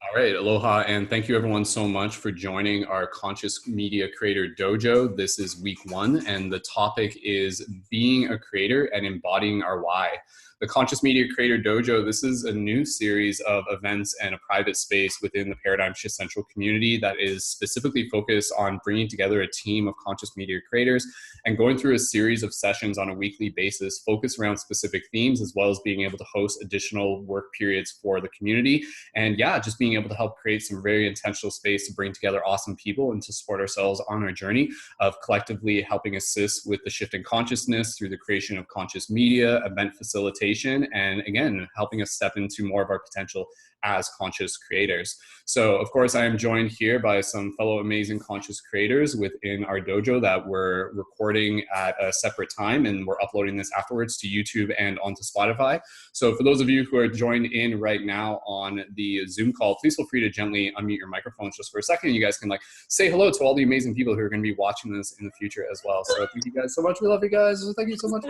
All right, aloha, and thank you everyone so much for joining our Conscious Media Creator Dojo. This is week 1, and the topic is being a creator and embodying our why. The Conscious Media Creator Dojo, this is a new series of events and a private space within the Paradigm Shift Central community that is specifically focused on bringing together a team of conscious media creators and going through a series of sessions on a weekly basis focused around specific themes, as well as being able to host additional work periods for the community. And yeah, just being able to help create some very intentional space to bring together awesome people and to support ourselves on our journey of collectively helping assist with the shift in consciousness through the creation of conscious media, event facilitation, and again, helping us step into more of our potential as conscious creators. So of course, I am joined here by some fellow amazing conscious creators within our dojo that we're recording at a separate time, and we're uploading this afterwards to YouTube and onto Spotify. So for those of you who are joined in right now on the Zoom call, please feel free to gently unmute your microphones just for a second. You guys can say hello to all the amazing people who are going to be watching this in the future as well. So thank you guys so much. We love you guys. Thank you so much.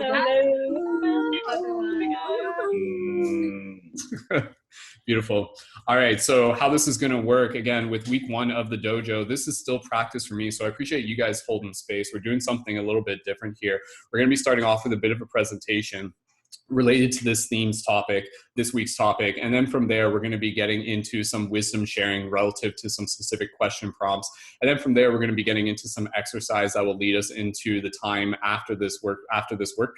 Beautiful. All right. So how this is going to work, again, with week 1 of the dojo, this is still practice for me. So I appreciate you guys holding space. We're doing something a little bit different here. We're going to be starting off with a bit of a presentation related to this week's topic. And then from there, we're going to be getting into some wisdom sharing relative to some specific question prompts. And then from there, we're going to be getting into some exercise that will lead us into the time after this work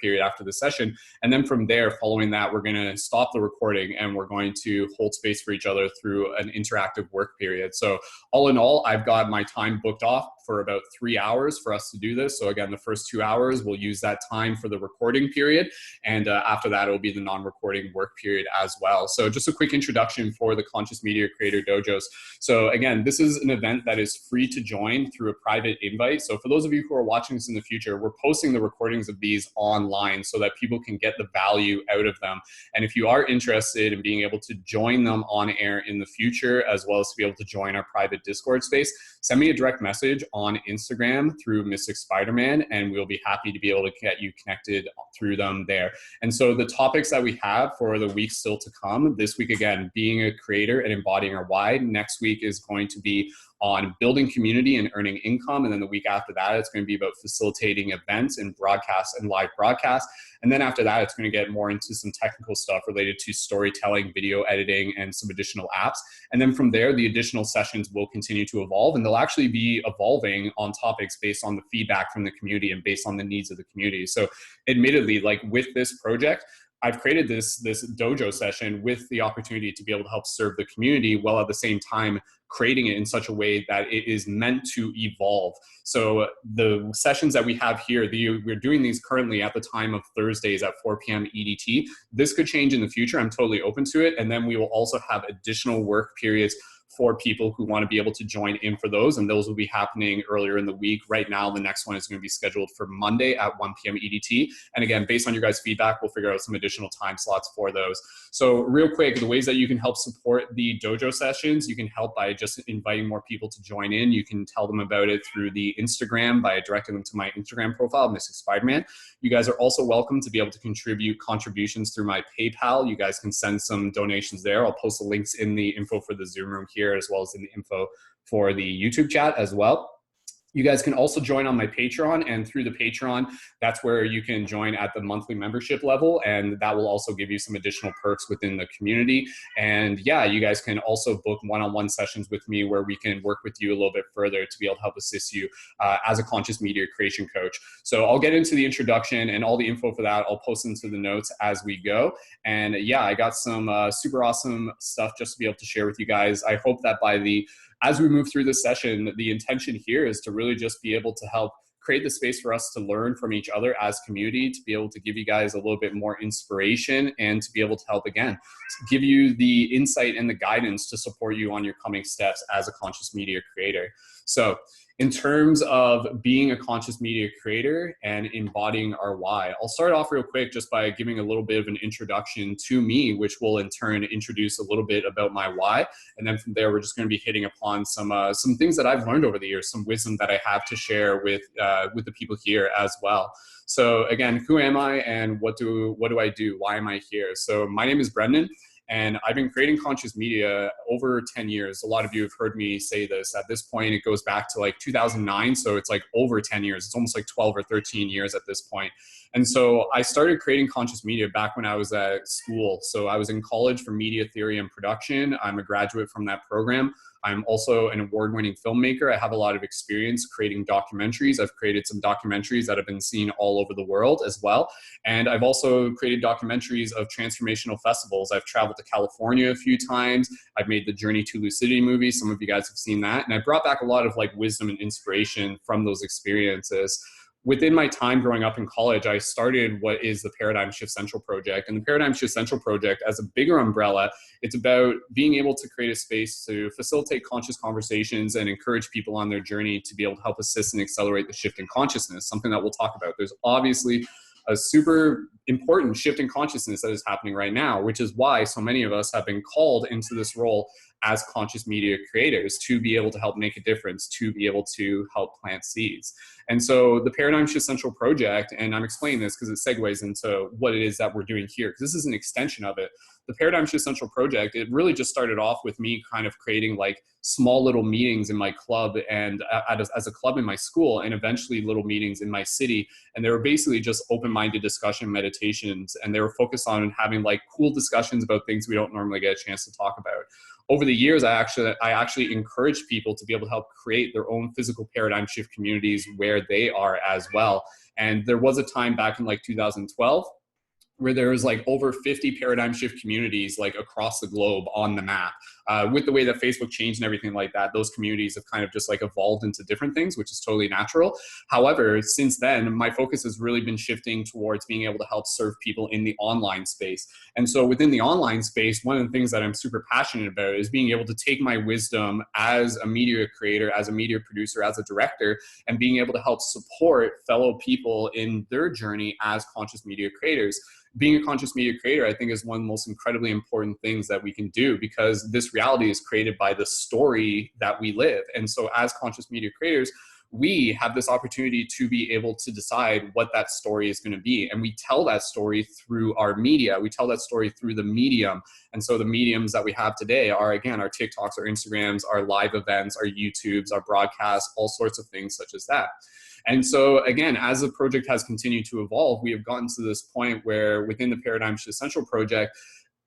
period, after the session. And then from there, following that, we're going to stop the recording and we're going to hold space for each other through an interactive work period. So all in all, I've got my time booked off for about 3 hours for us to do this. So again, the first 2 hours, we'll use that time for the recording period. And after that, it will be the non-recording work period as well. So just a quick introduction for the Conscious Media Creator Dojos. So again, this is an event that is free to join through a private invite. So for those of you who are watching this in the future, we're posting the recordings of these online so that people can get the value out of them. And if you are interested in being able to join them on air in the future, as well as to be able to join our private Discord space, send me a direct message on Instagram through Mystic Spider-Man, and we'll be happy to be able to get you connected through them there. And so the topics that we have for the week still to come, this week, again, being a creator and embodying our why. Next week is going to be on building community and earning income. And then the week after that, it's going to be about facilitating events and broadcasts and live broadcasts. And then after that, it's going to get more into some technical stuff related to storytelling, video editing, and some additional apps. And then from there, the additional sessions will continue to evolve, and they'll actually be evolving on topics based on the feedback from the community and based on the needs of the community. So admittedly, with this project, I've created this dojo session with the opportunity to be able to help serve the community while at the same time creating it in such a way that it is meant to evolve. So the sessions that we have here, we're doing these currently at the time of Thursdays at 4 p.m. EDT. This could change in the future. I'm totally open to it. And then we will also have additional work periods for people who want to be able to join in for those, and those will be happening earlier in the week. Right now, the next one is going to be scheduled for Monday at 1 p.m. EDT. And again, based on your guys' feedback, we'll figure out some additional time slots for those. So real quick, the ways that you can help support the dojo sessions, you can help by just inviting more people to join in. You can tell them about it through the Instagram by directing them to my Instagram profile, Mystic Spider-Man. You guys are also welcome to be able to contribute contributions through my PayPal. You guys can send some donations there. I'll post the links in the info for the Zoom room here, as well as in the info for the YouTube chat as well. You guys can also join on my Patreon, and through the Patreon, that's where you can join at the monthly membership level, and that will also give you some additional perks within the community. And yeah, you guys can also book one-on-one sessions with me where we can work with you a little bit further to be able to help assist you as a conscious media creation coach. So I'll get into the introduction and all the info for that. I'll post into the notes as we go. And yeah, I got some super awesome stuff just to be able to share with you guys. I hope that as we move through this session, the intention here is to really just be able to help create the space for us to learn from each other as community, to be able to give you guys a little bit more inspiration, and to be able to help, again, give you the insight and the guidance to support you on your coming steps as a conscious media creator. So in terms of being a conscious media creator and embodying our why, I'll start off real quick just by giving a little bit of an introduction to me, which will in turn introduce a little bit about my why. And then from there, we're just going to be hitting upon some things that I've learned over the years, some wisdom that I have to share with the people here as well. So again, who am I and what do I do? Why am I here? So my name is Brendon. And I've been creating conscious media over 10 years. A lot of you have heard me say this. At this point, it goes back to like 2009. So it's like over 10 years. It's almost like 12 or 13 years at this point. And so I started creating conscious media back when I was at school. So I was in college for media theory and production. I'm a graduate from that program. I'm also an award-winning filmmaker. I have a lot of experience creating documentaries. I've created some documentaries that have been seen all over the world as well. And I've also created documentaries of transformational festivals. I've traveled to California a few times. I've made the Journey to Lucidity movie. Some of you guys have seen that. And I brought back a lot of like wisdom and inspiration from those experiences. Within my time growing up in college, I started what is the Paradigm Shift Central Project. And the Paradigm Shift Central Project, as a bigger umbrella, it's about being able to create a space to facilitate conscious conversations and encourage people on their journey to be able to help assist and accelerate the shift in consciousness, something that we'll talk about. There's obviously a super important shift in consciousness that is happening right now, which is why so many of us have been called into this role as conscious media creators to be able to help make a difference, to be able to help plant seeds. And so the Paradigm Shift Central Project, and I'm explaining this because it segues into what it is that we're doing here, because this is an extension of it. The Paradigm Shift Central Project, it really just started off with me kind of creating like small little meetings in my club and as a club in my school, and eventually little meetings in my city. And they were basically just open-minded discussion meditations, and they were focused on having like cool discussions about things we don't normally get a chance to talk about. Over the years, I actually encouraged people to be able to help create their own physical paradigm shift communities where they are as well. And there was a time back in like 2012 where there was like over 50 paradigm shift communities like across the globe on the map. With the way that Facebook changed and everything like that, those communities have kind of just like evolved into different things, which is totally natural. However, since then, my focus has really been shifting towards being able to help serve people in the online space. And so within the online space, one of the things that I'm super passionate about is being able to take my wisdom as a media creator, as a media producer, as a director, and being able to help support fellow people in their journey as conscious media creators. Being a conscious media creator, I think, is one of the most incredibly important things that we can do, because this reality is created by the story that we live. And so as conscious media creators, we have this opportunity to be able to decide what that story is going to be. And we tell that story through our media. We tell that story through the medium. And so the mediums that we have today are, again, our TikToks, our Instagrams, our live events, our YouTubes, our broadcasts, all sorts of things such as that. And so again, as the project has continued to evolve, we have gotten to this point where within the Paradigm Shift Central Project,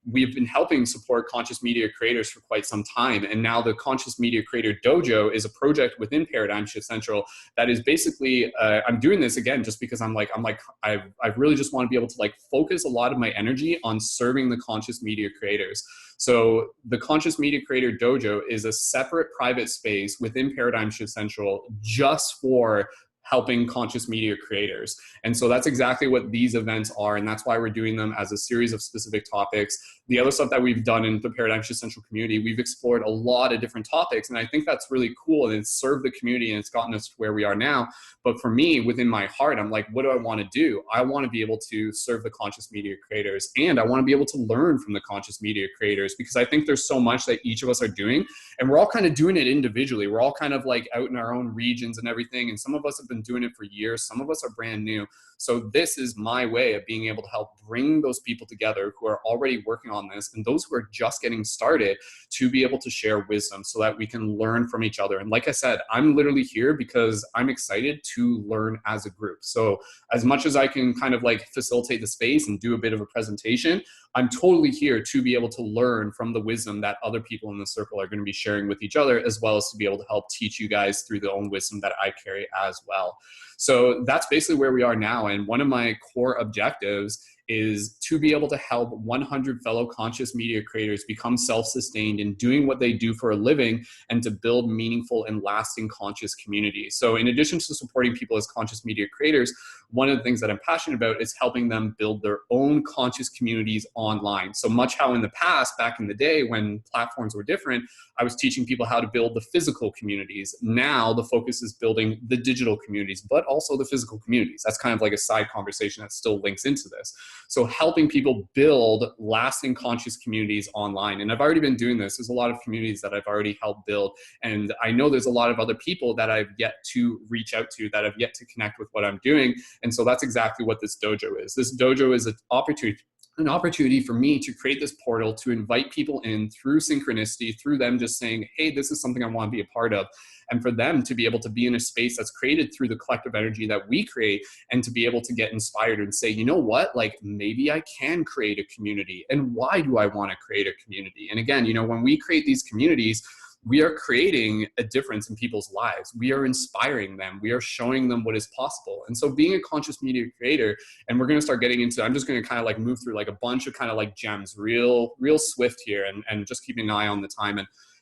we've been helping support conscious media creators for quite some time. And now the Conscious Media Creator Dojo is a project within Paradigm Shift Central that is basically, I'm doing this again, just because I really just want to be able to like focus a lot of my energy on serving the conscious media creators. So the Conscious Media Creator Dojo is a separate private space within Paradigm Shift Central just for helping conscious media creators. And so that's exactly what these events are. And that's why we're doing them as a series of specific topics. The other stuff that we've done in the Paradigm Shift Central community, we've explored a lot of different topics. And I think that's really cool. And it's served the community and it's gotten us to where we are now. But for me, within my heart, I'm like, what do I want to do? I want to be able to serve the conscious media creators. And I want to be able to learn from the conscious media creators, because I think there's so much that each of us are doing. And we're all kind of doing it individually. We're all kind of like out in our own regions and everything. And some of us have been doing it for years. Some of us are brand new. So this is my way of being able to help bring those people together who are already working on this and those who are just getting started to be able to share wisdom so that we can learn from each other. And like I said, I'm literally here because I'm excited to learn as a group. So as much as I can kind of like facilitate the space and do a bit of a presentation, I'm totally here to be able to learn from the wisdom that other people in the circle are going to be sharing with each other, as well as to be able to help teach you guys through the own wisdom that I carry as well. So that's basically where we are now. And one of my core objectives is to be able to help 100 fellow conscious media creators become self-sustained in doing what they do for a living and to build meaningful and lasting conscious communities. So in addition to supporting people as conscious media creators, one of the things that I'm passionate about is helping them build their own conscious communities online. So much how in the past, back in the day when platforms were different, I was teaching people how to build the physical communities. Now the focus is building the digital communities, but also the physical communities. That's kind of like a side conversation that still links into this. So helping people build lasting conscious communities online. And I've already been doing this. There's a lot of communities that I've already helped build. And I know there's a lot of other people that I've yet to reach out to, that have yet to connect with what I'm doing. And so that's exactly what this dojo is. This dojo is an opportunity an opportunity for me to create this portal to invite people in through synchronicity, through them just saying, hey, this is something I want to be a part of. And for them to be able to be in a space that's created through the collective energy that we create, and to be able to get inspired and say, you know what, like maybe I can create a community. And why do I want to create a community? And again, you know, when we create these communities, we are creating a difference in people's lives. We are inspiring them. We are showing them what is possible. And so being a conscious media creator, and we're going to start getting into, I'm just going to kind of like move through like a bunch of kind of like gems, real swift here, and just keeping an eye on the time.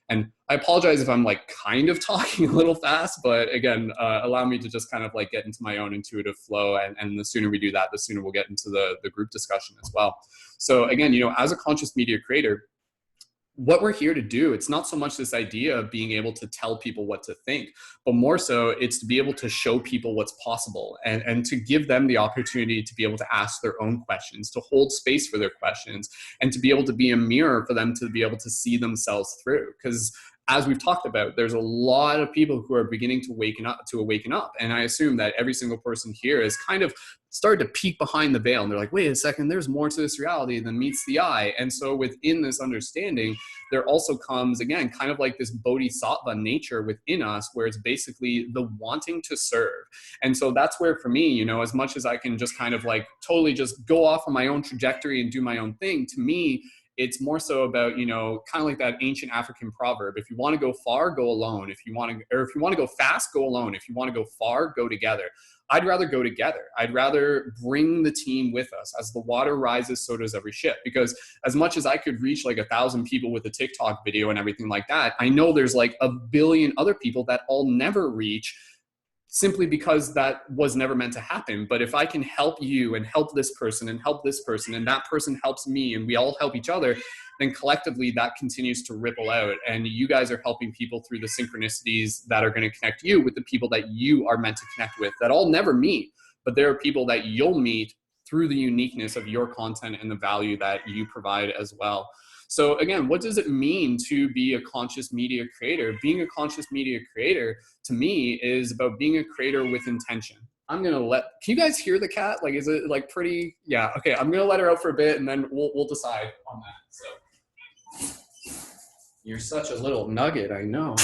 And I apologize if I'm like kind of talking a little fast, but again, allow me to just kind of like get into my own intuitive flow. And the sooner we do that, the sooner we'll get into the group discussion as well. So again, you know, as a conscious media creator, what we're here to do, it's not so much this idea of being able to tell people what to think, but more so it's to be able to show people what's possible, and to give them the opportunity to be able to ask their own questions, to hold space for their questions, and to be able to be a mirror for them to be able to see themselves through. Because as we've talked about, there's a lot of people who are beginning to awaken up. And I assume that every single person here has kind of started to peek behind the veil, and they're like, wait a second, there's more to this reality than meets the eye. And so within this understanding, there also comes, again, kind of like this bodhisattva nature within us, where it's basically the wanting to serve. And so that's where, for me, you know, as much as I can just kind of like totally just go off on my own trajectory and do my own thing, to me, it's more so about, you know, kind of like that ancient African proverb. If you want to go far, go alone. If you want to go fast, go alone. If you want to go far, go together. I'd rather go together. I'd rather bring the team with us. As the water rises, so does every ship. Because as much as I could reach like 1,000 people with a TikTok video and everything like that, I know there's like a billion other people that I'll never reach, simply because that was never meant to happen. But if I can help you and help this person and help this person, and that person helps me, and we all help each other, then collectively that continues to ripple out. And you guys are helping people through the synchronicities that are going to connect you with the people that you are meant to connect with, that I'll never meet, but there are people that you'll meet through the uniqueness of your content and the value that you provide as well. So again, what does it mean to be a conscious media creator? Being a conscious media creator, to me, is about being a creator with intention. I'm going to can you guys hear the cat? Like, is it like pretty? Yeah. Okay. I'm going to let her out for a bit, and then we'll decide on that. So you're such a little nugget. I know.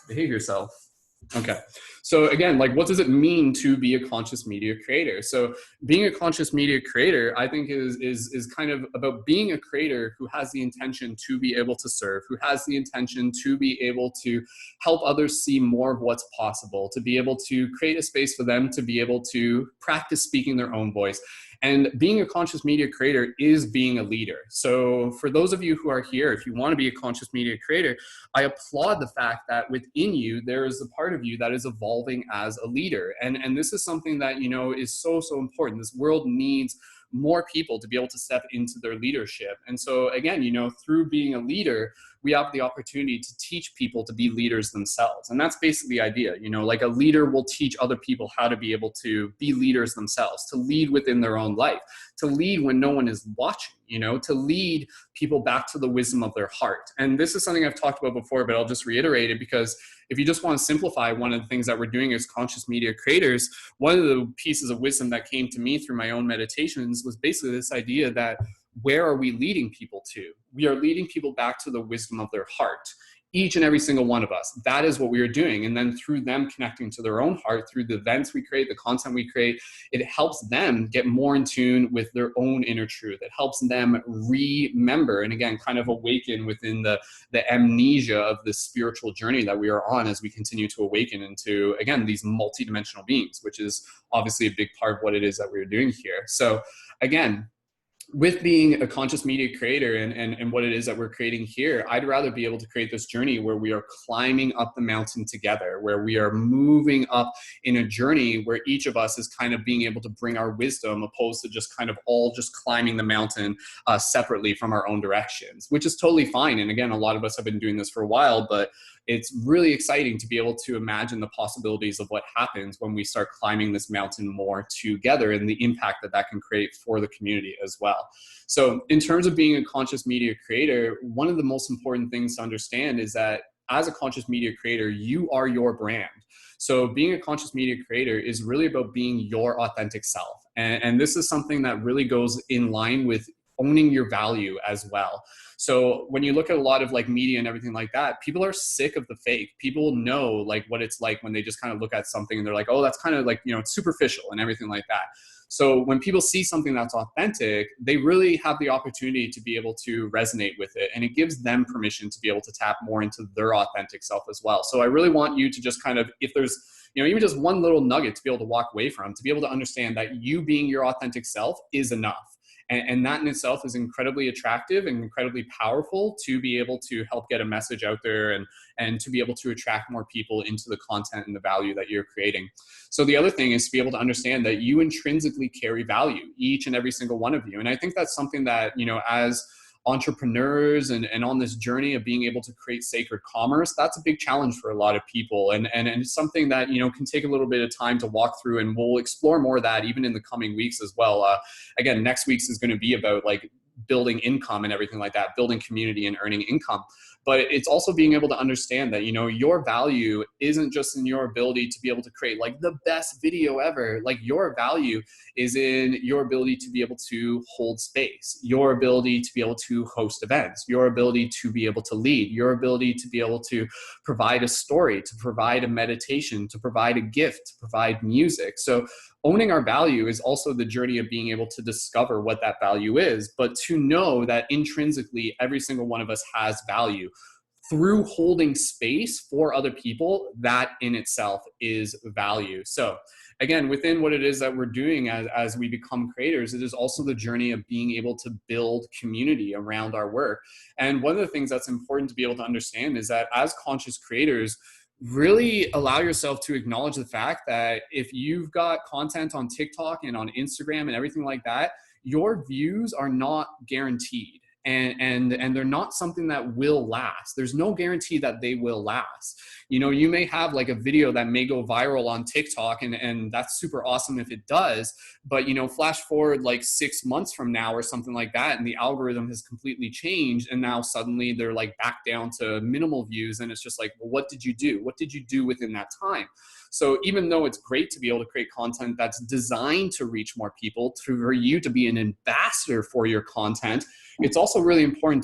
Behave yourself. Okay. So again, like, what does it mean to be a conscious media creator? So being a conscious media creator, I think is kind of about being a creator who has the intention to be able to serve, who has the intention to be able to help others see more of what's possible, to be able to create a space for them to be able to practice speaking their own voice. And being a conscious media creator is being a leader. So for those of you who are here, if you want to be a conscious media creator, I applaud the fact that within you, there is a part of you that is evolving as a leader. And this is something that, you know, is so important. This world needs more people to be able to step into their leadership. And so again, you know, through being a leader, we have the opportunity to teach people to be leaders themselves. And that's basically the idea, you know, like a leader will teach other people how to be able to be leaders themselves, to lead within their own life, to lead when no one is watching, you know, to lead people back to the wisdom of their heart. And this is something I've talked about before, but I'll just reiterate it, because if you just want to simplify one of the things that we're doing as conscious media creators, one of the pieces of wisdom that came to me through my own meditations was basically this idea that where are we leading people to? We are leading people back to the wisdom of their heart. Each and every single one of us. That is what we are doing. And then through them connecting to their own heart, through the events we create, the content we create, it helps them get more in tune with their own inner truth. It helps them remember, and again, kind of awaken within the amnesia of the spiritual journey that we are on as we continue to awaken into, again, these multidimensional beings, which is obviously a big part of what it is that we're doing here. So again, with being a conscious media creator and what it is that we're creating here, I'd rather be able to create this journey where we are climbing up the mountain together, where we are moving up in a journey where each of us is kind of being able to bring our wisdom, opposed to just kind of all just climbing the mountain separately from our own directions, which is totally fine. And again, a lot of us have been doing this for a while, but it's really exciting to be able to imagine the possibilities of what happens when we start climbing this mountain more together, and the impact that that can create for the community as well. So in terms of being a conscious media creator, one of the most important things to understand is that as a conscious media creator, you are your brand. So being a conscious media creator is really about being your authentic self. And this is something that really goes in line with owning your value as well. So when you look at a lot of like media and everything like that, people are sick of the fake. People know like what it's like when they just kind of look at something and they're like, oh, that's kind of like, you know, it's superficial and everything like that. So when people see something that's authentic, they really have the opportunity to be able to resonate with it. And it gives them permission to be able to tap more into their authentic self as well. So I really want you to just kind of, if there's, you know, even just one little nugget to be able to walk away from, to be able to understand that you being your authentic self is enough. And that in itself is incredibly attractive and incredibly powerful to be able to help get a message out there and to be able to attract more people into the content and the value that you're creating. So the other thing is to be able to understand that you intrinsically carry value, each and every single one of you. And I think that's something that, you know, as entrepreneurs and on this journey of being able to create sacred commerce, that's a big challenge for a lot of people. And it's something that, you know, can take a little bit of time to walk through, and we'll explore more of that even in the coming weeks as well. Again, next week's is going to be about like building income and everything like that, building community and earning income. But it's also being able to understand that, you know, your value isn't just in your ability to be able to create like the best video ever. Like your value is in your ability to be able to hold space, your ability to be able to host events, your ability to be able to lead, your ability to be able to provide a story, to provide a meditation, to provide a gift, to provide music. So owning our value is also the journey of being able to discover what that value is, but to know that intrinsically every single one of us has value. Through holding space for other people, that in itself is value. So again, within what it is that we're doing as we become creators, it is also the journey of being able to build community around our work. And one of the things that's important to be able to understand is that as conscious creators, really allow yourself to acknowledge the fact that if you've got content on TikTok and on Instagram and everything like that, your views are not guaranteed. And they're not something that will last. There's no guarantee that they will last. You know, you may have like a video that may go viral on TikTok, and that's super awesome if it does, but you know, flash forward like 6 months from now or something like that, and the algorithm has completely changed, and now suddenly they're like back down to minimal views, and it's just like, well, what did you do? What did you do within that time? So even though it's great to be able to create content that's designed to reach more people, for you to be an ambassador for your content, it's also really important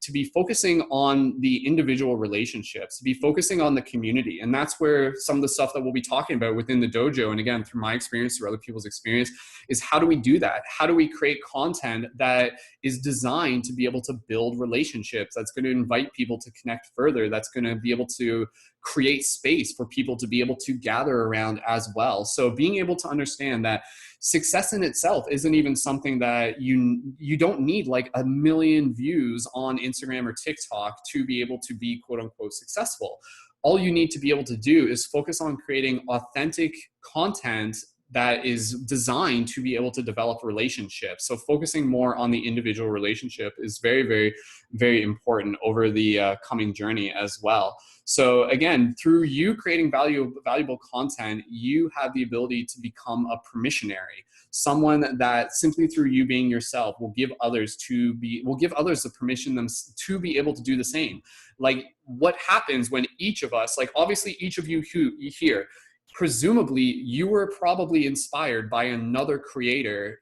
to be focusing on the individual relationships, to be focusing on the community. And that's where some of the stuff that we'll be talking about within the dojo, and again, through my experience, through other people's experience, is how do we do that? How do we create content that is designed to be able to build relationships, that's going to invite people to connect further, that's going to be able to create space for people to be able to gather around as well. So being able to understand that success in itself isn't even something that you don't need like 1 million views on Instagram or TikTok to be able to be quote unquote successful. All you need to be able to do is focus on creating authentic content that is designed to be able to develop relationships. So focusing more on the individual relationship is very, very, very important over the coming journey as well. So again, through you creating valuable content, you have the ability to become a permissionary, someone that simply through you being yourself will give others the permission to be able to do the same. Like what happens when each of us, like obviously each of you here, presumably you were probably inspired by another creator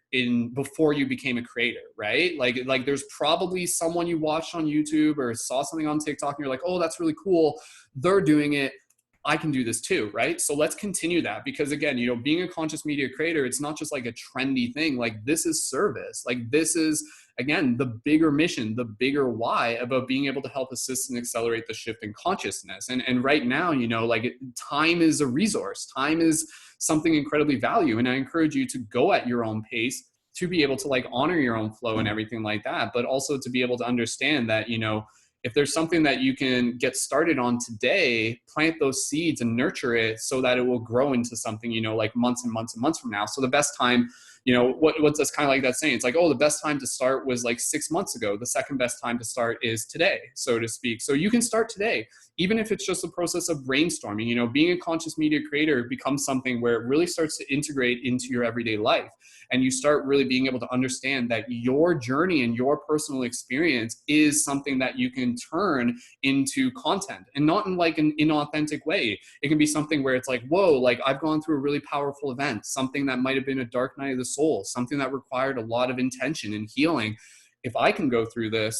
before you became a creator, right? Like there's probably someone you watched on YouTube or saw something on TikTok and you're like, oh, that's really cool, they're doing it, I can do this too, right? So let's continue that, because again, you know, being a conscious media creator, it's not just like a trendy thing. Like this is service. Like this is, again, the bigger mission, the bigger why about being able to help assist and accelerate the shift in consciousness. And right now, you know, like time is a resource. Time is something incredibly valuable. And I encourage you to go at your own pace, to be able to like honor your own flow and everything like that, but also to be able to understand that, you know, if there's something that you can get started on today, plant those seeds and nurture it so that it will grow into something, you know, like months and months and months from now. So the best time, you know, what's that's kind of like that saying? It's like, oh, the best time to start was like 6 months ago. The second best time to start is today, so to speak. So you can start today, even if it's just a process of brainstorming. You know, being a conscious media creator becomes something where it really starts to integrate into your everyday life. And you start really being able to understand that your journey and your personal experience is something that you can turn into content, and not in like an inauthentic way. It can be something where it's like, whoa, like I've gone through a really powerful event, something that might have been a dark night of the soul, something that required a lot of intention and healing. if I can go through this,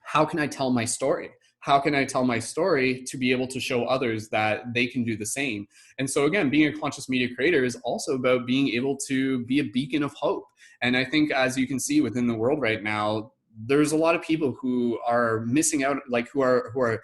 how can I tell my story? How can I tell my story to be able to show others that they can do the same? And so again, being a conscious media creator is also about being able to be a beacon of hope. And I think, as you can see within the world right now, there's a lot of people who are missing out, like who are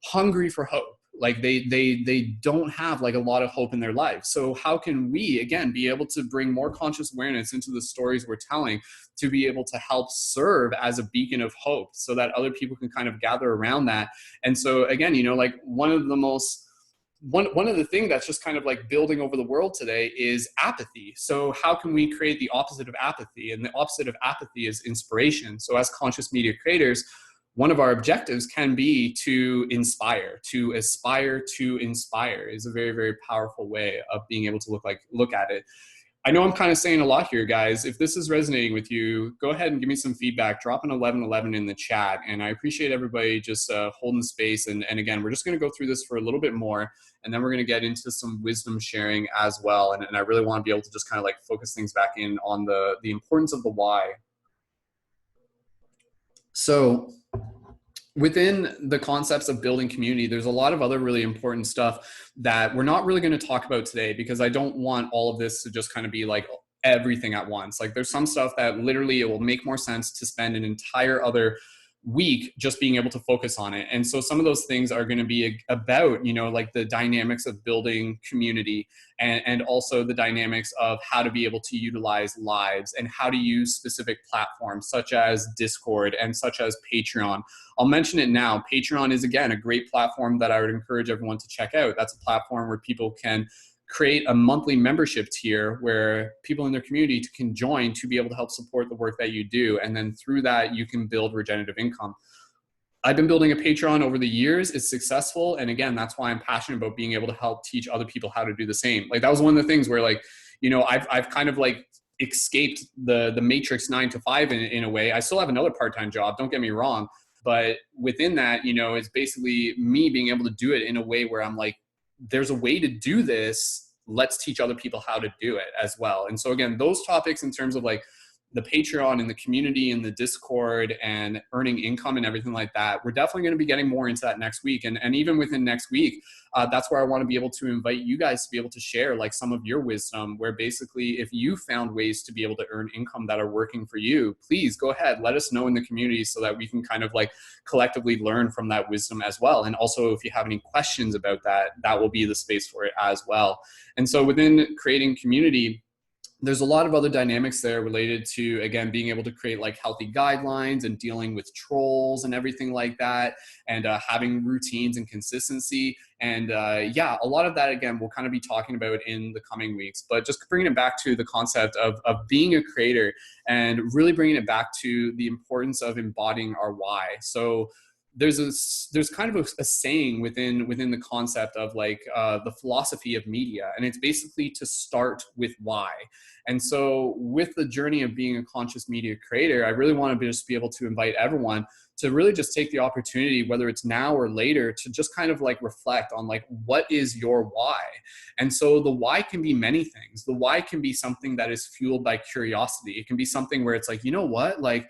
hungry for hope. Like they don't have like a lot of hope in their life. So how can we, again, be able to bring more conscious awareness into the stories we're telling to be able to help serve as a beacon of hope so that other people can kind of gather around that? And so again, you know, like one of the things that's just kind of like building over the world today is apathy. So how can we create the opposite of apathy? And the opposite of apathy is inspiration. So as conscious media creators, one of our objectives can be to inspire, to aspire to inspire is a very, very powerful way of being able to look at it. I know I'm kind of saying a lot here, guys. If this is resonating with you, go ahead and give me some feedback. Drop an 1111 in the chat. And I appreciate everybody just holding space. And again, we're just going to go through this for a little bit more. And then we're going to get into some wisdom sharing as well. And I really want to be able to just kind of like focus things back in on the importance of the why. So within the concepts of building community, there's a lot of other really important stuff that we're not really going to talk about today, because I don't want all of this to just kind of be like everything at once. Like there's some stuff that literally it will make more sense to spend an entire other week just being able to focus on it. And so some of those things are going to be about, you know, like the dynamics of building community, and also the dynamics of how to be able to utilize lives and how to use specific platforms such as Discord and such as Patreon. I'll mention it now. Patreon is, again, a great platform that I would encourage everyone to check out. That's a platform where people can create a monthly membership tier where people in their community can join to be able to help support the work that you do. And then through that, you can build regenerative income. I've been building a Patreon over the years. It's successful. And again, that's why I'm passionate about being able to help teach other people how to do the same. Like that was one of the things where, like, you know, I've kind of like escaped the matrix 9 to 5 in a way. I still have another part-time job, don't get me wrong. But within that, you know, it's basically me being able to do it in a way where I'm like, there's a way to do this. Let's teach other people how to do it as well. And so again, those topics in terms of like the Patreon and the community and the Discord and earning income and everything like that, we're definitely going to be getting more into that next week. And even within next week, that's where I want to be able to invite you guys to be able to share like some of your wisdom, where basically if you found ways to be able to earn income that are working for you, please go ahead, let us know in the community so that we can kind of like collectively learn from that wisdom as well. And also if you have any questions about that, that will be the space for it as well. And so within creating community, there's a lot of other dynamics there related to, again, being able to create like healthy guidelines and dealing with trolls and everything like that, and having routines and consistency. And yeah, a lot of that, again, we'll kind of be talking about in the coming weeks. But just bringing it back to the concept of being a creator and really bringing it back to the importance of embodying our why. So there's kind of a saying within the concept of like the philosophy of media, and it's basically to start with why. And so with the journey of being a conscious media creator, I really want to just be able to invite everyone to really just take the opportunity, whether it's now or later, to just kind of like reflect on like, what is your why? And so the why can be many things. The why can be something that is fueled by curiosity. It can be something where it's like, you know what, like,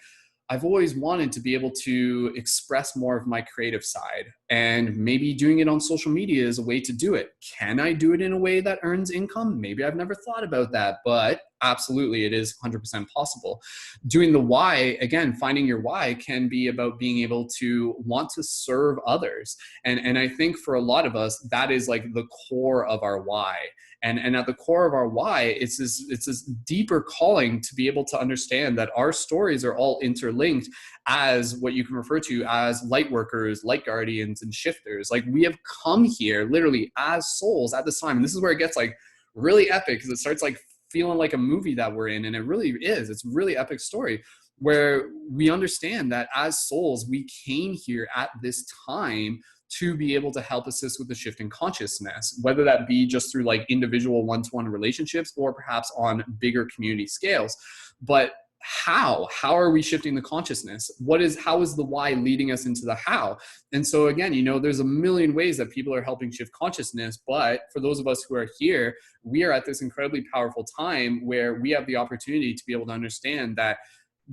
I've always wanted to be able to express more of my creative side, and maybe doing it on social media is a way to do it. Can I do it in a way that earns income? Maybe I've never thought about that, but absolutely it is 100% possible. Doing the why, again, finding your why can be about being able to want to serve others. And I think for a lot of us, that is like the core of our why. And at the core of our why, it's this deeper calling to be able to understand that our stories are all interlinked as what you can refer to as light workers, light guardians, and shifters. Like, we have come here literally as souls at this time. And this is where it gets like really epic, because it starts like feeling like a movie that we're in. And it really is. It's a really epic story where we understand that as souls, we came here at this time to be able to help assist with the shift in consciousness, whether that be just through like individual one-to-one relationships or perhaps on bigger community scales. But how are we shifting the consciousness? How is the why leading us into the how? And so again, you know, there's a million ways that people are helping shift consciousness, but for those of us who are here, we are at this incredibly powerful time where we have the opportunity to be able to understand that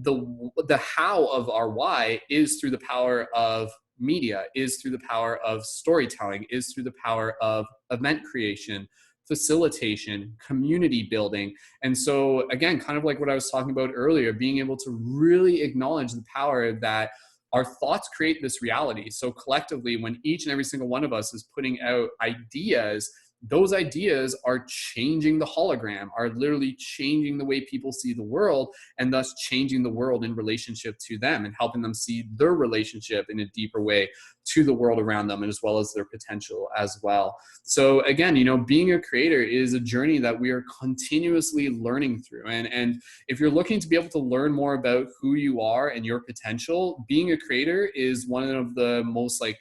the how of our why is through the power of media, is through the power of storytelling, is through the power of event creation, facilitation, community building. And so again, kind of like what I was talking about earlier, being able to really acknowledge the power that our thoughts create this reality. So collectively, when each and every single one of us is putting out ideas, those ideas are changing the hologram, are literally changing the way people see the world, and thus changing the world in relationship to them and helping them see their relationship in a deeper way to the world around them, and as well as their potential as well. So again, you know, being a creator is a journey that we are continuously learning through. And if you're looking to be able to learn more about who you are and your potential, being a creator is one of the most like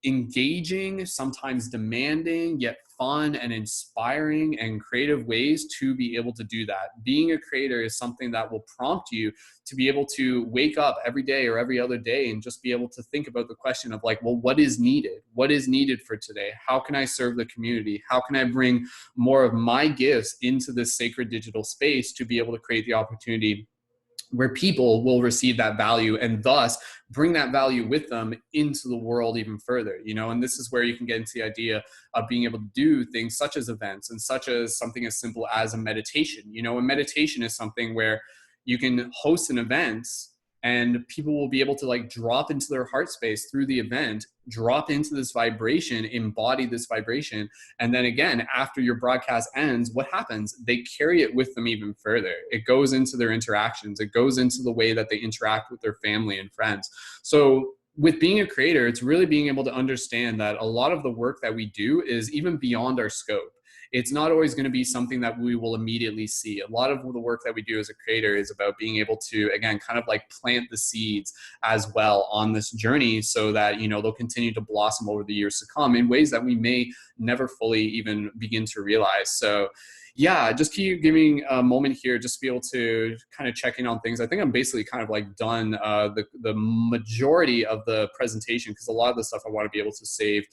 engaging, sometimes demanding, yet fun and inspiring and creative ways to be able to do that. Being a creator is something that will prompt you to be able to wake up every day or every other day and just be able to think about the question of like, well, what is needed? What is needed for today? How can I serve the community? How can I bring more of my gifts into this sacred digital space to be able to create the opportunity where people will receive that value and thus bring that value with them into the world even further, you know? And this is where you can get into the idea of being able to do things such as events and such as something as simple as a meditation. You know, a meditation is something where you can host an event and people will be able to like drop into their heart space through the event, drop into this vibration, embody this vibration. And then again, after your broadcast ends, what happens? They carry it with them even further. It goes into their interactions. It goes into the way that they interact with their family and friends. So with being a creator, it's really being able to understand that a lot of the work that we do is even beyond our scope. It's not always going to be something that we will immediately see. A lot of the work that we do as a creator is about being able to, again, kind of like plant the seeds as well on this journey so that, you know, they'll continue to blossom over the years to come in ways that we may never fully even begin to realize. So yeah, just keep giving a moment here just to be able to kind of check in on things. I think I'm basically kind of like done the majority of the presentation because a lot of the stuff I want to be able to save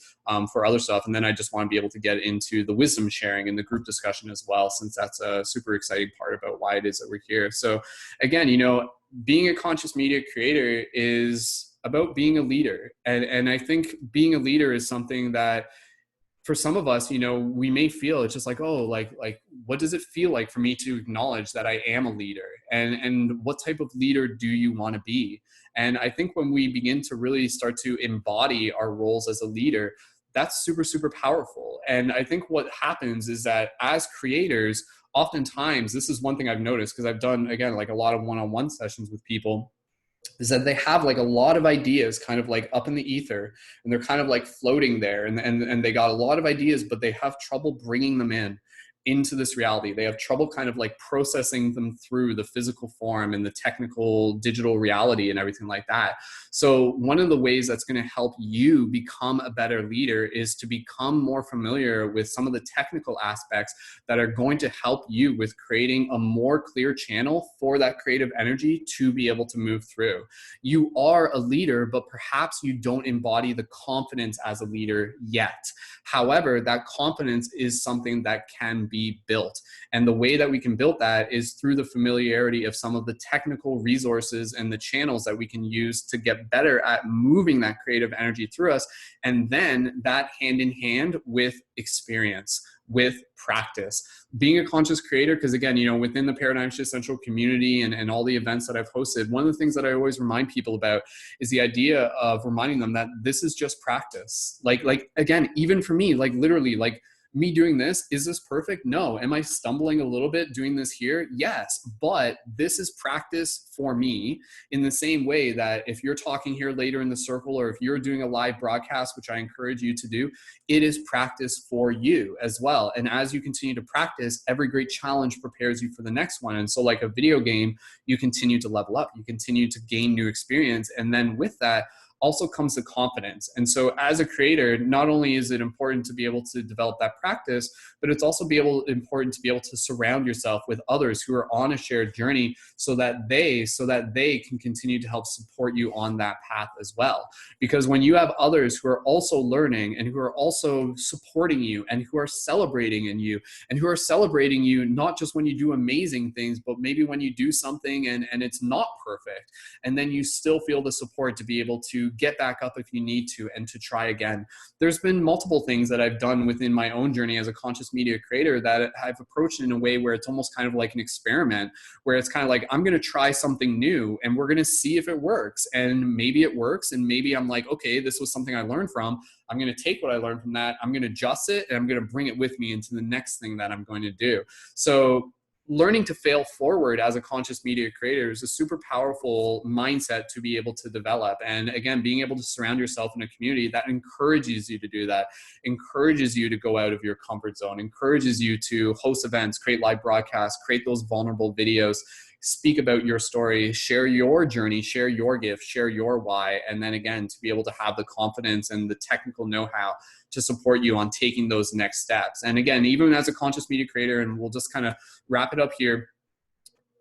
for other stuff. And then I just want to be able to get into the wisdom sharing and the group discussion as well, since that's a super exciting part about why it is that we're here. So again, you know, being a conscious media creator is about being a leader. And I think being a leader is something that for some of us, you know, we may feel it's just like, oh, like, what does it feel like for me to acknowledge that I am a leader? And what type of leader do you want to be? And I think when we begin to really start to embody our roles as a leader, that's super, super powerful. And I think what happens is that as creators, oftentimes, this is one thing I've noticed because I've done, again, like a lot of one-on-one sessions with people, is that they have like a lot of ideas kind of like up in the ether and they're kind of like floating there and they got a lot of ideas, but they have trouble bringing them into this reality. They have trouble kind of like processing them through the physical form and the technical digital reality and everything like that. So one of the ways that's going to help you become a better leader is to become more familiar with some of the technical aspects that are going to help you with creating a more clear channel for that creative energy to be able to move through. You are a leader, but perhaps you don't embody the confidence as a leader yet. However, that confidence is something that can be built. And the way that we can build that is through the familiarity of some of the technical resources and the channels that we can use to get better at moving that creative energy through us. And then that hand in hand with experience, with practice. Being a conscious creator, because again, you know, within the Paradigm Shift Central community and all the events that I've hosted, one of the things that I always remind people about is the idea of reminding them that this is just practice. Like again, even for me, like literally, like me doing this, is this perfect? No. Am I stumbling a little bit doing this here? Yes. But this is practice for me in the same way that if you're talking here later in the circle, or if you're doing a live broadcast, which I encourage you to do, it is practice for you as well. And as you continue to practice, every great challenge prepares you for the next one. And so like a video game, you continue to level up, you continue to gain new experience. And then with that, also comes the confidence. And so as a creator, not only is it important to be able to develop that practice, but it's also important to be able to surround yourself with others who are on a shared journey so that they can continue to help support you on that path as well. Because when you have others who are also learning and who are also supporting you and who are celebrating in you and who are celebrating you not just when you do amazing things, but maybe when you do something and it's not perfect, and then you still feel the support to be able to get back up if you need to and to try again. There's been multiple things that I've done within my own journey as a conscious media creator that I've approached in a way where it's almost kind of like an experiment, where it's kind of like, I'm going to try something new and we're going to see if it works. And maybe it works. And maybe I'm like, okay, this was something I learned from. I'm going to take what I learned from that. I'm going to adjust it and I'm going to bring it with me into the next thing that I'm going to do. So learning to fail forward as a conscious media creator is a super powerful mindset to be able to develop. And again, being able to surround yourself in a community that encourages you to do that, encourages you to go out of your comfort zone, encourages you to host events, create live broadcasts, create those vulnerable videos, speak about your story, share your journey, share your gift, share your why. And then again, to be able to have the confidence and the technical know-how to support you on taking those next steps. And again, even as a conscious media creator, and we'll just kind of wrap it up here,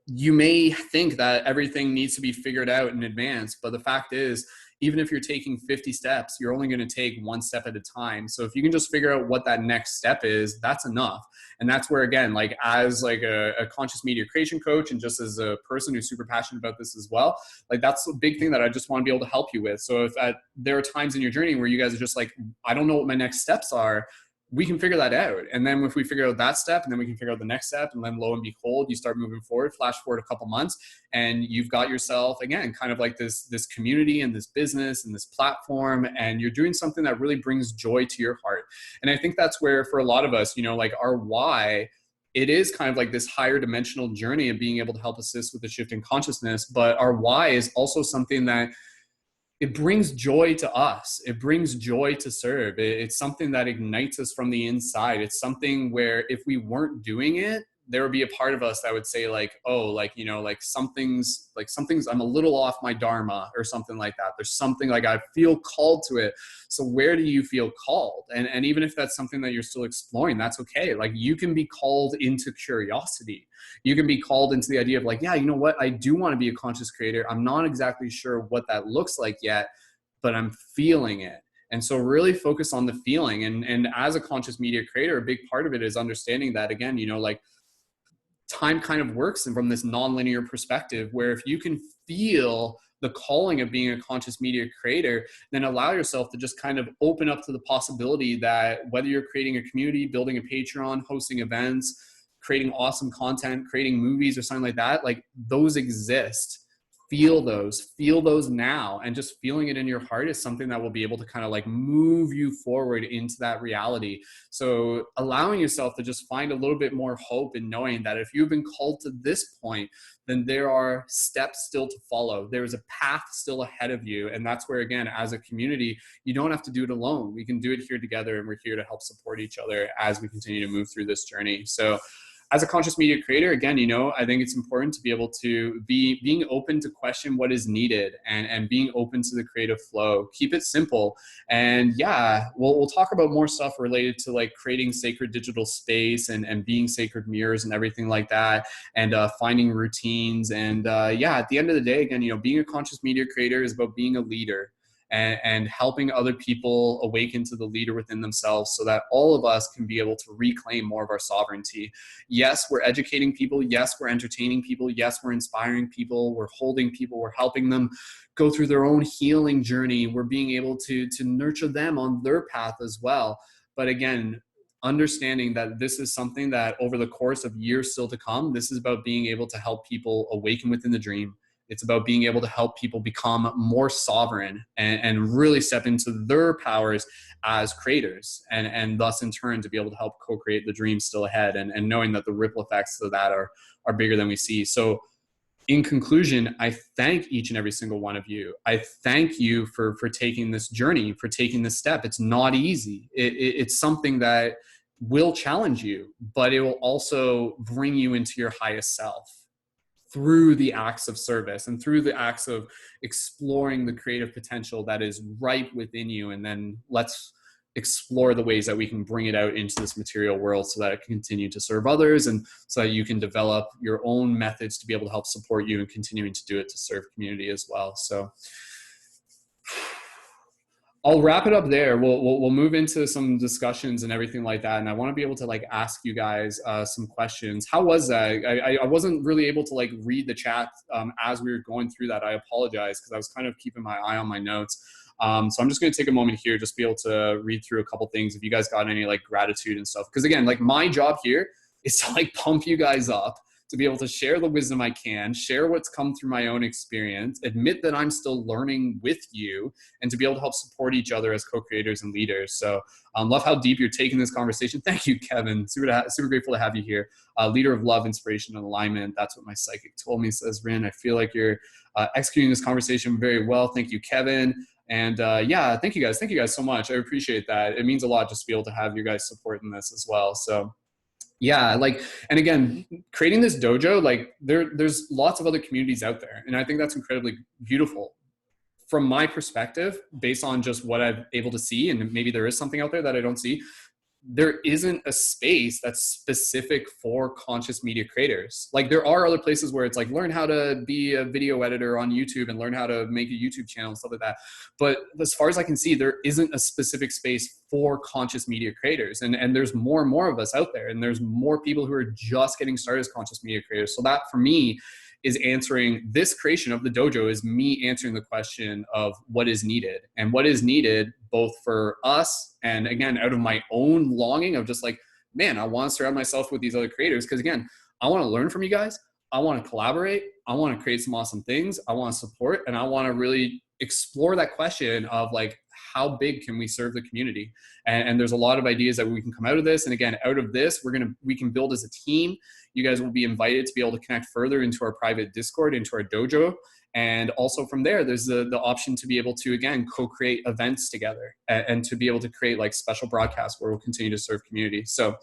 you may think that everything needs to be figured out in advance, but the fact is, even if you're taking 50 steps, you're only going to take one step at a time. So if you can just figure out what that next step is, that's enough. And that's where, again, like as like a conscious media creation coach, and just as a person who's super passionate about this as well, like that's a big thing that I just want to be able to help you with. So if there are times in your journey where you guys are just like, I don't know what my next steps are, we can figure that out. And then if we figure out that step, and then we can figure out the next step, and then lo and behold, you start moving forward, flash forward a couple months, and you've got yourself, again, kind of like this community and this business and this platform, and you're doing something that really brings joy to your heart. And I think that's where, for a lot of us, you know, like our why, it is kind of like this higher dimensional journey of being able to help assist with the shift in consciousness. But our why is also something that it brings joy to us. It brings joy to serve. It's something that ignites us from the inside. It's something where if we weren't doing it, there would be a part of us that would say like, oh, like, you know, like something's, I'm a little off my dharma or something like that. There's something like I feel called to it. So where do you feel called? And even if that's something that you're still exploring, that's okay. Like you can be called into curiosity. You can be called into the idea of like, yeah, you know what? I do want to be a conscious creator. I'm not exactly sure what that looks like yet, but I'm feeling it. And so really focus on the feeling. And as a conscious media creator, a big part of it is understanding that, again, you know, like time kind of works and from this nonlinear perspective, where if you can feel the calling of being a conscious media creator, then allow yourself to just kind of open up to the possibility that whether you're creating a community, building a Patreon, hosting events, creating awesome content, creating movies or something like that, like those exist. Feel those now, and just feeling it in your heart is something that will be able to kind of like move you forward into that reality. So allowing yourself to just find a little bit more hope in knowing that if you've been called to this point, then there are steps still to follow. There is a path still ahead of you. And that's where, again, as a community, you don't have to do it alone. We can do it here together, and we're here to help support each other as we continue to move through this journey. So as a conscious media creator, again, you know, I think it's important to be able to being open to question what is needed, and being open to the creative flow. Keep it simple. And yeah, we'll talk about more stuff related to like creating sacred digital space and being sacred mirrors and everything like that, and finding routines. And yeah, at the end of the day, again, you know, being a conscious media creator is about being a leader. And helping other people awaken to the leader within themselves so that all of us can be able to reclaim more of our sovereignty. Yes, we're educating people. Yes, we're entertaining people. Yes, we're inspiring people. We're holding people. We're helping them go through their own healing journey. We're being able to nurture them on their path as well. But again, understanding that this is something that over the course of years still to come, this is about being able to help people awaken within the dream. It's about being able to help people become more sovereign and really step into their powers as creators, and thus in turn to be able to help co-create the dream still ahead, and knowing that the ripple effects of that are bigger than we see. So in conclusion, I thank each and every single one of you. I thank you for taking this journey, for taking this step. It's not easy. It's something that will challenge you, but it will also bring you into your highest self. through the acts of service and through the acts of exploring the creative potential that is right within you. And then let's explore the ways that we can bring it out into this material world so that it can continue to serve others, and so that you can develop your own methods to be able to help support you and continuing to do it to serve community as well. So I'll wrap it up there. We'll move into some discussions and everything like that. And I want to be able to like ask you guys some questions. How was that? I wasn't really able to like read the chat as we were going through that. I apologize because I was kind of keeping my eye on my notes. So I'm just going to take a moment here, just be able to read through a couple things. If you guys got any like gratitude and stuff, because again, like my job here is to like pump you guys up, to be able to share the wisdom I can, share what's come through my own experience, admit that I'm still learning with you, and to be able to help support each other as co-creators and leaders. So love how deep you're taking this conversation. Thank you, Kevin. Super grateful to have you here. Leader of love, inspiration, and alignment. That's what my psychic told me, says Rin. I feel like you're executing this conversation very well. Thank you, Kevin. And yeah, thank you guys so much. I appreciate that. It means a lot just to be able to have your guys support in this as well. So yeah, like, and again, creating this dojo, like there's lots of other communities out there. And I think that's incredibly beautiful from my perspective, based on just what I've able to see. And maybe there is something out there that I don't see. There isn't a space that's specific for conscious media creators. Like there are other places where it's like, learn how to be a video editor on YouTube and learn how to make a YouTube channel and stuff like that. But as far as I can see, there isn't a specific space for conscious media creators. And there's more and more of us out there. And there's more people who are just getting started as conscious media creators. So that for me is answering this creation of the dojo, is me answering the question of what is needed, and what is needed both for us. And again, out of my own longing of just like, man, I want to surround myself with these other creators. Cause again, I want to learn from you guys. I want to collaborate. I want to create some awesome things. I want to support, and I want to really explore that question of like, how big can we serve the community? And there's a lot of ideas that we can come out of this. And again, out of this, we can build as a team. You guys will be invited to be able to connect further into our private Discord, into our dojo. And also from there, there's the option to be able to, again, co-create events together and to be able to create like special broadcasts where we'll continue to serve community. So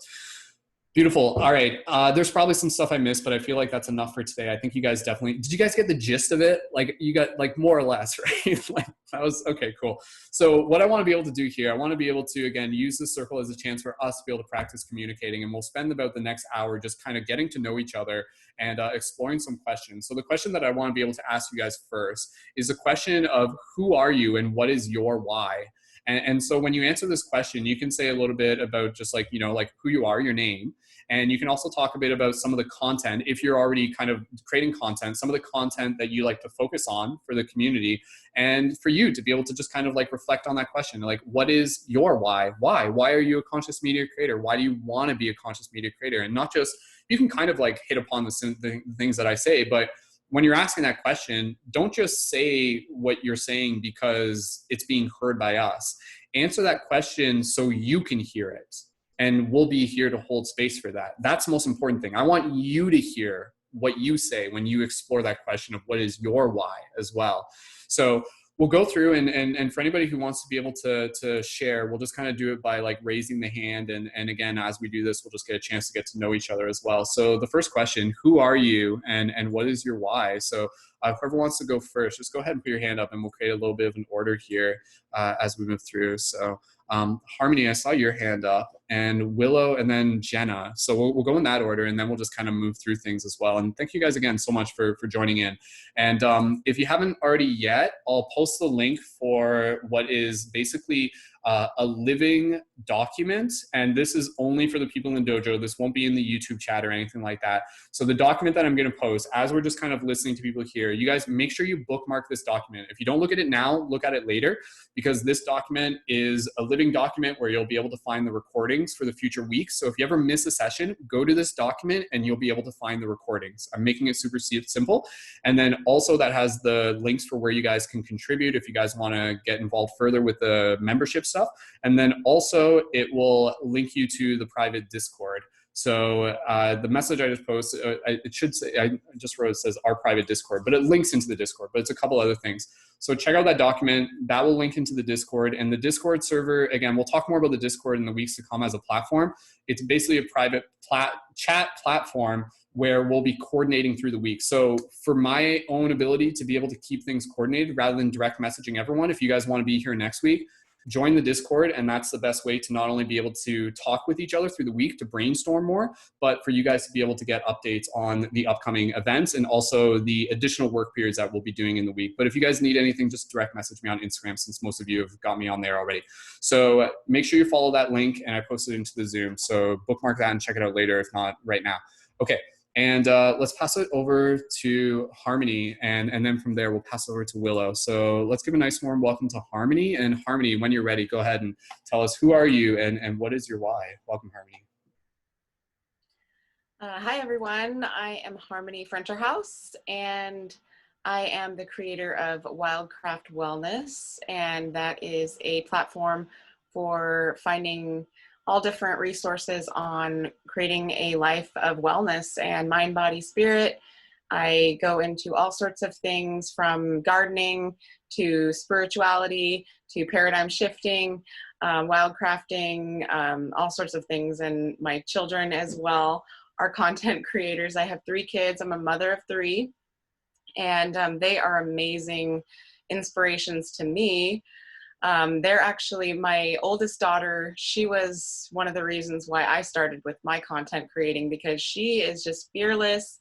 beautiful. All right. There's probably some stuff I missed, but I feel like that's enough for today. I think you guys definitely, did you guys get the gist of it? Like you got like more or less, right? Like that was, okay, cool. So what I want to be able to do here, I want to be able to, again, use this circle as a chance for us to be able to practice communicating. And we'll spend about the next hour just kind of getting to know each other and exploring some questions. So the question that I want to be able to ask you guys first is the question of who are you and what is your why? And so when you answer this question, you can say a little bit about just like, you know, like who you are, your name. And you can also talk a bit about some of the content, if you're already kind of creating content, some of the content that you like to focus on for the community, and for you to be able to just kind of like reflect on that question. Like, what is your why? Why are you a conscious media creator? Why do you want to be a conscious media creator? And not just, you can kind of like hit upon the things that I say, but when you're asking that question, don't just say what you're saying because it's being heard by us. Answer that question so you can hear it. And we'll be here to hold space for that. That's the most important thing. I want you to hear what you say when you explore that question of what is your why as well. So we'll go through and for anybody who wants to be able to share, we'll just kind of do it by like raising the hand. And again, as we do this, we'll just get a chance to get to know each other as well. So the first question, who are you and what is your why? So whoever wants to go first, just go ahead and put your hand up and we'll create a little bit of an order here as we move through. So Harmony, I saw your hand up, and Willow, and then Jenna. So we'll go in that order, and then we'll just kind of move through things as well. And thank you guys again so much for joining in. And if you haven't already yet, I'll post the link for what is basically a living document. And this is only for the people in the dojo. This won't be in the YouTube chat or anything like that. So the document that I'm going to post, as we're just kind of listening to people here, you guys make sure you bookmark this document. If you don't look at it now, look at it later, because this document is a living document where you'll be able to find the recordings for the future weeks. So if you ever miss a session, go to this document and you'll be able to find the recordings. I'm making it super simple. And then also that has the links for where you guys can contribute if you guys want to get involved further with the membership stuff. And then also it will link you to the private Discord. So the message I just posted, it should say, I just wrote, it says our private Discord, but it links into the Discord, but it's a couple other things. So check out that document. That will link into the Discord. And the Discord server, again, we'll talk more about the Discord in the weeks to come as a platform. It's basically a private chat platform where we'll be coordinating through the week. So for my own ability to be able to keep things coordinated rather than direct messaging everyone, if you guys want to be here next week, join the Discord, and that's the best way to not only be able to talk with each other through the week to brainstorm more, but for you guys to be able to get updates on the upcoming events and also the additional work periods that we'll be doing in the week. But if you guys need anything, just direct message me on Instagram, since most of you have got me on there already. So make sure you follow that link, and I posted it into the Zoom. So bookmark that and check it out later, if not right now. Okay. And let's pass it over to Harmony, and then from there, we'll pass it over to Willow. So let's give a nice warm welcome to Harmony. And Harmony, when you're ready, go ahead and tell us, who are you and what is your why? Welcome, Harmony. Hi, everyone. I am Harmony Frenterhouse, and I am the creator of Wildcraft Wellness, and that is a platform for finding all different resources on creating a life of wellness and mind, body, spirit. I go into all sorts of things from gardening to spirituality to paradigm shifting, wildcrafting, all sorts of things. And my children as well are content creators. I have 3 kids. I'm a mother of 3, and they are amazing inspirations to me. They're actually, my oldest daughter, she was one of the reasons why I started with my content creating, because she is just fearless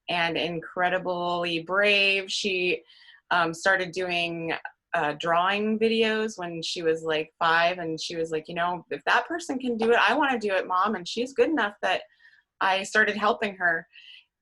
and incredibly brave. She started doing drawing videos when she was like 5, and she was like, you know, if that person can do it, I want to do it, Mom. And she's good enough that I started helping her.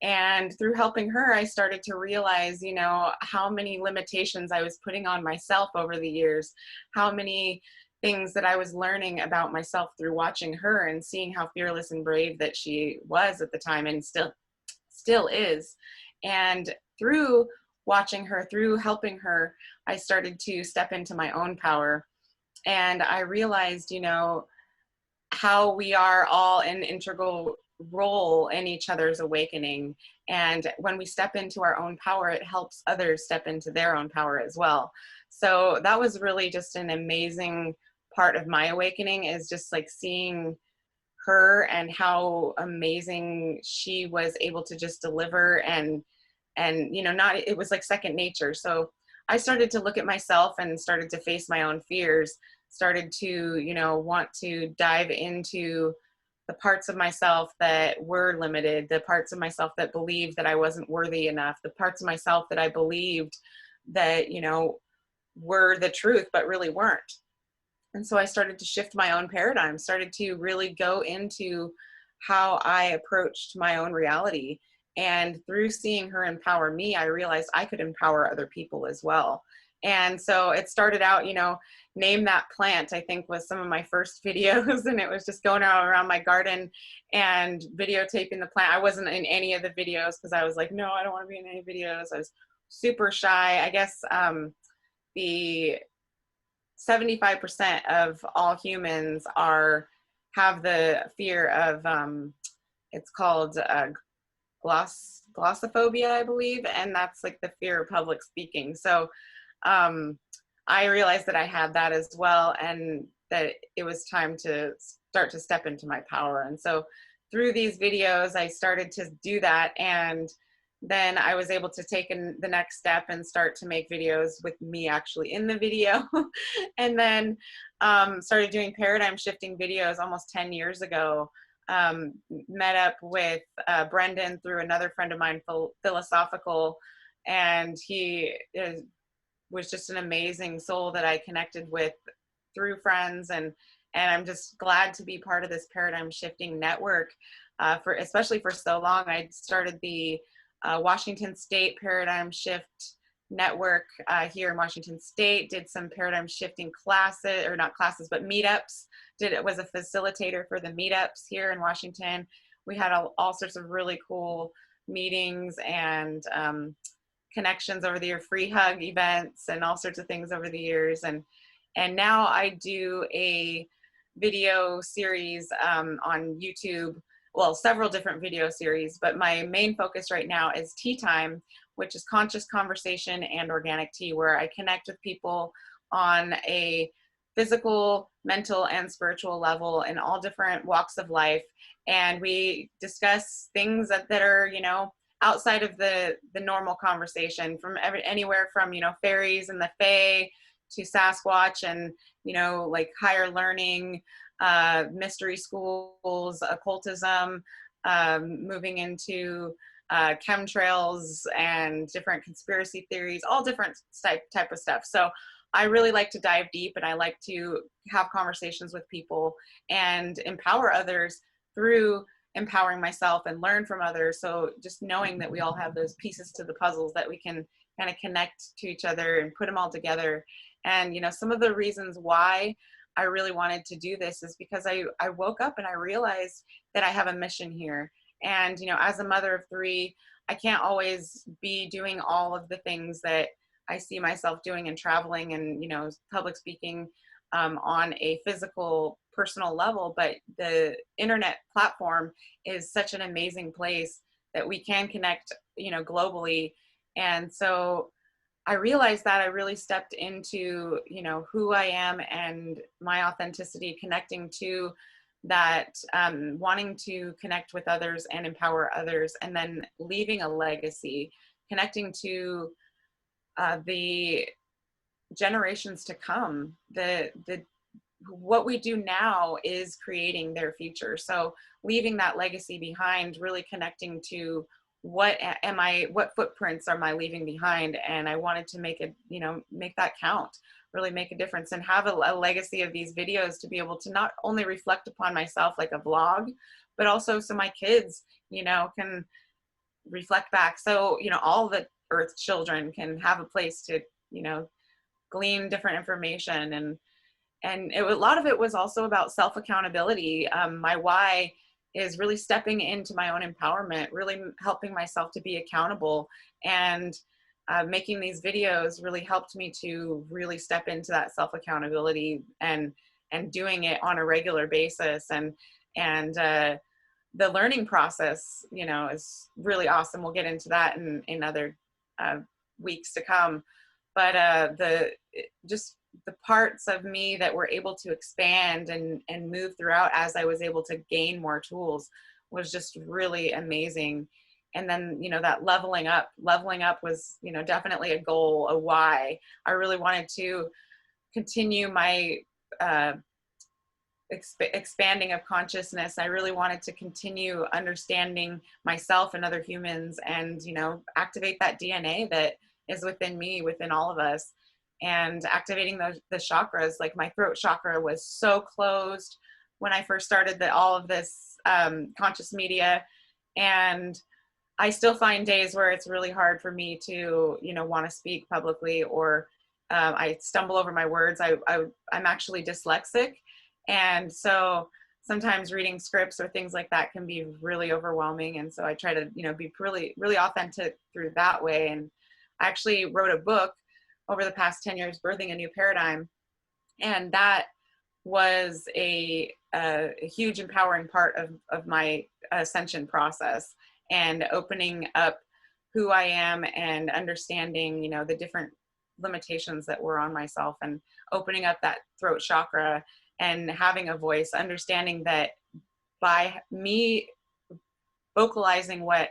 And through helping her, I started to realize, you know, how many limitations I was putting on myself over the years, how many things that I was learning about myself through watching her and seeing how fearless and brave that she was at the time, and still is. And through watching her, through helping her, I started to step into my own power. And I realized, you know, how we are all an integral role in each other's awakening. And when we step into our own power, it helps others step into their own power as well. So that was really just an amazing part of my awakening, is just like seeing her and how amazing she was able to just deliver, and you know, not, it was like second nature. So I started to look at myself and started to face my own fears, started to, you know, want to dive into the parts of myself that were limited, the parts of myself that believed that I wasn't worthy enough, the parts of myself that I believed that, you know, were the truth, but really weren't. And so I started to shift my own paradigm, started to really go into how I approached my own reality. And through seeing her empower me, I realized I could empower other people as well. And so it started out, you know, name that plant, I think was some of my first videos. And it was just going out around my garden and videotaping the plant. I wasn't in any of the videos because I was like, no, I don't want to be in any videos. I was super shy. I guess the 75% of all humans have the fear of, it's called glossophobia, I believe. And that's like the fear of public speaking. So I realized that I had that as well, and that it was time to start to step into my power. And so through these videos, I started to do that. And then I was able to take the next step and start to make videos with me actually in the video. And then started doing paradigm shifting videos almost 10 years ago. Met up with Brendon through another friend of mine, Philosophical, and he was just an amazing soul that I connected with through friends, and I'm just glad to be part of this paradigm shifting network. Especially for so long, I started the Washington State Paradigm Shift Network here in Washington State. Did some paradigm shifting classes, or not classes, but meetups. Was a facilitator for the meetups here in Washington. We had all sorts of really cool meetings and connections over the year, free hug events and all sorts of things over the years. And now I do a video series on YouTube well, several different video series, but my main focus right now is Tea Time, which is conscious conversation and organic tea, where I connect with people on a physical, mental, and spiritual level in all different walks of life. And we discuss things that are, you know, outside of the normal conversation, from anywhere from, you know, fairies and the fae to Sasquatch and, you know, like higher learning, mystery schools, occultism, moving into chemtrails and different conspiracy theories, all different type of stuff. So I really like to dive deep, and I like to have conversations with people and empower others through empowering myself and learn from others. So just knowing that we all have those pieces to the puzzles that we can kind of connect to each other and put them all together. And, you know, some of the reasons why I really wanted to do this is because I woke up and I realized that I have a mission here. And, you know, as a mother of three, I can't always be doing all of the things that I see myself doing and traveling and, you know, public speaking on a physical, personal level. But the internet platform is such an amazing place that we can connect, you know, globally. And so I realized that I really stepped into, you know, who I am and my authenticity, connecting to that, wanting to connect with others and empower others, and then leaving a legacy, connecting to the generations to come. What we do now is creating their future. So leaving that legacy behind, really connecting to what footprints am I leaving behind? And I wanted to make it, you know, make that count, really make a difference, and have a legacy of these videos to be able to not only reflect upon myself like a vlog, but also so my kids, you know, can reflect back. So, you know, all the Earth children can have a place to, you know, glean different information. And a lot of it was also about self-accountability. My why is really stepping into my own empowerment, really helping myself to be accountable. And making these videos really helped me to really step into that self-accountability and doing it on a regular basis. And the learning process, you know, is really awesome. We'll get into that in other weeks to come. But just the parts of me that were able to expand and move throughout as I was able to gain more tools was just really amazing. And then, you know, that leveling up was, you know, definitely a goal, a why. I really wanted to continue my expanding of consciousness. I really wanted to continue understanding myself and other humans, and, you know, activate that DNA that is within me, within all of us, and activating the chakras. Like my throat chakra was so closed when I first started all of this conscious media. And I still find days where it's really hard for me to, you know, want to speak publicly, or I stumble over my words. I'm actually dyslexic. And so sometimes reading scripts or things like that can be really overwhelming. And so I try to, you know, be really, really authentic through that way. And I actually wrote a book over the past 10 years, Birthing a New Paradigm. And that was a huge empowering part of my ascension process, and opening up who I am and understanding, you know, the different limitations that were on myself, and opening up that throat chakra and having a voice, understanding that by me vocalizing what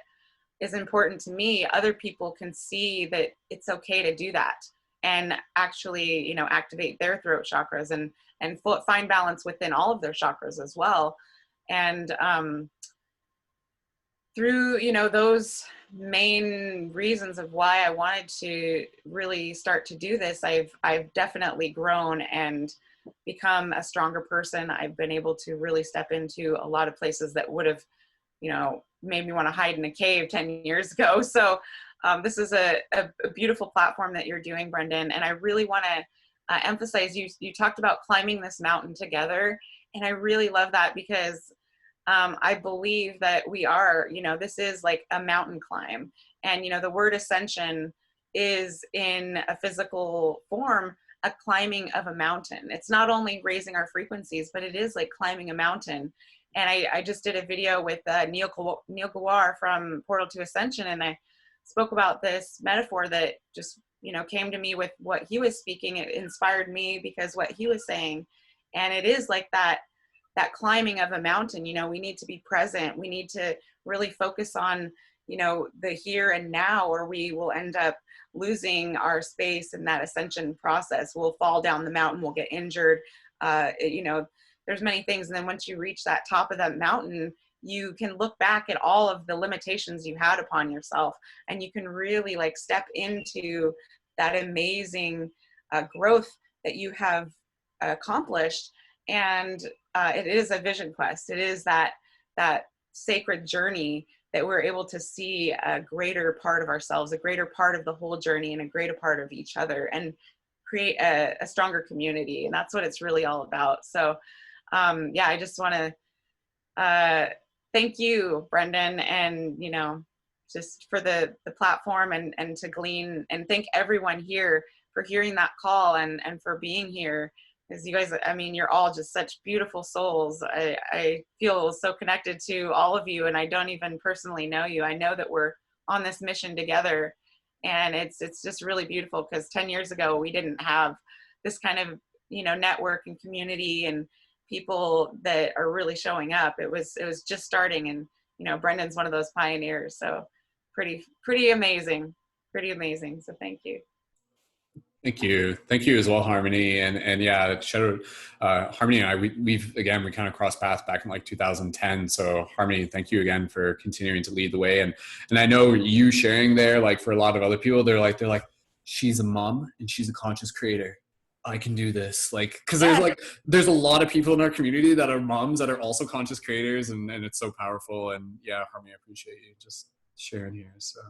is important to me, other people can see that it's okay to do that, and actually, you know, activate their throat chakras and find balance within all of their chakras as well. And through, you know, those main reasons of why I wanted to really start to do this, I've definitely grown and become a stronger person. I've been able to really step into a lot of places that would have, you know, made me want to hide in a cave 10 years ago. So this is a beautiful platform that you're doing, Brendon. And I really want to emphasize, you talked about climbing this mountain together. And I really love that, because I believe that we are, you know, this is like a mountain climb. And, you know, the word ascension is, in a physical form, a climbing of a mountain. It's not only raising our frequencies, but it is like climbing a mountain. And I just did a video with Neil Gawar from Portal to Ascension, and I spoke about this metaphor that just, you know, came to me with what he was speaking. It inspired me because what he was saying, and it is like that climbing of a mountain. You know, we need to be present. We need to really focus on, you know, the here and now, or we will end up losing our space in that ascension process. We'll fall down the mountain, we'll get injured. You know, there's many things. And then once you reach that top of that mountain, you can look back at all of the limitations you had upon yourself, and you can really like step into that amazing growth that you have accomplished. And it is a vision quest. It is that sacred journey that we're able to see a greater part of ourselves, a greater part of the whole journey, and a greater part of each other, and create a stronger community. And that's what it's really all about. So yeah, I just want to thank you, Brendon, and, you know, just for the platform, and to glean, and thank everyone here for hearing that call, and for being here. Because you guys, I mean, you're all just such beautiful souls. I feel so connected to all of you, and I don't even personally know you. I know that we're on this mission together, and it's just really beautiful, because 10 years ago, we didn't have this kind of, you know, network and community and people that are really showing up. It was just starting, and, you know, Brendon's one of those pioneers. So pretty amazing, So thank you. Thank you as well, Harmony, and yeah, Harmony and I, we kind of crossed paths back in like 2010. So Harmony, thank you again for continuing to lead the way, and I know you sharing there, like for a lot of other people, they're like she's a mom and she's a conscious creator. I can do this, like, because there's a lot of people in our community that are moms that are also conscious creators, and it's so powerful. And yeah, Harmony, I appreciate you just sharing here. So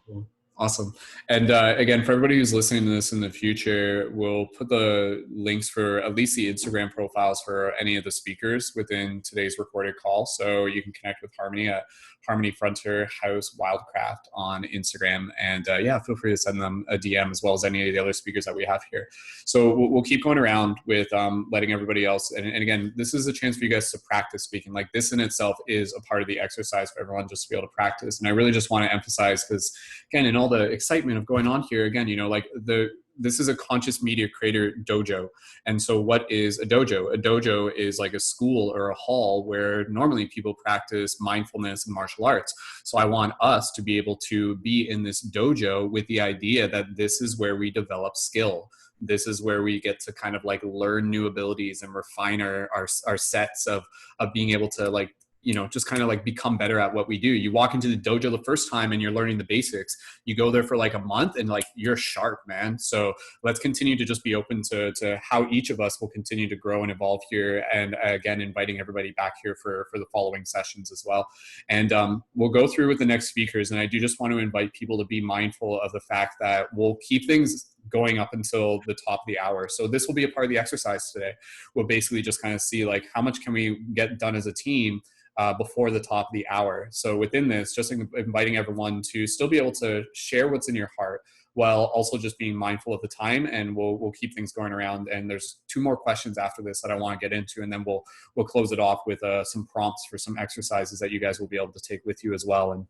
cool. Awesome. And again, for everybody who's listening to this in the future, we'll put the links for at least the Instagram profiles for any of the speakers within today's recorded call. So you can connect with Harmony at Harmony Frontier House Wildcraft on Instagram. And yeah, feel free to send them a DM, as well as any of the other speakers that we have here. So we'll keep going around with letting everybody else. And again, this is a chance for you guys to practice speaking. Like, this in itself is a part of the exercise for everyone, just to be able to practice. And I really just want to emphasize, because again, in all the excitement of going on here, again, you know, like this is a Conscious Media Creator Dojo. And so what is a dojo? A dojo is like a school or a hall where normally people practice mindfulness and martial arts. So I want us to be able to be in this dojo with the idea that this is where we develop skill. This is where we get to kind of like learn new abilities and refine our sets of being able to, like, you know, just kind of like become better at what we do. You walk into the dojo the first time and you're learning the basics. You go there for like a month and like you're sharp, man. So let's continue to just be open to how each of us will continue to grow and evolve here. And again, inviting everybody back here for the following sessions as well. And we'll go through with the next speakers. And I do just want to invite people to be mindful of the fact that we'll keep things going up until the top of the hour. So this will be a part of the exercise today. We'll basically just kind of see like how much can we get done as a team before the top of the hour. So within this, just inviting everyone to still be able to share what's in your heart, while also just being mindful of the time. And we'll keep things going around. And there's 2 more questions after this that I want to get into, and then we'll close it off with some prompts for some exercises that you guys will be able to take with you as well, and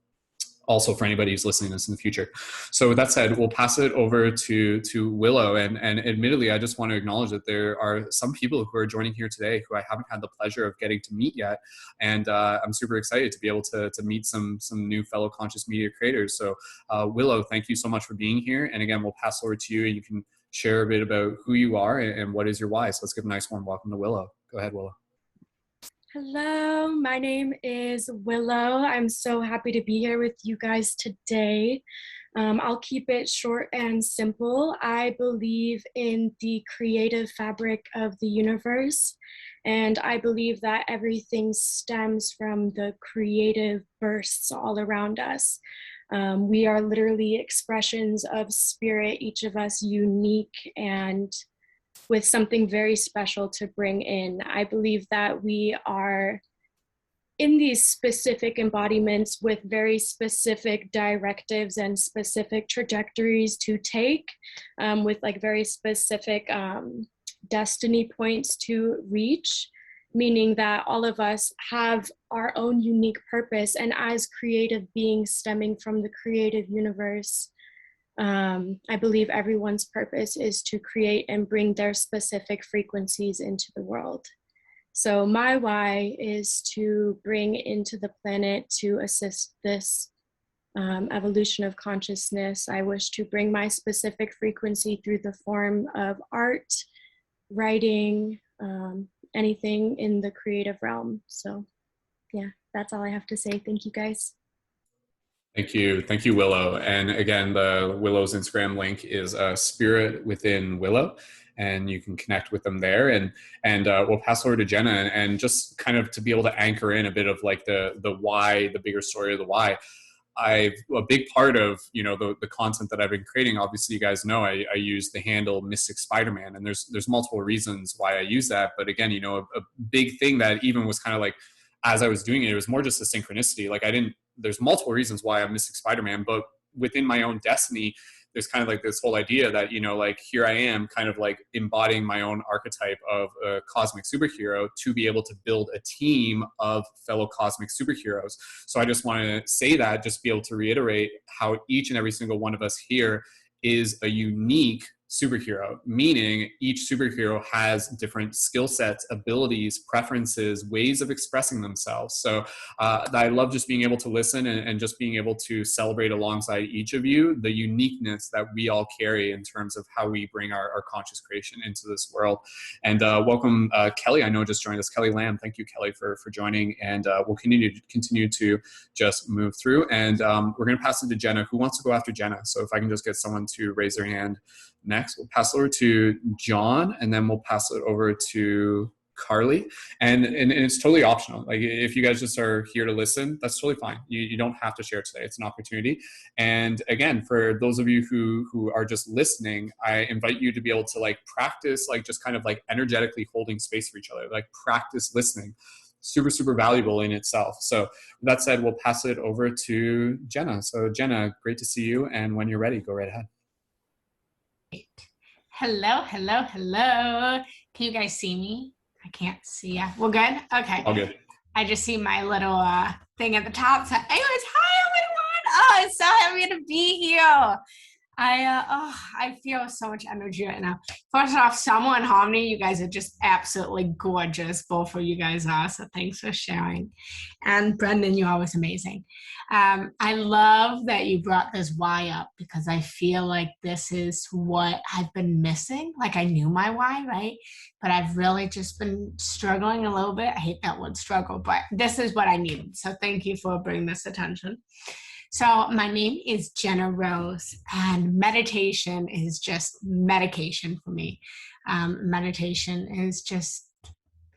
also for anybody who's listening to this in the future. So with that said, we'll pass it over to Willow. And admittedly, I just want to acknowledge that there are some people who are joining here today who I haven't had the pleasure of getting to meet yet. And I'm super excited to be able to meet some new fellow conscious media creators. So Willow, thank you so much for being here. And again, we'll pass over to you, and you can share a bit about who you are and what is your why. So let's give a nice warm welcome to Willow. Go ahead, Willow. Hello, my name is Willow. I'm so happy to be here with you guys today. I'll keep it short and simple. I believe in the creative fabric of the universe, and I believe that everything stems from the creative bursts all around us. We are literally expressions of spirit, each of us unique and with something very special to bring in. I believe that we are in these specific embodiments with very specific directives and specific trajectories to take, with like very specific destiny points to reach. meaning that all of us have our own unique purpose. And as creative beings stemming from the creative universe, I believe everyone's purpose is to create and bring their specific frequencies into the world. So my why is to bring into the planet to assist this evolution of consciousness. I wish to bring my specific frequency through the form of art, writing, anything in the creative realm. So yeah, that's all I have to say. Thank you guys. Thank you. Thank you, Willow. And again, the Willow's Instagram link is Spirit Within Willow, and you can connect with them there. And we'll pass over to Jenna, and just kind of to be able to anchor in a bit of like the why, the bigger story of the why. A big part of, you know, the content that I've been creating, obviously you guys know I use the handle Mystic Spider-Man, and there's multiple reasons why I use that. But again, you know, a big thing that even was kind of like, as I was doing it, it was more just a synchronicity. Like there's multiple reasons why I'm Mystic Spider-Man, but within my own destiny, there's kind of like this whole idea that, you know, like here I am kind of like embodying my own archetype of a cosmic superhero to be able to build a team of fellow cosmic superheroes. So I just want to say that, just be able to reiterate how each and every single one of us here is a unique superhero, meaning each superhero has different skill sets, abilities, preferences, ways of expressing themselves. So I love just being able to listen and just being able to celebrate alongside each of you the uniqueness that we all carry in terms of how we bring our conscious creation into this world. And welcome, Kelly. I know just joined us, Kelly Lamb. Thank you, Kelly, for joining. And we'll continue to just move through. And we're going to pass it to Jenna. Who wants to go after Jenna? So if I can just get someone to raise their hand. Next, we'll pass it over to John, and then we'll pass it over to Carley. And it's totally optional. Like if you guys just are here to listen, that's totally fine. You don't have to share today. It's an opportunity. And again, for those of you who are just listening, I invite you to be able to like practice, like just kind of like energetically holding space for each other, like practice listening. Super, super valuable in itself. So with that said, we'll pass it over to Jenna. So Jenna, great to see you. And when you're ready, go right ahead. Hello. Can you guys see me? I can't see ya. We're good? Okay. All good. I just see my little thing at the top. So anyways, hi everyone. Oh, it's so happy to be here. I feel so much energy right now. First off, Summer and Harmony, you guys are just absolutely gorgeous. Both of you guys are, so thanks for sharing. And Brendon, you're always amazing. I love that you brought this why up, because I feel like this is what I've been missing. Like I knew my why, right? But I've really just been struggling a little bit. I hate that word struggle, but this is what I needed. So thank you for bringing this attention. So my name is Jenna Rose, and meditation is just medication for me. Meditation is just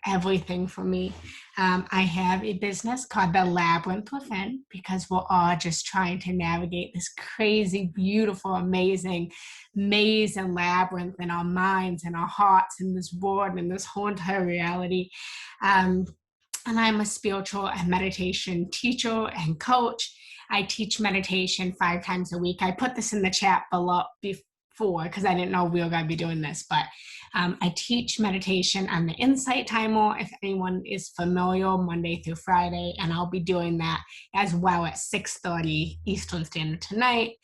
everything for me. I have a business called The Labyrinth Within, because we're all just trying to navigate this crazy, beautiful, amazing maze and labyrinth in our minds and our hearts in this world and this whole entire reality. And I'm a spiritual and meditation teacher and coach. I teach meditation 5 times a week. I put this in the chat below before because I didn't know we were going to be doing this, but I teach meditation on the Insight Timer, if anyone is familiar, Monday through Friday, and I'll be doing that as well at 6:30 Eastern Standard tonight.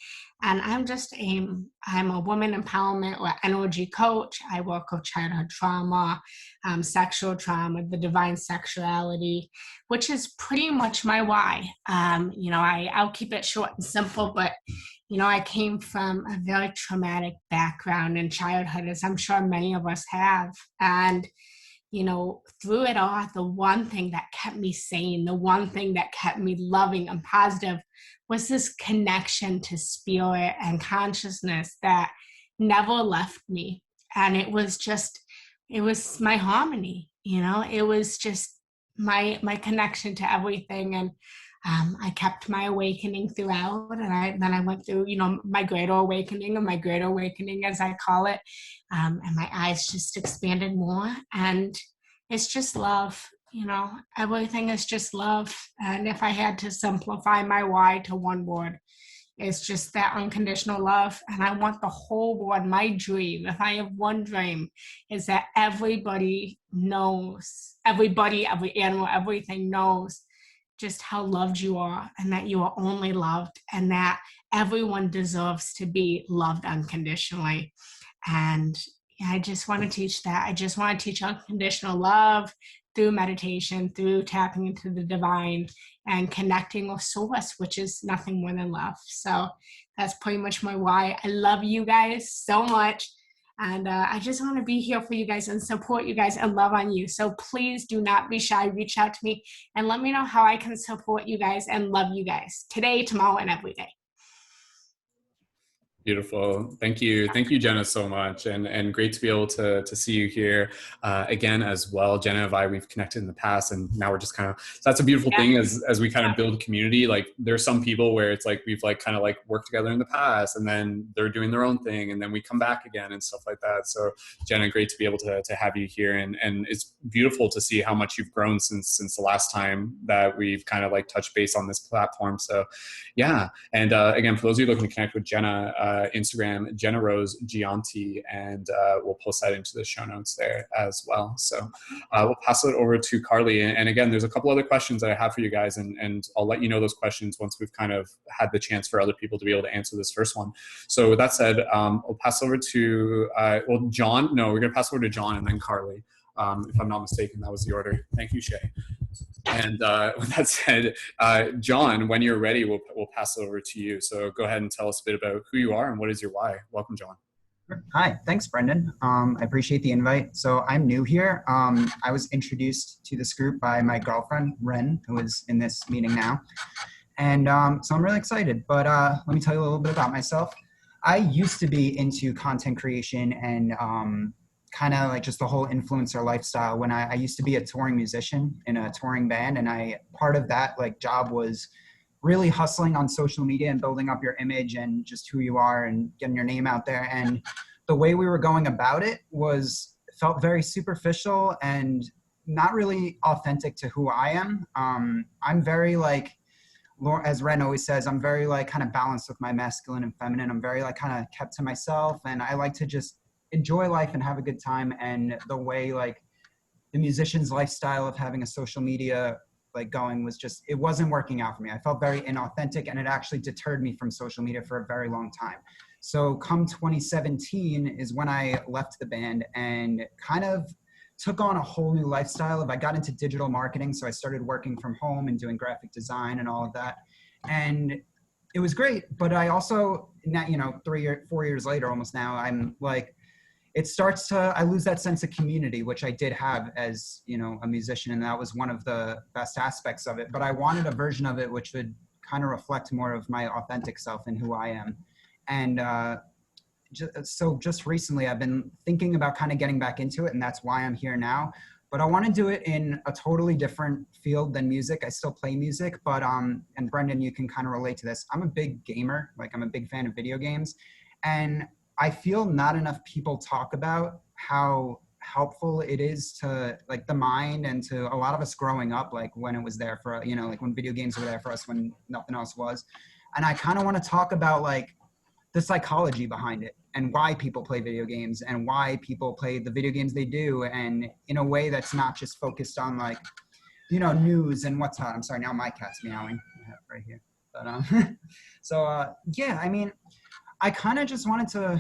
And I'm a woman empowerment or energy coach. I work with childhood trauma, sexual trauma, the divine sexuality, which is pretty much my why. I'll keep it short and simple, but I came from a very traumatic background in childhood, as I'm sure many of us have. And, through it all, the one thing that kept me sane, the one thing that kept me loving and positive was this connection to spirit and consciousness that never left me. And it was my harmony, it was just my connection to everything. And I kept my awakening throughout, and then I went through, my greater awakening, as I call it, and my eyes just expanded more, and it's just love, everything is just love. And if I had to simplify my why to one word, It's just that unconditional love. And I want the whole world, my dream, if I have one dream, is that everybody knows, everybody, every animal, everything knows just how loved you are, and that you are only loved, and that everyone deserves to be loved unconditionally. And I just want to teach that. I just want to teach unconditional love through meditation, through tapping into the divine and connecting with source, which is nothing more than love. So that's pretty much my why. I love you guys so much. And I just want to be here for you guys and support you guys and love on you. So please do not be shy. Reach out to me and let me know how I can support you guys and love you guys today, tomorrow, and every day. Beautiful. Thank you. Thank you, Jenna, so much. And great to be able to see you here again as well. Jenna and I, we've connected in the past, and now we're just kind of, so that's a beautiful thing as we kind of build community. Like there's some people where it's like, we've like kind of like worked together in the past, and then they're doing their own thing, and then we come back again and stuff like that. So Jenna, great to be able to have you here. And it's beautiful to see how much you've grown since the last time that we've kind of like touched base on this platform. So yeah. And again, for those of you looking to connect with Jenna, Instagram, Jenna Rose Gianti, and we'll post that into the show notes there as well. So we'll pass it over to Carley. And again, there's a couple other questions that I have for you guys, and I'll let you know those questions once we've kind of had the chance for other people to be able to answer this first one. So with that said, we'll pass over to, John. No, we're going to pass over to John and then Carley. If I'm not mistaken, that was the order. Thank you, Shay. And with that said, John, when you're ready, we'll pass it over to you. So go ahead and tell us a bit about who you are and what is your why. Welcome, John. Hi, thanks, Brendon. I appreciate the invite. So I'm new here. I was introduced to this group by my girlfriend, Ren, who is in this meeting now. And so I'm really excited. But let me tell you a little bit about myself. I used to be into content creation and kind of like just the whole influencer lifestyle when I used to be a touring musician in a touring band. And part of that like job was really hustling on social media and building up your image and just who you are and getting your name out there. And the way we were going about it felt very superficial and not really authentic to who I am. I'm very like, as Ren always says, I'm very like kind of balanced with my masculine and feminine. I'm very like kind of kept to myself, and I like to just enjoy life and have a good time. And the way like the musician's lifestyle of having a social media like going was just, it wasn't working out for me. I felt very inauthentic, and it actually deterred me from social media for a very long time. So come 2017 is when I left the band and kind of took on a whole new lifestyle. I got into digital marketing. So I started working from home and doing graphic design and all of that. And it was great. But I also, now, 4 years later, almost now, I'm like, I lose that sense of community, which I did have as, a musician. And that was one of the best aspects of it. But I wanted a version of it which would kind of reflect more of my authentic self and who I am. And just recently I've been thinking about kind of getting back into it, and that's why I'm here now. But I want to do it in a totally different field than music. I still play music, but and Brendon, you can kind of relate to this. I'm a big gamer. Like I'm a big fan of video games, and I feel not enough people talk about how helpful it is to like the mind and to a lot of us growing up, like when it was there for, like when video games were there for us when nothing else was. And I kind of want to talk about like the psychology behind it and why people play video games and why people play the video games they do. And in a way that's not just focused on like, news and what's hot. I'm sorry, now my cat's meowing right here. But yeah, I mean, I kind of just wanted to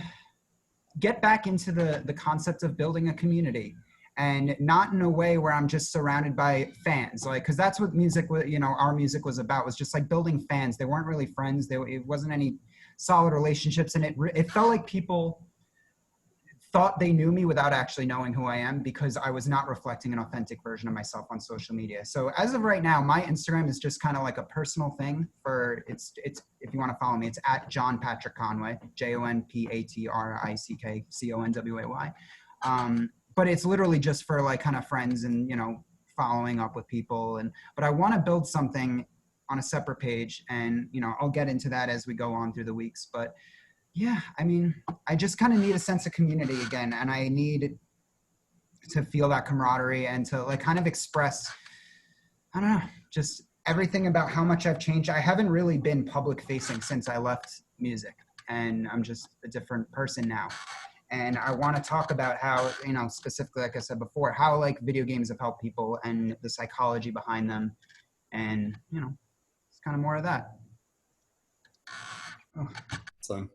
get back into the concept of building a community, and not in a way where I'm just surrounded by fans, like, cause that's what music, our music was about, was just like building fans. They weren't really friends. It wasn't any solid relationships. And it felt like people thought they knew me without actually knowing who I am, because I was not reflecting an authentic version of myself on social media. So as of right now, my Instagram is just kind of like a personal thing for it's if you want to follow me, it's at John Patrick Conway, JONPATRICK CONWAY. But it's literally just for like kind of friends and, following up with people. But I want to build something on a separate page, and, I'll get into that as we go on through the weeks. But yeah, I mean, I just kind of need a sense of community again, and I need to feel that camaraderie and to like kind of express, I don't know, just everything about how much I've changed. I haven't really been public facing since I left music, and I'm just a different person now. And I want to talk about how, you know, specifically, like I said before, how like video games have helped people and the psychology behind them. And, you know, it's kind of more of that. Oh. So,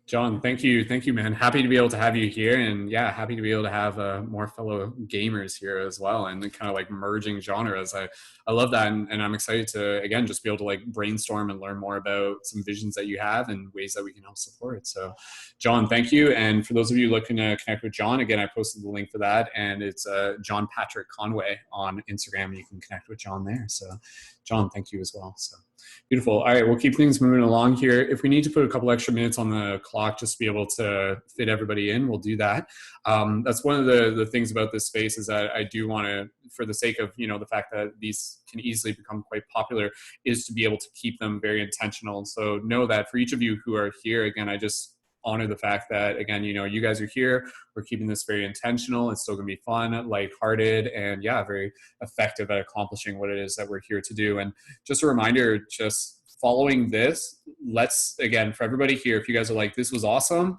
John, thank you, man. Happy to be able to have you here, and yeah, happy to be able to have more fellow gamers here as well, and kind of like merging genres. I love that, and I'm excited to again just be able to like brainstorm and learn more about some visions that you have and ways that we can help support it. So, John, thank you. And for those of you looking to connect with John, again, I posted the link for that, and it's John Patrick Conway on Instagram. You can connect with John there. So, John, thank you as well. So. Beautiful. All right, we'll keep things moving along here. If we need to put a couple extra minutes on the clock just to be able to fit everybody in, we'll do that. That's one of the things about this space is that I do want to, for the sake of, you know, the fact that these can easily become quite popular, is to be able to keep them very intentional. So know that for each of you who are here, again, I just honor the fact that, again, you know, you guys are here. We're keeping this very intentional. It's still going to be fun, lighthearted, and yeah, very effective at accomplishing what it is that we're here to do. And just a reminder, just following this, let's, again, for everybody here, if you guys are like, this was awesome,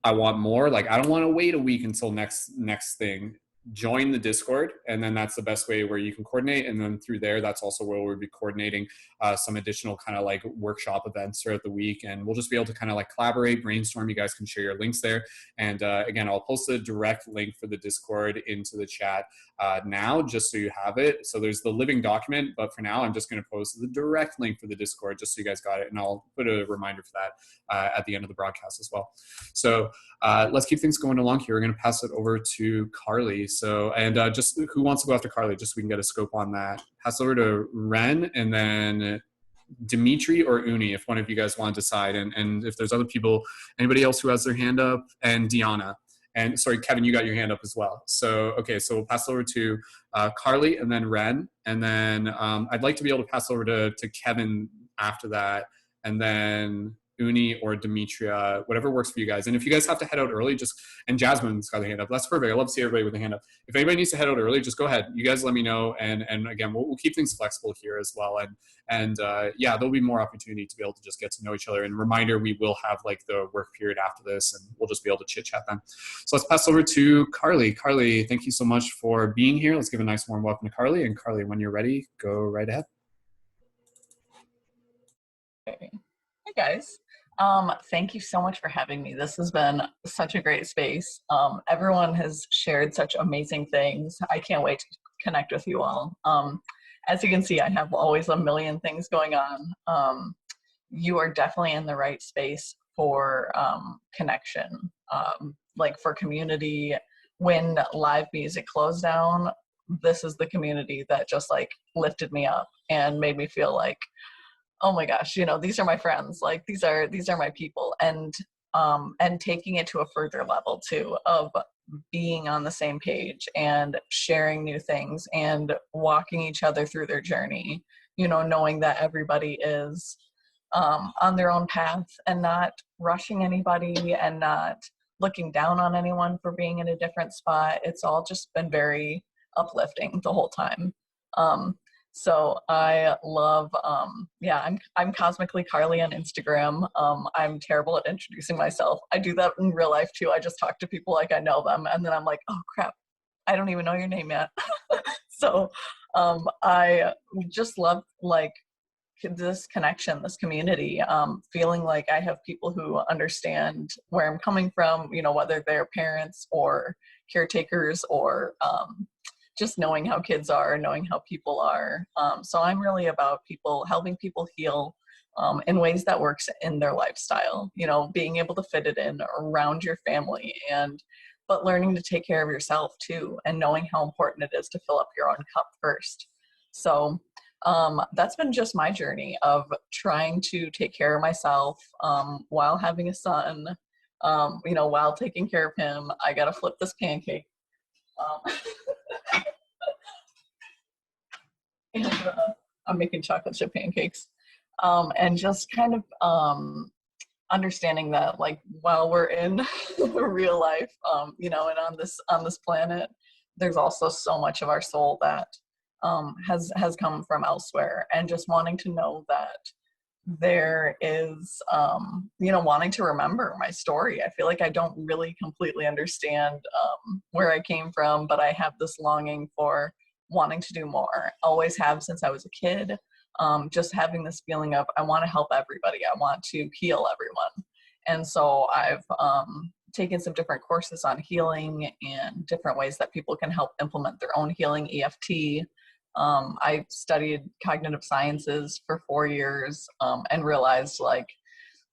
I want more, like, I don't want to wait a week until next thing. Join the Discord, and then that's the best way where you can coordinate. And then through there, that's also where we'll be coordinating some additional kind of like workshop events throughout the week, and we'll just be able to kind of like collaborate, brainstorm. You guys can share your links there, and again, I'll post a direct link for the Discord into the chat now, just so you have it. So there's the living document, but for now, I'm just going to post the direct link for the Discord just so you guys got it, and I'll put a reminder for that at the end of the broadcast as well. So let's keep things going along here. We're going to pass it over to Carley. So, and just who wants to go after Carley, just so we can get a scope on that. Pass over to Ren, and then Demetria or Uni, if one of you guys want to decide. And if there's other people, anybody else who has their hand up, and Deanna. And sorry, Kevin, you got your hand up as well. So, okay, so we'll pass over to Carley and then Ren. And then I'd like to be able to pass over to Kevin after that. And then Uni or Demetria, whatever works for you guys. And if you guys have to head out early, and Jasmine's got a hand up. That's perfect. I love to see everybody with a hand up. If anybody needs to head out early, just go ahead. You guys let me know. And again, we'll keep things flexible here as well. And yeah, there'll be more opportunity to be able to just get to know each other. And reminder, we will have like the work period after this, and we'll just be able to chit chat then. So let's pass over to Carley. Carley, thank you so much for being here. Let's give a nice warm welcome to Carley. And Carley, when you're ready, go right ahead. Okay. Hey guys. Thank you so much for having me. This has been such a great space. Everyone has shared such amazing things. I can't wait to connect with you all. As you can see, I have always a million things going on. You are definitely in the right space for connection, like for community. When live music closed down, this is the community that just like lifted me up and made me feel like, oh my gosh, you know, these are my friends, like these are my people, and taking it to a further level too, of being on the same page and sharing new things and walking each other through their journey, you know, knowing that everybody is on their own path and not rushing anybody and not looking down on anyone for being in a different spot. It's all just been very uplifting the whole time. So I love, yeah, I'm Cosmically Carley on Instagram. I'm terrible at introducing myself. I do that in real life too. I just talk to people like I know them, and then I'm like, oh crap, I don't even know your name yet. So I just love like this connection, this community, feeling like I have people who understand where I'm coming from, you know, whether they're parents or caretakers or just knowing how kids are, knowing how people are. So I'm really about helping people heal in ways that works in their lifestyle, you know, being able to fit it in around your family, but learning to take care of yourself too, and knowing how important it is to fill up your own cup first. So that's been just my journey of trying to take care of myself while having a son, you know, while taking care of him. I got to flip this pancake. And I'm making chocolate chip pancakes, and just kind of understanding that, like, while we're in real life, you know, and on this planet, there's also so much of our soul that has come from elsewhere, and just wanting to know that there is, wanting to remember my story. I feel like I don't really completely understand where I came from, but I have this longing for wanting to do more. Always have since I was a kid. Just having this feeling of I want to help everybody. I want to heal everyone. And so I've taken some different courses on healing and different ways that people can help implement their own healing, EFT. I studied cognitive sciences for 4 years and realized like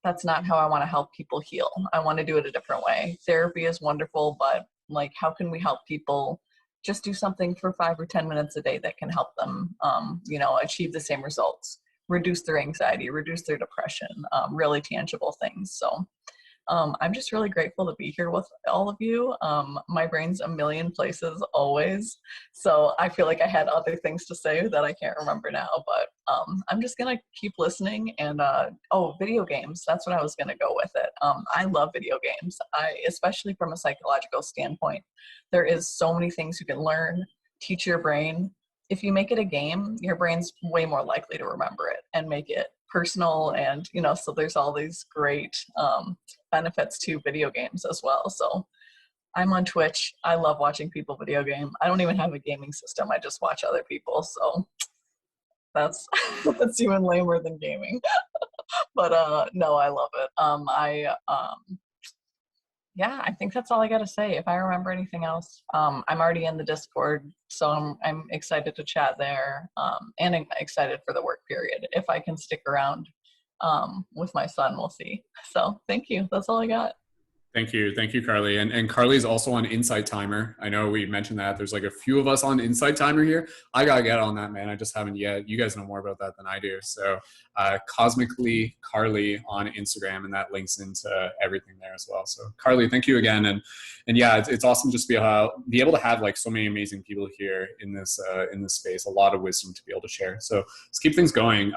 that's not how I want to help people heal. I want to do it a different way. Therapy is wonderful, but like how can we help people just do something for 5 or 10 minutes a day that can help them, achieve the same results, reduce their anxiety, reduce their depression, really tangible things. So I'm just really grateful to be here with all of you. My brain's a million places always. So I feel like I had other things to say that I can't remember now, but I'm just going to keep listening. And video games, that's what I was going to go with it. I love video games, especially from a psychological standpoint. There is so many things you can learn, teach your brain. If you make it a game, your brain's way more likely to remember it and make it personal. And, so there's all these great benefits to video games as well. So I'm on Twitch. I love watching people video game. I don't even have a gaming system. I just watch other people. So that's even lamer than gaming. But no, I love it. I think that's all I got to say. If I remember anything else, I'm already in the Discord, so I'm excited to chat there, and I'm excited for the work period. If I can stick around with my son, we'll see. So thank you. That's all I got. Thank you, Carley. And Carley's also on Insight Timer. I know we mentioned that. There's like a few of us on Insight Timer here. I gotta get on that, man. I just haven't yet. You guys know more about that than I do. So Cosmically Carley on Instagram, and that links into everything there as well. So Carley, thank you again. And yeah, it's awesome just to be able to have like so many amazing people here in this space. A lot of wisdom to be able to share. So let's keep things going.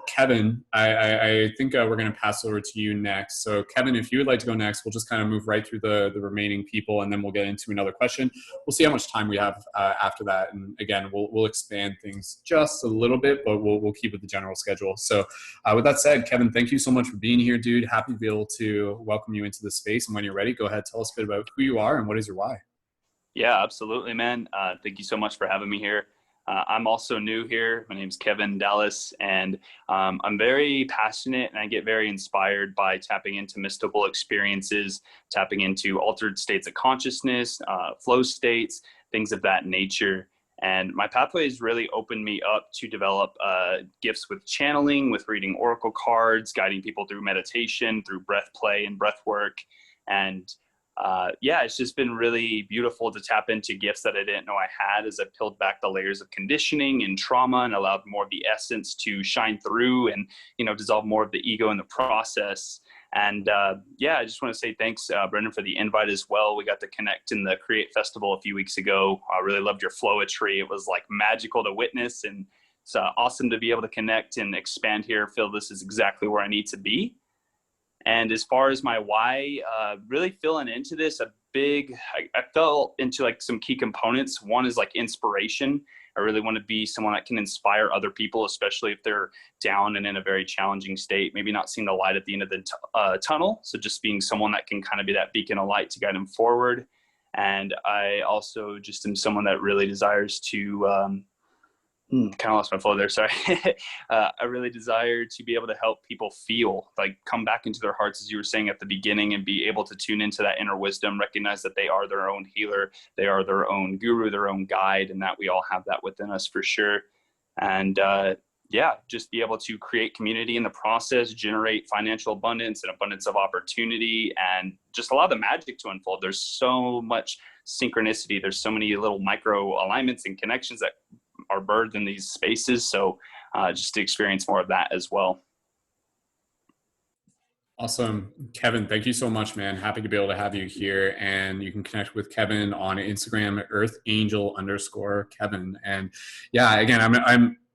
Kevin, I think we're gonna pass over to you next. So Kevin, if you would like to go next, we'll just kind of move right through the remaining people, and then we'll get into another question. We'll see how much time we have after that, and again, we'll expand things just a little bit, but we'll keep it the general schedule. So with that said, Kevin, thank you so much for being here, dude. Happy to be able to welcome you into the space, and when you're ready, go ahead, tell us a bit about who you are and what is your why. Yeah, absolutely, man. Thank you so much for having me here. I'm also new here. My name's Kevin Dallas, and I'm very passionate, and I get very inspired by tapping into mystical experiences, tapping into altered states of consciousness, flow states, things of that nature. And my pathway has really opened me up to develop gifts with channeling, with reading oracle cards, guiding people through meditation, through breath play and breath work. And it's just been really beautiful to tap into gifts that I didn't know I had as I peeled back the layers of conditioning and trauma and allowed more of the essence to shine through and, dissolve more of the ego in the process. And I just want to say thanks, Brendon, for the invite as well. We got to connect in the Create Festival a few weeks ago. I really loved your flowetry. It was like magical to witness, and it's awesome to be able to connect and expand here. I feel this is exactly where I need to be. And as far as my why, really feeling into this, I fell into like some key components. One is like inspiration. I really want to be someone that can inspire other people, especially if they're down and in a very challenging state, maybe not seeing the light at the end of the tunnel. So just being someone that can kind of be that beacon of light to guide them forward. And I also just am someone that really desires to, kind of lost my flow there, sorry. I really desire to be able to help people feel, like come back into their hearts, as you were saying at the beginning, and be able to tune into that inner wisdom, recognize that they are their own healer, they are their own guru, their own guide, and that we all have that within us for sure. And just be able to create community in the process, generate financial abundance and abundance of opportunity, and just allow the magic to unfold. There's so much synchronicity. There's so many little micro alignments and connections that are birthed in these spaces. So just to experience more of that as well. Awesome. Kevin, thank you so much, man. Happy to be able to have you here. And you can connect with Kevin on Instagram at earthangel_Kevin. And yeah, again,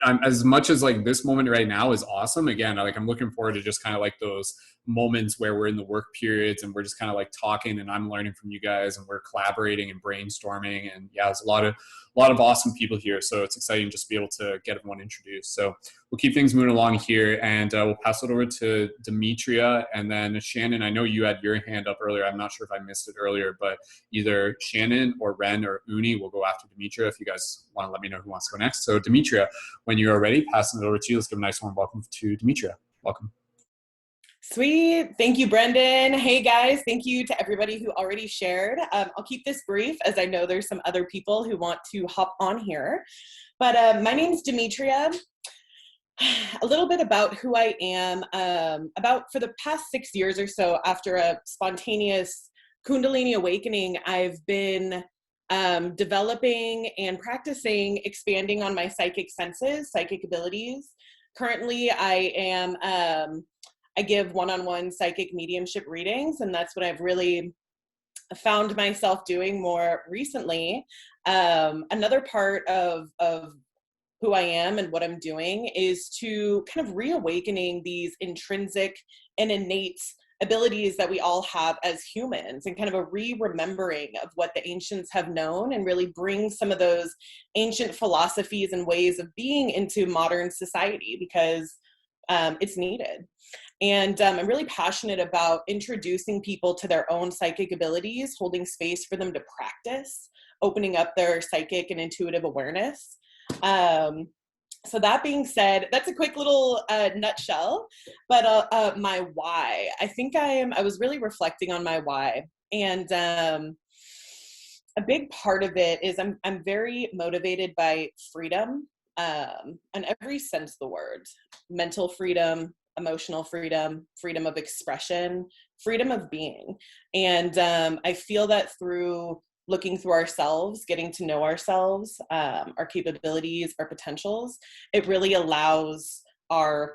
as much as like this moment right now is awesome, again, like I'm looking forward to just kind of like those moments where we're in the work periods and we're just kind of like talking and I'm learning from you guys and we're collaborating and brainstorming. And yeah, there's a lot of awesome people here. So it's exciting just to be able to get everyone introduced. So we'll keep things moving along here, and we'll pass it over to Demetria, and then Shannon. I know you had your hand up earlier. I'm not sure if I missed it earlier, but either Shannon or Ren or Uni will go after Demetria if you guys want to let me know who wants to go next. So Demetria, when you are ready, passing it over to you. Let's give a nice warm welcome to Demetria. Welcome. Sweet. Thank you, Brendon. Hey, guys. Thank you to everybody who already shared. I'll keep this brief as I know there's some other people who want to hop on here. But my name is Demetria. A little bit about who I am. About for the past 6 years or so, after a spontaneous Kundalini awakening, I've been developing and practicing expanding on my psychic senses, psychic abilities. Currently, I give one-on-one psychic mediumship readings, and that's what I've really found myself doing more recently. Another part of who I am and what I'm doing is to kind of reawakening these intrinsic and innate abilities that we all have as humans, and kind of a re-remembering of what the ancients have known, and really bring some of those ancient philosophies and ways of being into modern society, because it's needed. And I'm really passionate about introducing people to their own psychic abilities, holding space for them to practice, opening up their psychic and intuitive awareness. So that being said, that's a quick little nutshell, but my why. I think I was really reflecting on my why. And a big part of it is I'm very motivated by freedom, in every sense of the word. Mental freedom, emotional freedom, freedom of expression, freedom of being. And I feel that through looking through ourselves, getting to know ourselves, our capabilities, our potentials, it really allows our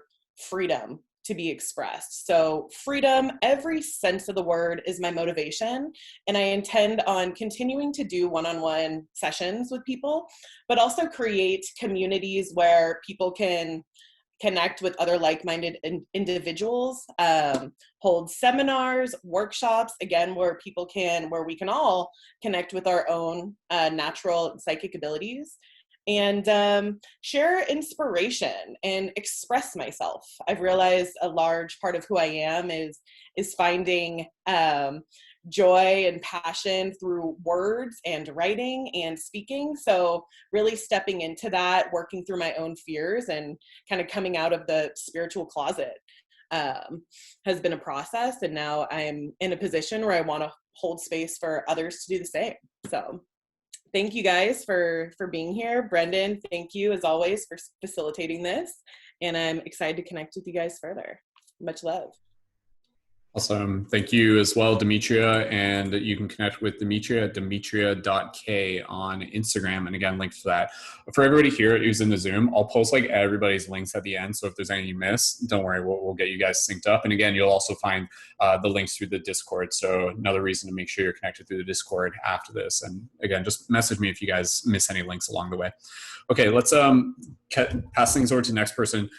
freedom to be expressed. So freedom, every sense of the word, is my motivation. And I intend on continuing to do one-on-one sessions with people, but also create communities where people can connect with other like-minded individuals, hold seminars, workshops, again, where we can all connect with our own natural psychic abilities, and share inspiration and express myself. I've realized a large part of who I am is finding joy and passion through words and writing and speaking. So really stepping into that, working through my own fears and kind of coming out of the spiritual closet has been a process. And now I'm in a position where I want to hold space for others to do the same. So thank you guys for being here. Brendon, thank you as always for facilitating this. And I'm excited to connect with you guys further. Much love. Awesome. Thank you as well, Demetria. And you can connect with Demetria at demetria.k on Instagram. And again, links for that. For everybody here who's in the Zoom, I'll post like everybody's links at the end. So if there's any you miss, don't worry, we'll get you guys synced up. And again, you'll also find the links through the Discord. So another reason to make sure you're connected through the Discord after this. And again, just message me if you guys miss any links along the way. Okay, let's pass things over to the next person.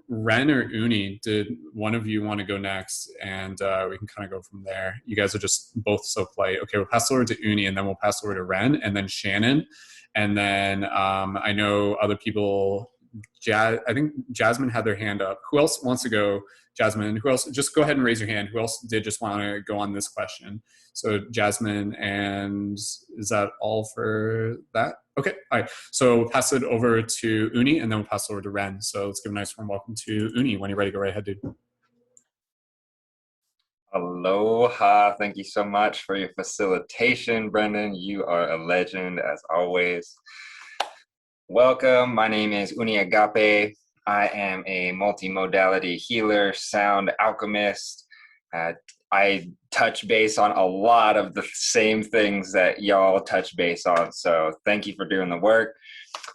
Ren or Uni, did one of you want to go next? And we can kind of go from there. You guys are just both so polite. Okay, we'll pass it over to Uni, and then we'll pass it over to Ren, and then Shannon. And then I know other people, I think Jasmine had their hand up. Who else wants to go? Jasmine, who else? Just go ahead and raise your hand. Who else did just want to go on this question? So Jasmine, and is that all for that? Okay, all right. So we'll pass it over to Uni, and then we'll pass it over to Ren. So let's give a nice warm welcome to Uni. When you're ready, go right ahead, dude. Aloha. Thank you so much for your facilitation, Brendon. You are a legend as always. Welcome. My name is Uni Agape. I am a multimodality healer, sound alchemist. I touch base on a lot of the same things that y'all touch base on. So thank you for doing the work.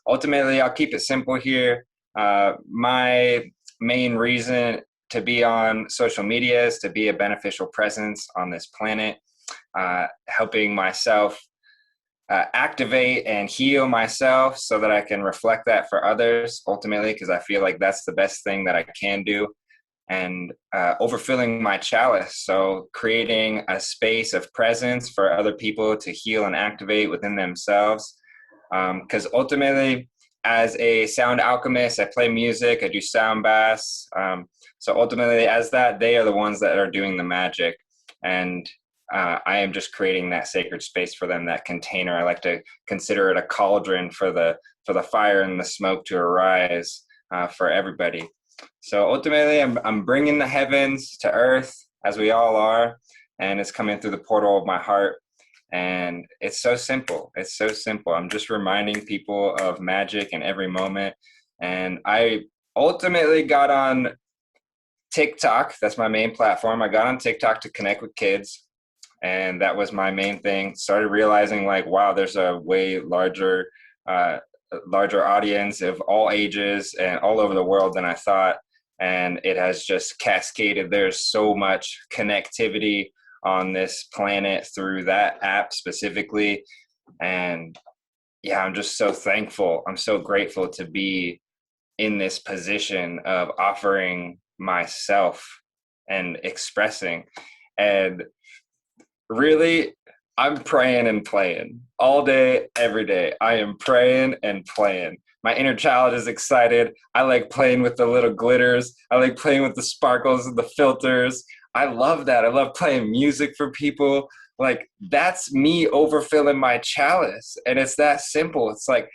Ultimately, I'll keep it simple here. My main reason to be on social media is to be a beneficial presence on this planet, helping myself activate and heal myself so that I can reflect that for others ultimately, because I feel like that's the best thing that I can do. And overfilling my chalice, so creating a space of presence for other people to heal and activate within themselves. Because ultimately, as a sound alchemist, I play music, I do sound baths. So ultimately, as that, they are the ones that are doing the magic. And I am just creating that sacred space for them, that container. I like to consider it a cauldron for the fire and the smoke to arise for everybody. So ultimately, I'm bringing the heavens to earth, as we all are, and it's coming through the portal of my heart. And it's so simple. It's so simple. I'm just reminding people of magic in every moment. And I ultimately got on TikTok. That's my main platform. I got on TikTok to connect with kids. And that was my main thing. Started realizing, like, wow, there's a way larger audience of all ages and all over the world than I thought. And it has just cascaded. There's so much connectivity on this planet through that app specifically. And yeah, I'm just so thankful. I'm so grateful to be in this position of offering myself and expressing. And really, I'm praying and playing all day, every day. I am praying and playing. My inner child is excited. I like playing with the little glitters. I like playing with the sparkles and the filters. I love that. I love playing music for people. Like, that's me overfilling my chalice. And it's that simple. It's like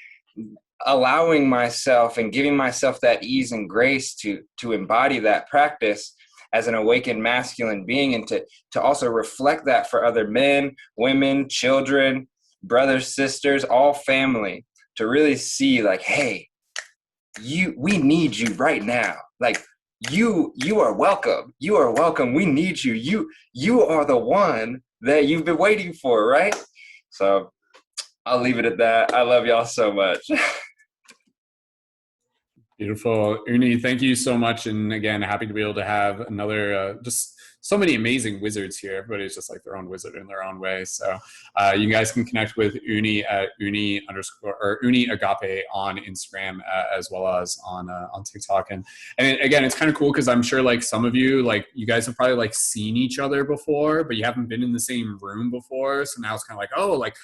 allowing myself and giving myself that ease and grace to embody that practice as an awakened masculine being, and to also reflect that for other men, women, children, brothers, sisters, all family, to really see, like, hey, we need you right now. Like, you are welcome. You are welcome. We need you. You are the one that you've been waiting for, right? So I'll leave it at that. I love y'all so much. Beautiful. Uni, thank you so much. And again, happy to be able to have another, just so many amazing wizards here. Everybody's just like their own wizard in their own way. So you guys can connect with Uni at Uni Agape on Instagram, as well as on TikTok. And again, it's kind of cool because I'm sure like some of you, like you guys have probably like seen each other before, but you haven't been in the same room before. So now it's kind of like, oh, like,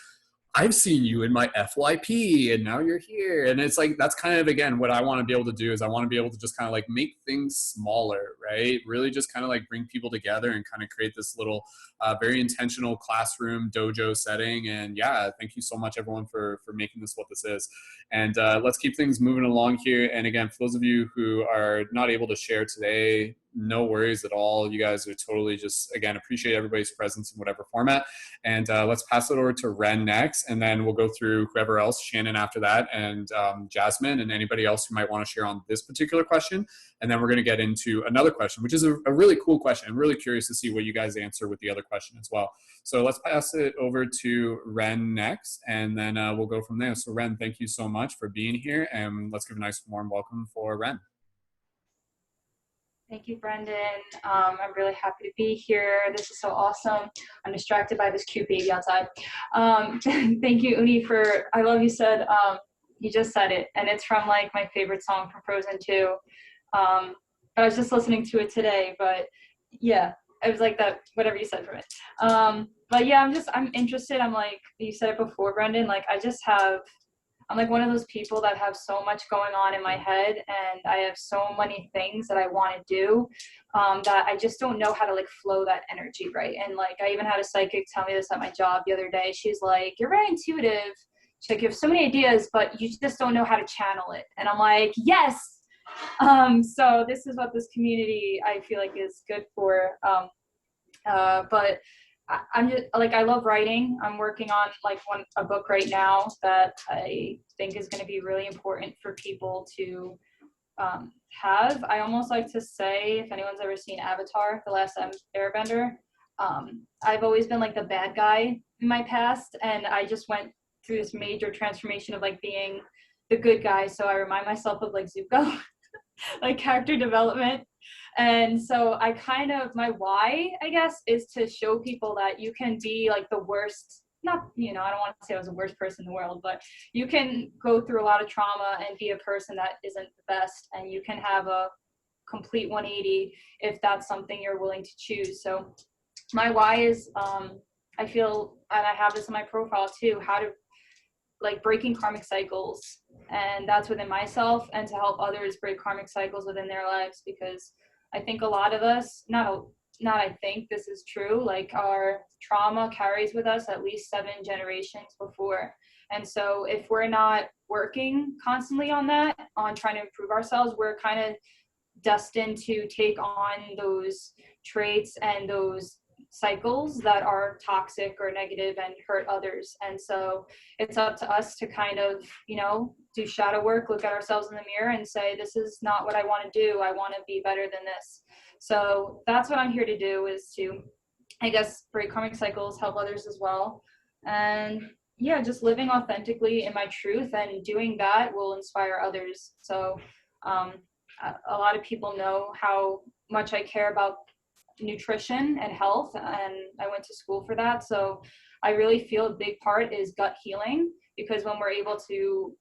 I've seen you in my FYP and now you're here. And it's like, that's kind of, again, what I want to be able to do is I want to be able to just kind of like make things smaller, right? Really just kind of like bring people together and kind of create this little very intentional classroom dojo setting. And yeah, thank you so much everyone for making this what this is. And let's keep things moving along here. And again, for those of you who are not able to share today, no worries at all. You guys are totally just, again, appreciate everybody's presence in whatever format. And let's pass it over to Ren next. And then we'll go through whoever else, Shannon after that, and Jasmine, and anybody else who might want to share on this particular question. And then we're going to get into another question, which is a really cool question. I'm really curious to see what you guys answer with the other question as well. So let's pass it over to Ren next, and then we'll go from there. So Ren, thank you so much for being here. And let's give a nice warm welcome for Ren. Thank you, Brendon. I'm really happy to be here. This is so awesome. I'm distracted by this cute baby outside. Thank you, Uni, for, I love you said, you just said it, and it's from like my favorite song from Frozen 2. I was just listening to it today, but yeah, it was like that, whatever you said from it. But yeah, I'm interested. I'm like, you said it before, Brendon, like I'm like one of those people that have so much going on in my head, and I have so many things that I want to do that I just don't know how to like flow that energy right. And like I even had a psychic tell me this at my job the other day. She's like, you're very intuitive. She's like, you have so many ideas, but you just don't know how to channel it. And I'm like, yes. So this is what this community I feel like is good for. But I'm just like, I love writing. I'm working on like a book right now that I think is going to be really important for people to have. I almost like to say, if anyone's ever seen Avatar, The Last Airbender, I've always been like the bad guy in my past, and I just went through this major transformation of like being the good guy. So I remind myself of like Zuko, like character development. And so my why, I guess, is to show people that you can be like the worst not, you know, I don't want to say I was the worst person in the world, but you can go through a lot of trauma and be a person that isn't the best, and you can have a complete 180 if that's something you're willing to choose. So my why is, I feel, and I have this in my profile too, how to, like, breaking karmic cycles, and that's within myself, and to help others break karmic cycles within their lives, because I think a lot of us, not I think, this is true, like, our trauma carries with us at least 7 generations before. And so if we're not working constantly on that, on trying to improve ourselves, we're kind of destined to take on those traits and those cycles that are toxic or negative and hurt others. And so it's up to us to kind of, you know, do shadow work, look at ourselves in the mirror and say, this is not what I want to do. I want to be better than this. So that's what I'm here to do, is to, I guess, break karmic cycles, help others as well. And yeah, just living authentically in my truth, and doing that will inspire others. So a lot of people know how much I care about nutrition and health, and I went to school for that. So I really feel a big part is gut healing, because when we're able to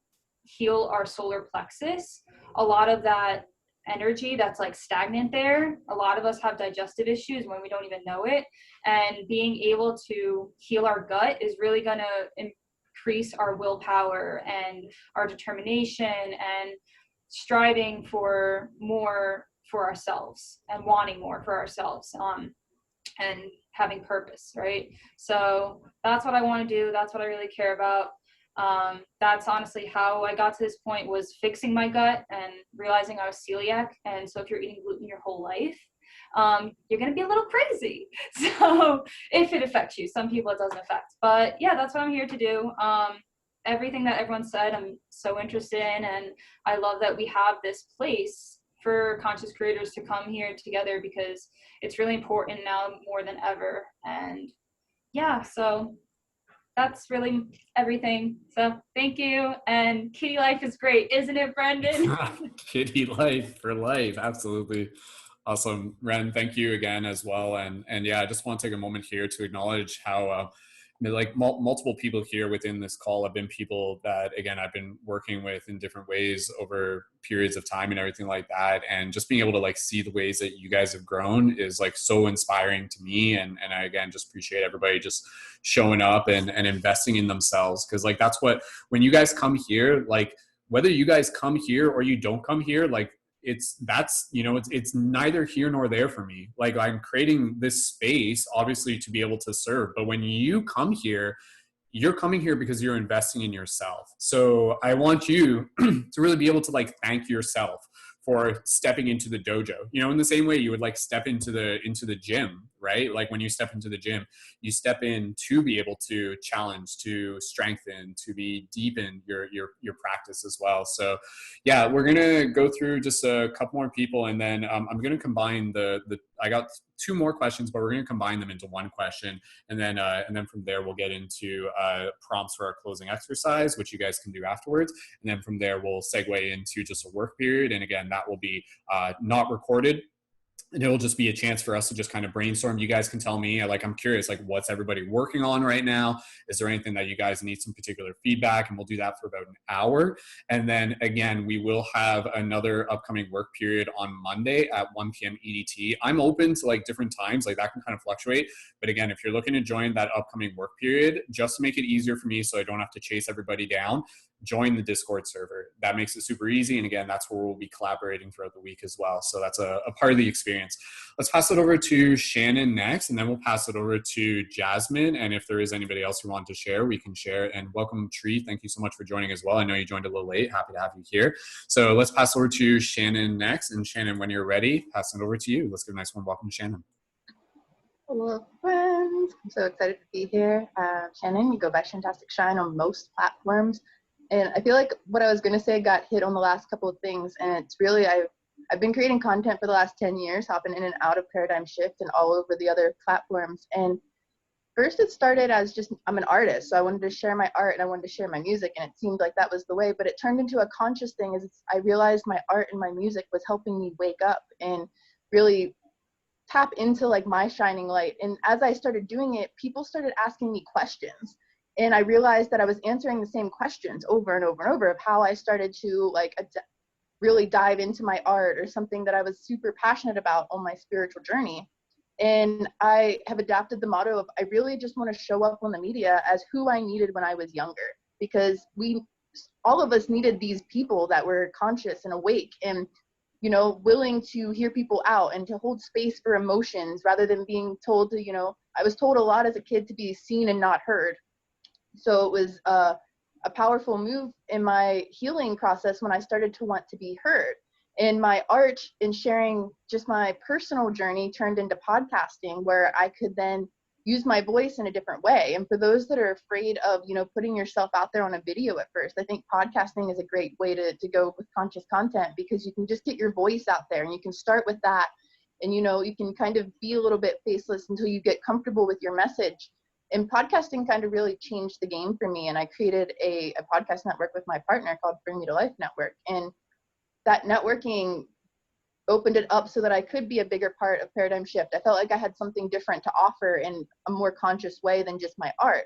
heal our solar plexus, a lot of that energy that's like stagnant there, a lot of us have digestive issues when we don't even know it, and being able to heal our gut is really going to increase our willpower and our determination and striving for more for ourselves and wanting more for ourselves, and having purpose, right? So that's what I want to do. That's what I really care about. That's honestly how I got to this point, was fixing my gut and realizing I was celiac. And so if you're eating gluten your whole life, you're going to be a little crazy. So if it affects you, some people it doesn't affect, but yeah, that's what I'm here to do. Everything that everyone said, I'm so interested in, and I love that we have this place for conscious creators to come here together, because it's really important now more than ever. And yeah, so that's really everything. So thank you. And kitty life is great, isn't it, Brendon? Kitty life for life. Absolutely. Awesome. Ren, thank you again as well. And yeah, I just want to take a moment here to acknowledge how like multiple people here within this call have been people that, again, I've been working with in different ways over periods of time and everything like that. And just being able to like see the ways that you guys have grown is like so inspiring to me. And I, again, just appreciate everybody just showing up and investing in themselves. Cause like, that's what, when you guys come here, like whether you guys come here or you don't come here, like that's, you know, it's neither here nor there for me. Like I'm creating this space obviously to be able to serve, but when you come here, you're coming here because you're investing in yourself. So I want you to really be able to like thank yourself for stepping into the dojo, you know, in the same way you would like step into the gym, right? Like when you step into the gym, you step in to be able to challenge, to strengthen, to be deepen your practice as well. So yeah, we're going to go through just a couple more people, and then I'm going to combine I got 2 more questions, but we're going to combine them into one question. And then from there, we'll get into prompts for our closing exercise, which you guys can do afterwards. And then from there, we'll segue into just a work period. And again, that will be not recorded. And it'll just be a chance for us to just kind of brainstorm. You guys can tell me, like, I'm curious, like, what's everybody working on right now? Is there anything that you guys need some particular feedback? And we'll do that for about an hour. And then again, we will have another upcoming work period on Monday at 1 p.m. EDT. I'm open to like different times, like that can kind of fluctuate. But again, if you're looking to join that upcoming work period, just to make it easier for me so I don't have to chase everybody down, join the Discord server. That makes it super easy. And again, that's where we'll be collaborating throughout the week as well. So that's a part of the experience. Let's pass it over to Shannon next, and then we'll pass it over to Jasmine. And if there is anybody else who wants to share, we can share. And welcome, Tree. Thank you so much for joining as well. I know you joined a little late. Happy to have you here. So let's pass over to Shannon next. And Shannon, when you're ready, pass it over to you. Let's give a nice one. Welcome to Shannon. Hello, friends. I'm so excited to be here. Shannon, you go by Shantastic Shine on most platforms. And I feel like what I was going to say got hit on the last couple of things. And it's really, I've been creating content for the last 10 years, hopping in and out of Paradigm Shift and all over the other platforms. And first it started as just, I'm an artist. So I wanted to share my art and I wanted to share my music. And it seemed like that was the way, but it turned into a conscious thing as I realized my art and my music was helping me wake up and really tap into like my shining light. And as I started doing it, people started asking me questions. And I realized that I was answering the same questions over and over and over of how I started to like really dive into my art or something that I was super passionate about on my spiritual journey. And I have adapted the motto of I really just want to show up on the media as who I needed when I was younger, because all of us needed these people that were conscious and awake and, you know, willing to hear people out and to hold space for emotions rather than being told to, you know, I was told a lot as a kid to be seen and not heard. So it was a powerful move in my healing process when I started to want to be heard. And my art in sharing just my personal journey turned into podcasting, where I could then use my voice in a different way. And for those that are afraid of, you know, putting yourself out there on a video at first, I think podcasting is a great way to go with conscious content, because you can just get your voice out there and you can start with that. And, you know, you can kind of be a little bit faceless until you get comfortable with your message. And podcasting kind of really changed the game for me. And I created a podcast network with my partner called Bring Me to Life Network. And that networking opened it up so that I could be a bigger part of Paradigm Shift. I felt like I had something different to offer in a more conscious way than just my art.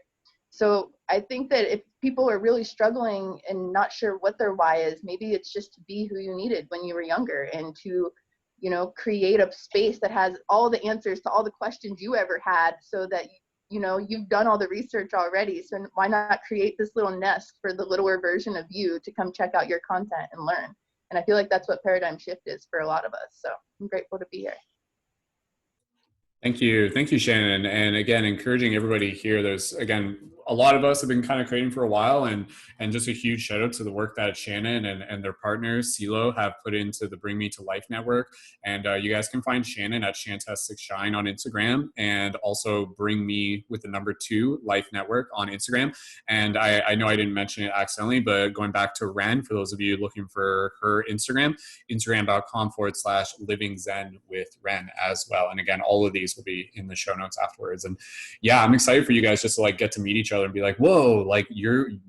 So I think that if people are really struggling and not sure what their why is, maybe it's just to be who you needed when you were younger and to, you know, create a space that has all the answers to all the questions you ever had, so that you know, you've done all the research already. So why not create this little nest for the littler version of you to come check out your content and learn? And I feel like that's what Paradigm Shift is for a lot of us. So I'm grateful to be here. Thank you. Thank you, Shannon. And again, encouraging everybody here. There's, again, a lot of us have been kind of creating for a while, and just a huge shout out to the work that Shannon and their partners, CeeLo, have put into the Bring Me to Life network. And you guys can find Shannon at Shantastic on Instagram, and also Bring Me with the number 2 Life Network on Instagram. And I know I didn't mention it accidentally, but going back to Ren, for those of you looking for her Instagram, Instagram.com/living zen with Ren as well. And again, all of these will be in the show notes afterwards. And yeah, I'm excited for you guys just to like get to meet each other and be like, whoa, like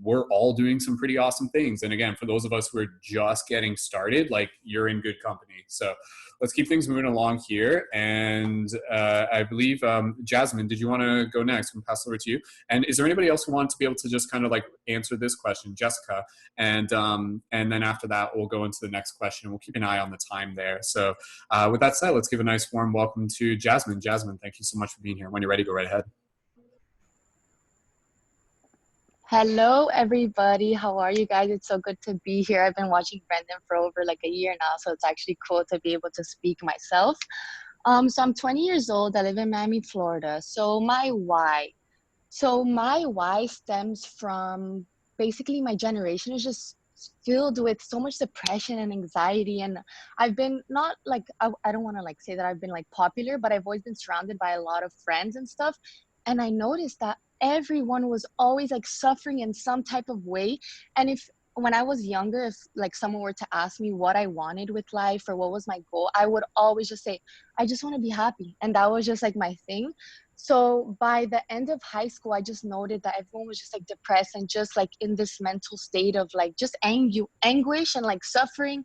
we're all doing some pretty awesome things. And again, for those of us who are just getting started, like you're in good company. So let's keep things moving along here. And I believe, Jasmine, did you want to go next? I'm pass it over to you. And is there anybody else who wants to be able to just kind of like answer this question? Jessica. And then after that, we'll go into the next question, and we'll keep an eye on the time there. So with that said, let's give a nice warm welcome to Jasmine. Jasmine, thank you so much for being here. When you're ready, go right ahead. Hello, everybody. How are you guys? It's so good to be here. I've been watching Brendon for over like a year now, so it's actually cool to be able to speak myself. So I'm 20 years old. I live in Miami, Florida. So my why stems from basically my generation is just filled with so much depression and anxiety. And I've been not like, I don't want to like say that I've been like popular, but I've always been surrounded by a lot of friends and stuff. And I noticed that everyone was always like suffering in some type of way. And when I was younger, if like someone were to ask me what I wanted with life or what was my goal, I would always just say, I just want to be happy. And that was just like my thing. So by the end of high school, I just noted that everyone was just like depressed and just like in this mental state of like just anguish and like suffering.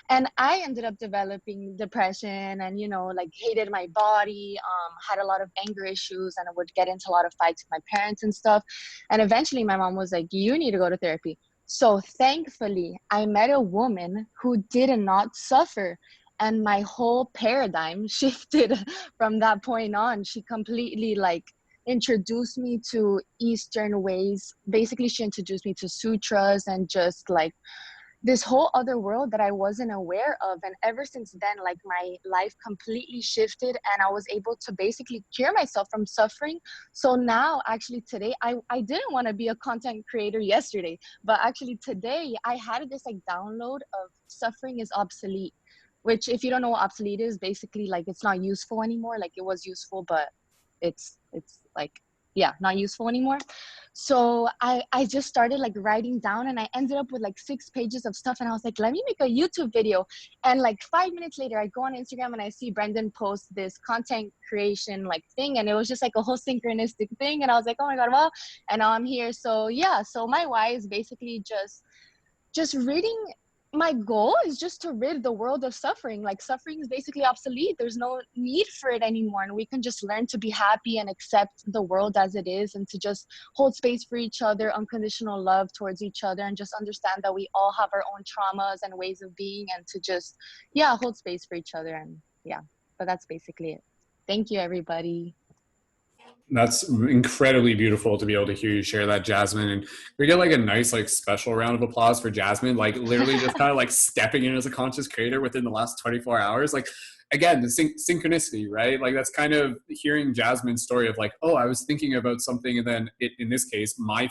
And I ended up developing depression and, you know, like hated my body, had a lot of anger issues, and I would get into a lot of fights with my parents and stuff. And eventually my mom was like, you need to go to therapy. So thankfully, I met a woman who did not suffer. And my whole paradigm shifted from that point on. She completely like introduced me to Eastern ways. Basically, she introduced me to sutras and just like this whole other world that I wasn't aware of. And ever since then, like my life completely shifted and I was able to basically cure myself from suffering. So now actually today, I didn't want to be a content creator yesterday, but actually today I had this like download of suffering is obsolete, which if you don't know what obsolete is, basically like it's not useful anymore. Like it was useful, but it's like, yeah, not useful anymore. So I just started like writing down and I ended up with like 6 pages of stuff. And I was like, let me make a YouTube video. And like 5 minutes later, I go on Instagram and I see Brendon post this content creation like thing. And it was just like a whole synchronistic thing. And I was like, oh my God, well, and now I'm here. So yeah, so my why is basically just reading my goal is just to rid the world of suffering. Like, suffering is basically obsolete. There's no need for it anymore. And we can just learn to be happy and accept the world as it is, and to just hold space for each other, unconditional love towards each other, and just understand that we all have our own traumas and ways of being, and to just, yeah, hold space for each other. And yeah, but that's basically it. Thank you, everybody. That's incredibly beautiful to be able to hear you share that, Jasmine. And we get like a nice, like, special round of applause for Jasmine, like literally just kind of like stepping in as a conscious creator within the last 24 hours. Like, again, the synchronicity, right? Like, that's kind of hearing Jasmine's story of like, oh, I was thinking about something, and then in this case, my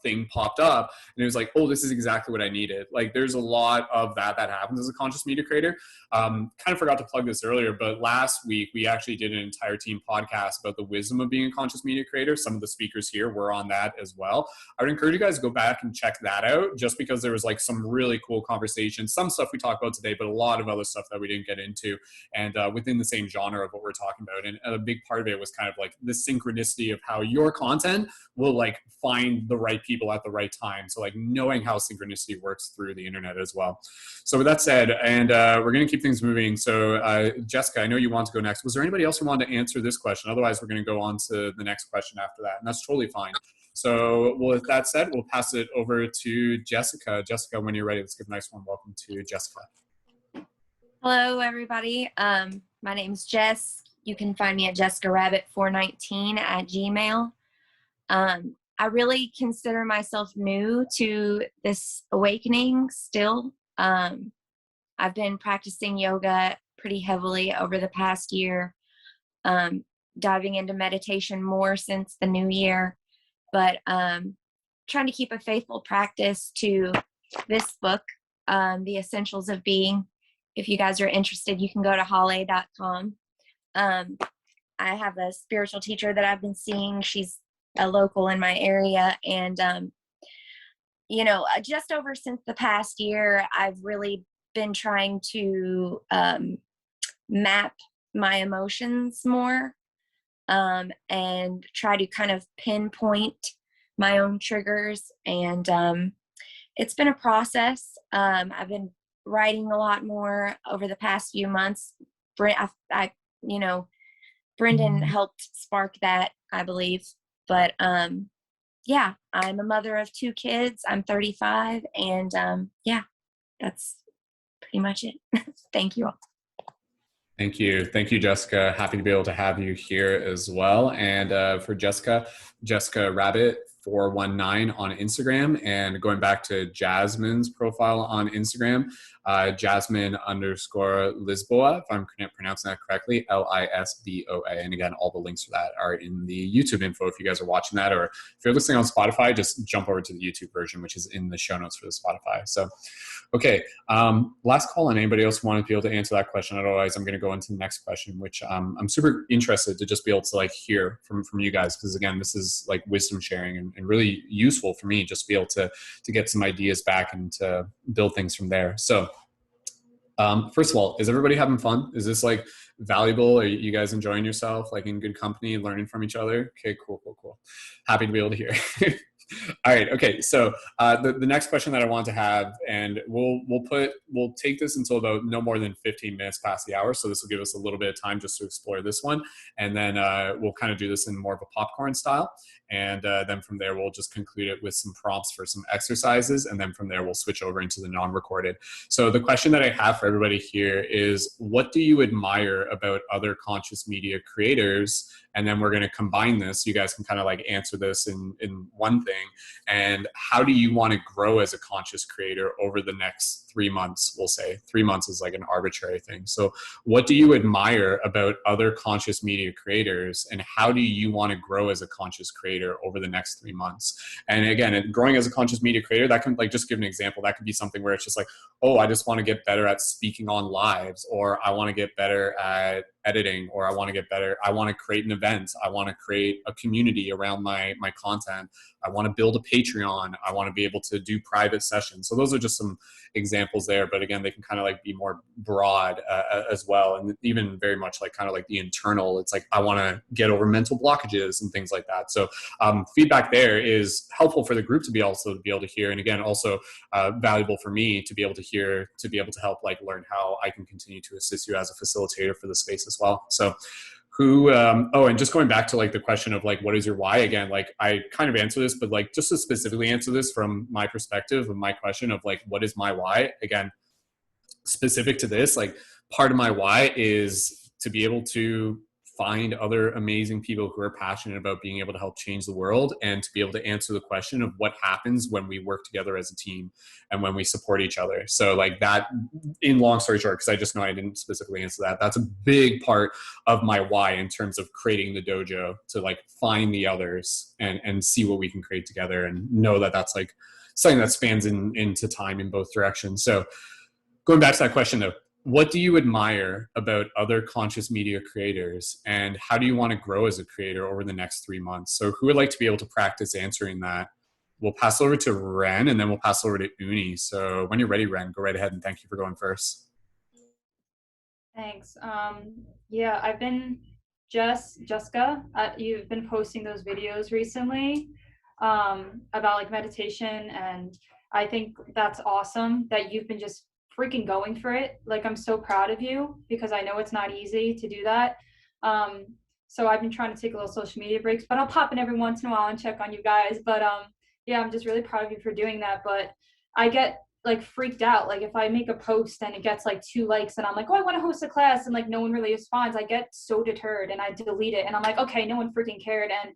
thing popped up, and it was like, oh, this is exactly what I needed. Like, there's a lot of that happens as a conscious media creator. Kind of forgot to plug this earlier, but last week we actually did an entire team podcast about the wisdom of being a conscious media creator. Some of the speakers here were on that as well. I would encourage you guys to go back and check that out, just because there was like some really cool conversations, some stuff we talked about today, but a lot of other stuff that we didn't get into, and within the same genre of what we're talking about. And a big part of it was kind of like the synchronicity of how your content will like find the right people at the right time. So like knowing how synchronicity works through the internet as well. So with that said, and we're going to keep things moving. So Jessica, I know you want to go next. Was there anybody else who wanted to answer this question? Otherwise, we're going to go on to the next question after that. And that's totally fine. So with that said, we'll pass it over to Jessica. Jessica, when you're ready, let's give a nice warm welcome to Jessica. Hello, everybody. My name's Jess. You can find me at jessicarabbit419 at Gmail. I really consider myself new to this awakening still. I've been practicing yoga pretty heavily over the past year, diving into meditation more since the new year, but trying to keep a faithful practice to this book, The Essentials of Being. If you guys are interested, you can go to hale.com. I have a spiritual teacher that I've been seeing. She's a local in my area, and you know, just over since the past year, I've really been trying to map my emotions more, and try to kind of pinpoint my own triggers. And it's been a process. I've been writing a lot more over the past few months. You know, Brendon helped spark that, I believe. But yeah, I'm a mother of 2 kids. I'm 35, and yeah, that's pretty much it. Thank you all. Thank you. Thank you, Jessica. Happy to be able to have you here as well. And for Jessica, Jessica Rabbit 419 on Instagram, and going back to Jasmine's profile on Instagram, Jasmine _ Lisboa, if I'm pronouncing that correctly, Lisboa. And again, all the links for that are in the YouTube info if you guys are watching that, or if you're listening on Spotify, just jump over to the YouTube version, which is in the show notes for the Spotify. So, okay, last call on anybody else who wanted to be able to answer that question. Otherwise, I'm going to go into the next question, which I'm super interested to just be able to like hear from you guys, because again, this is like wisdom sharing and really useful for me just to be able to get some ideas back and to build things from there. So first of all, is everybody having fun? Is this like valuable? Are you guys enjoying yourself, like in good company, learning from each other? Okay, cool. Happy to be able to hear. All right. Okay. So the next question that I want to have, and we'll take this until about no more than 15 minutes past the hour. So this will give us a little bit of time just to explore this one. And then we'll kind of do this in more of a popcorn style. And then from there, we'll just conclude it with some prompts for some exercises. And then from there, we'll switch over into the non-recorded. So the question that I have for everybody here is, what do you admire about other conscious media creators? And then we're going to combine this. You guys can kind of like answer this in one thing. And how do you want to grow as a conscious creator over the next 3 months? We'll say 3 months is like an arbitrary thing. So what do you admire about other conscious media creators? And how do you want to grow as a conscious creator over the next 3 months? And again, growing as a conscious media creator, that can, like, just give an example. That could be something where it's just like, oh, I just want to get better at speaking on lives, or I want to get better at editing, or I want to get better. I want to create an event. I want to create a community around my content. I want to build a Patreon. I want to be able to do private sessions. So those are just some examples there. But again, they can kind of like be more broad as well. And even very much like kind of like the internal, it's like, I want to get over mental blockages and things like that. So feedback there is helpful for the group to be able to hear. And again, also valuable for me to be able to hear, to be able to help like learn how I can continue to assist you as a facilitator for the space as well. So and just going back to like the question of like, what is your why? Again, like I kind of answer this, but like just to specifically answer this from my perspective of my question of like, what is my why? Again, specific to this, like part of my why is to be able to find other amazing people who are passionate about being able to help change the world, and to be able to answer the question of what happens when we work together as a team and when we support each other. So like that, in long story short, because I just know I didn't specifically answer that, that's a big part of my why in terms of creating the dojo, to like find the others and see what we can create together, and know that that's like something that spans into time in both directions. So going back to that question though, what do you admire about other conscious media creators, and how do you want to grow as a creator over the next 3 months? So who would like to be able to practice answering that? We'll pass over to Ren, and then we'll pass over to Uni. So when you're ready, Ren, go right ahead, and thank you for going first. Thanks. Yeah, I've been Jessica, you've been posting those videos recently about like meditation, and I think that's awesome that you've been just freaking going for it. Like, I'm so proud of you, because I know it's not easy to do that. So I've been trying to take a little social media breaks, but I'll pop in every once in a while and check on you guys. But yeah, I'm just really proud of you for doing that. But I get like freaked out. Like if I make a post and it gets like 2 likes and I'm like, oh, I want to host a class, and like no one really responds, I get so deterred and I delete it. And I'm like, okay, no one freaking cared. And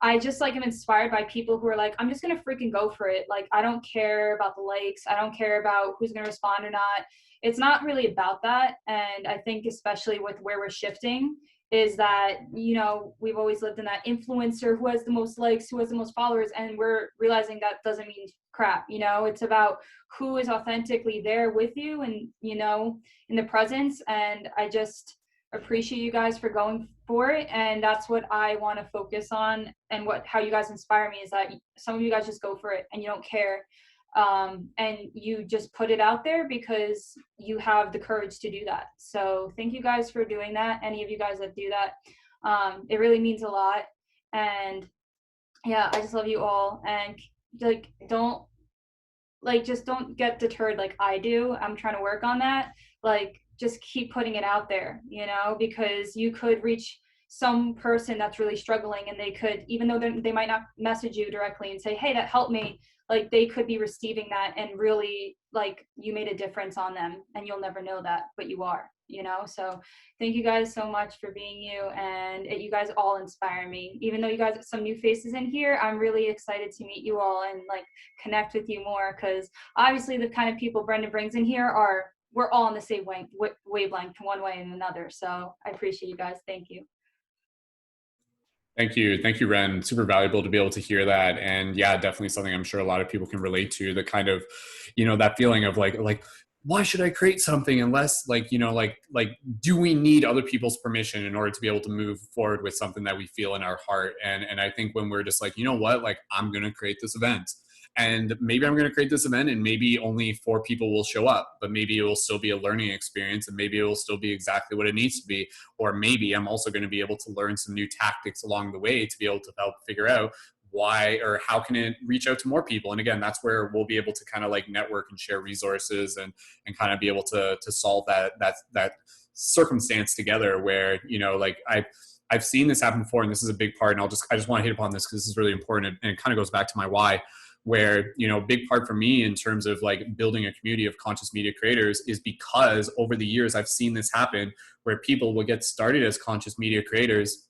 I just like am inspired by people who are like, I'm just going to freaking go for it. Like, I don't care about the likes. I don't care about who's going to respond or not. It's not really about that. And I think especially with where we're shifting is that, you know, we've always lived in that influencer who has the most likes, who has the most followers. And we're realizing that doesn't mean crap. You know, it's about who is authentically there with you and, you know, in the presence. And I just appreciate you guys for going for it, and that's what I want to focus on. And how you guys inspire me is that some of you guys just go for it and you don't care, and you just put it out there because you have the courage to do that. So thank you guys for doing that. Any of you guys that do that, it really means a lot. And yeah, I just love you all. And like, just don't get deterred like I do. I'm trying to work on that. Like, just keep putting it out there, you know, because you could reach some person that's really struggling, and they could, even though they might not message you directly and say, hey, that helped me, like they could be receiving that and really like you made a difference on them, and you'll never know that, but you are, you know. So thank you guys so much for being you, and you guys all inspire me. Even though you guys have some new faces in here, I'm really excited to meet you all and like connect with you more, because obviously the kind of people Brendon brings in here we're all on the same wavelength one way and another. So I appreciate you guys. Thank you. Thank you, Ren. Super valuable to be able to hear that. And yeah, definitely something I'm sure a lot of people can relate to, the kind of, you know, that feeling of like, why should I create something unless like, you know, like, do we need other people's permission in order to be able to move forward with something that we feel in our heart? And I think when we're just like, you know what, like I'm going to create this event, and maybe I'm going to create this event and maybe only 4 people will show up, but maybe it will still be a learning experience, and maybe it will still be exactly what it needs to be. Or maybe I'm also going to be able to learn some new tactics along the way to be able to help figure out why or how can it reach out to more people. And again, that's where we'll be able to kind of like network and share resources and kind of be able to solve that circumstance together, where, you know, like I've seen this happen before, and this is a big part, and I just want to hit upon this because this is really important, and it kind of goes back to my why, where, you know, a big part for me in terms of like building a community of conscious media creators is because over the years I've seen this happen, where people will get started as conscious media creators,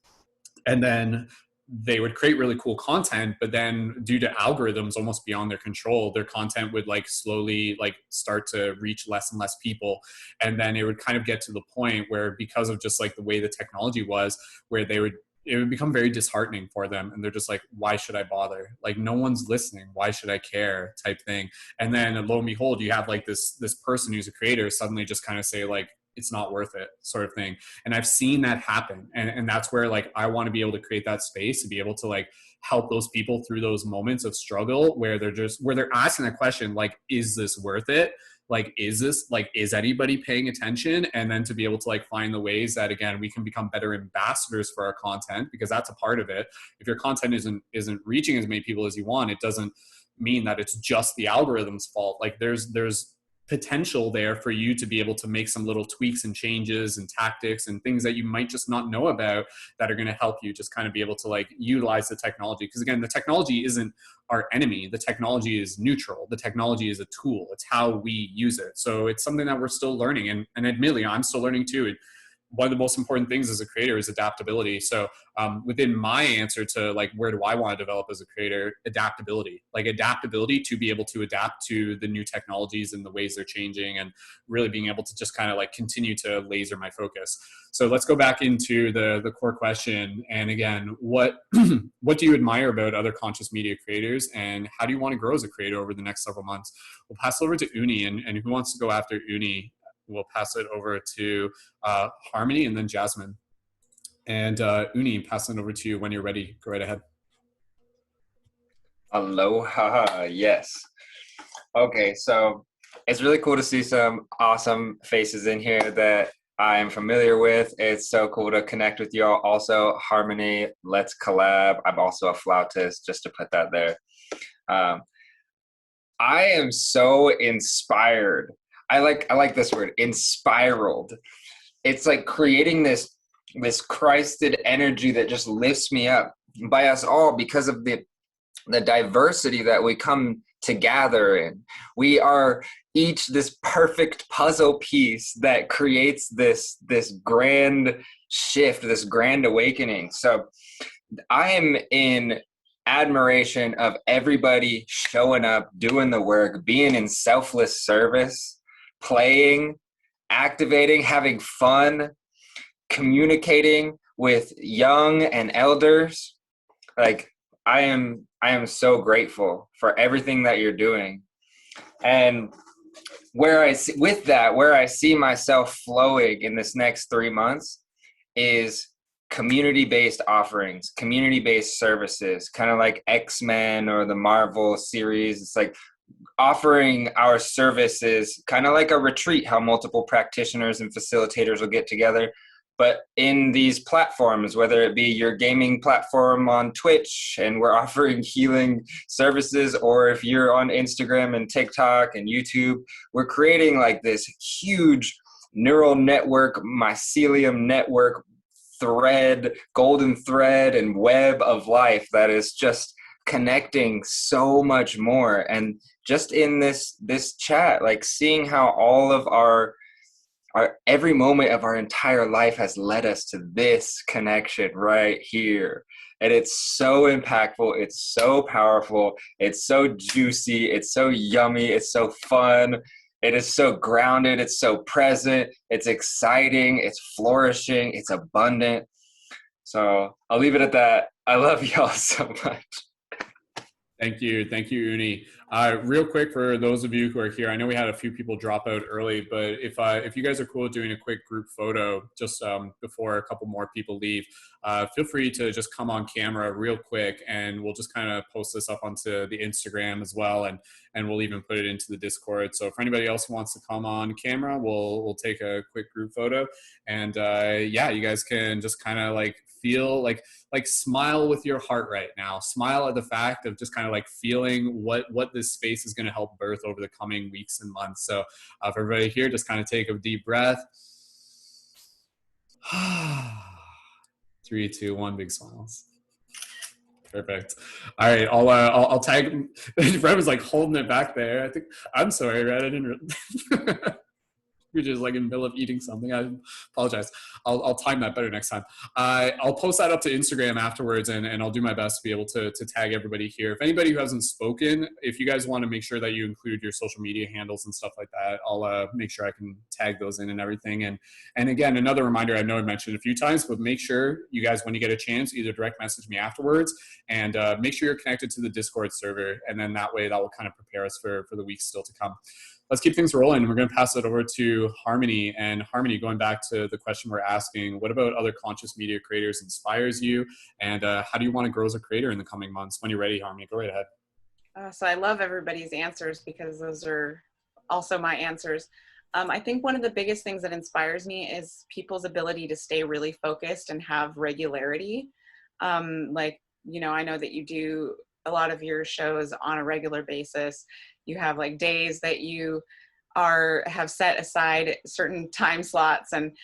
and then they would create really cool content, but then due to algorithms almost beyond their control, their content would like slowly like start to reach less and less people. And then it would kind of get to the point where, because of just like the way the technology was, where it would become very disheartening for them. And they're just like, why should I bother? Like, no one's listening. Why should I care, type thing. And then lo and behold, you have like this person who's a creator suddenly just kind of say like, it's not worth it sort of thing. And I've seen that happen. And that's where like, I want to be able to create that space to be able to like help those people through those moments of struggle where they're asking that question, like, is this worth it? Like, is anybody paying attention? And then to be able to like find the ways that, again, we can become better ambassadors for our content, because that's a part of it. If your content isn't reaching as many people as you want, it doesn't mean that it's just the algorithm's fault. Like there's potential there for you to be able to make some little tweaks and changes and tactics and things that you might just not know about that are going to help you just kind of be able to like utilize the technology. Because again, the technology isn't our enemy. The technology is neutral. The technology is a tool. It's how we use it. So it's something that we're still learning. And admittedly, I'm still learning too. One of the most important things as a creator is adaptability. So within my answer to like, where do I want to develop as a creator? Adaptability, like adaptability to be able to adapt to the new technologies and the ways they're changing, and really being able to just kind of like continue to laser my focus. So let's go back into the core question. And again, what do you admire about other conscious media creators, and how do you want to grow as a creator over the next several months? We'll pass it over to Uni, and who wants to go after Uni? We'll pass it over to Harmony and then Jasmine. And Uni, passing it over to you when you're ready. Go right ahead. Aloha, yes. Okay, so it's really cool to see some awesome faces in here that I'm familiar with. It's so cool to connect with y'all. Also, Harmony, let's collab. I'm also a flautist, just to put that there. I am so inspired. I like this word, inspiraled. It's like creating this Christed energy that just lifts me up by us all, because of the diversity that we come to gather in. We are each this perfect puzzle piece that creates this grand shift, this grand awakening. So I am in admiration of everybody showing up, doing the work, being in selfless service, playing, activating, having fun, communicating with young and elders. Like I am so grateful for everything that you're doing. And where I see myself flowing in this next 3 months is community-based offerings, community-based services, kind of like X-Men or the Marvel series. It's like offering our services kind of like a retreat, how multiple practitioners and facilitators will get together, but in these platforms, whether it be your gaming platform on Twitch and we're offering healing services, or if you're on Instagram and TikTok and YouTube, we're creating like this huge neural network, mycelium network thread, golden thread and web of life that is just connecting so much more. And just in this chat, like seeing how all of our every moment of our entire life has led us to this connection right here. And it's so impactful, it's so powerful, it's so juicy, it's so yummy, it's so fun, it is so grounded, it's so present, it's exciting, it's flourishing, it's abundant. So I'll leave it at that. I love y'all so much. Thank you, Uni. Real quick, for those of you who are here, I know we had a few people drop out early, but if you guys are cool with doing a quick group photo just before a couple more people leave, feel free to just come on camera real quick, and we'll just kind of post this up onto the Instagram as well, and we'll even put it into the Discord. So for anybody else who wants to come on camera, we'll take a quick group photo, and yeah, you guys can just kind of like feel like smile with your heart right now. Smile at the fact of just kind of like feeling what this space is going to help birth over the coming weeks and months. So for everybody here, just kind of take a deep breath. 3, 2, 1, big smiles. Perfect. All right, I'll tag. Fred was like holding it back there. I think I'm sorry, Red. I didn't. You're just like in the middle of eating something. I apologize. I'll time that better next time. I'll post that up to Instagram afterwards, and I'll do my best to be able to tag everybody here. If anybody who hasn't spoken, if you guys want to make sure that you include your social media handles and stuff like that, I'll make sure I can tag those in and everything. And again, another reminder, I know I mentioned a few times, but make sure you guys, when you get a chance, either direct message me afterwards, and make sure you're connected to the Discord server, and then that way that will kind of prepare us for the weeks still to come. let's keep things rolling. We're going to pass it over to Harmony. And Harmony, going back to the question we're asking, what about other conscious media creators inspires you? And how do you want to grow as a creator in the coming months? When you're ready, Harmony, go right ahead. So I love everybody's answers because those are also my answers. I think one of the biggest things that inspires me is people's ability to stay really focused and have regularity. Like, you know, I know that you do a lot of your shows on a regular basis. You have like days that you have set aside certain time slots. And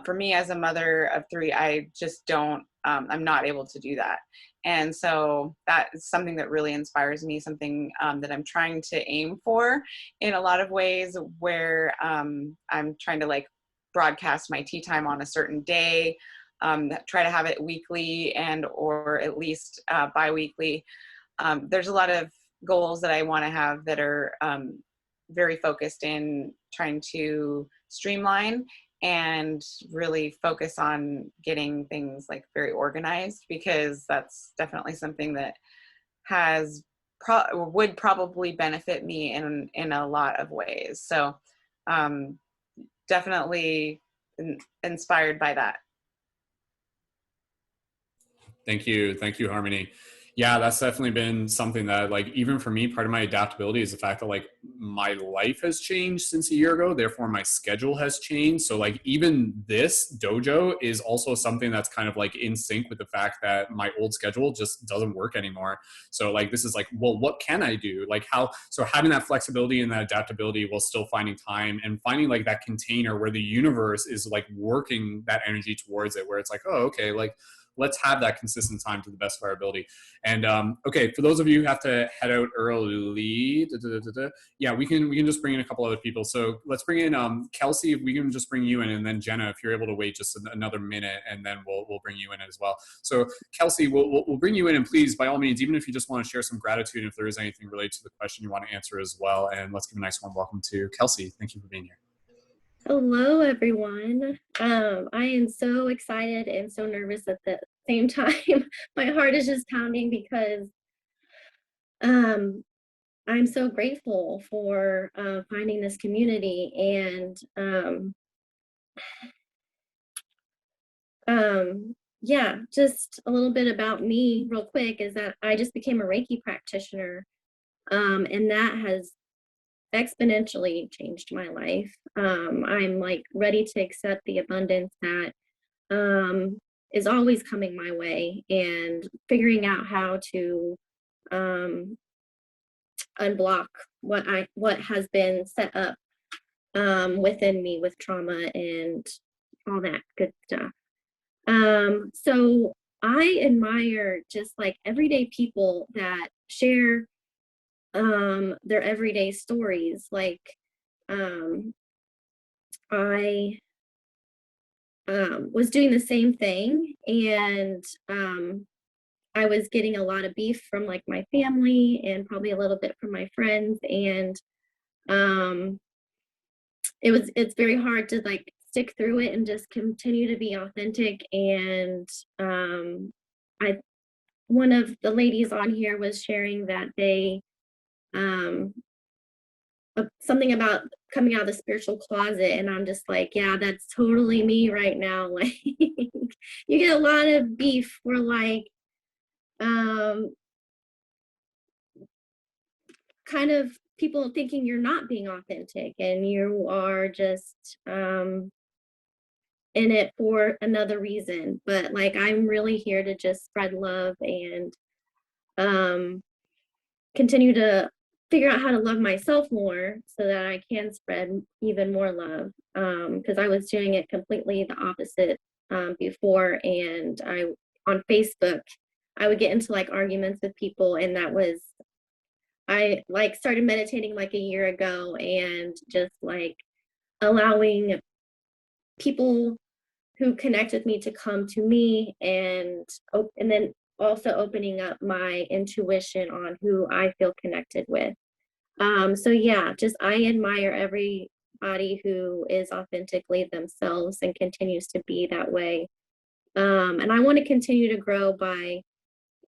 for me as a mother of 3, I just don't, I'm not able to do that. And so that is something that really inspires me, something that I'm trying to aim for in a lot of ways, where I'm trying to like broadcast my tea time on a certain day, try to have it weekly and or at least bi-weekly. There's a lot of goals that I want to have that are very focused in trying to streamline and really focus on getting things like very organized, because that's definitely something that would probably benefit me in a lot of ways. So definitely inspired by that. Thank you, Harmony. Yeah, that's definitely been something that, like, even for me, part of my adaptability is the fact that, like, my life has changed since a year ago. Therefore, my schedule has changed. So, like, even this dojo is also something that's kind of, like, in sync with the fact that my old schedule just doesn't work anymore. So, like, this is like, well, what can I do? Like, so having that flexibility and that adaptability while still finding time and finding, like, that container where the universe is, like, working that energy towards it, where it's like, oh, okay, like, let's have that consistent time to the best of our ability. And okay, for those of you who have to head out early, yeah, we can just bring in a couple other people. So let's bring in Kelsey, if we can just bring you in, and then Jenna, if you're able to wait just another minute, and then we'll bring you in as well. So Kelsey, we'll bring you in, and please, by all means, even if you just want to share some gratitude, if there is anything related to the question you want to answer as well. And let's give a nice warm welcome to Kelsey. Thank you for being here. Hello, everyone. I am so excited and so nervous at the same time. My heart is just pounding because I'm so grateful for finding this community. And yeah, just a little bit about me real quick is that I just became a Reiki practitioner, and that has exponentially changed my life. I'm like ready to accept the abundance that is always coming my way, and figuring out how to unblock what has been set up within me with trauma and all that good stuff. So I admire just like everyday people that share their everyday stories. Like I was doing the same thing, and I was getting a lot of beef from like my family and probably a little bit from my friends, and it's very hard to like stick through it and just continue to be authentic. And one of the ladies on here was sharing that they something about coming out of the spiritual closet, and I'm just like, yeah, that's totally me right now. Like you get a lot of beef for like kind of people thinking you're not being authentic and you are just in it for another reason. But like I'm really here to just spread love and continue to figure out how to love myself more so that I can spread even more love, because I was doing it completely the opposite before. And on Facebook I would get into like arguments with people, and I like started meditating like a year ago, and just like allowing people who connect with me to come to me, and then also opening up my intuition on who I feel connected with. So yeah, just I admire everybody who is authentically themselves and continues to be that way. And I want to continue to grow by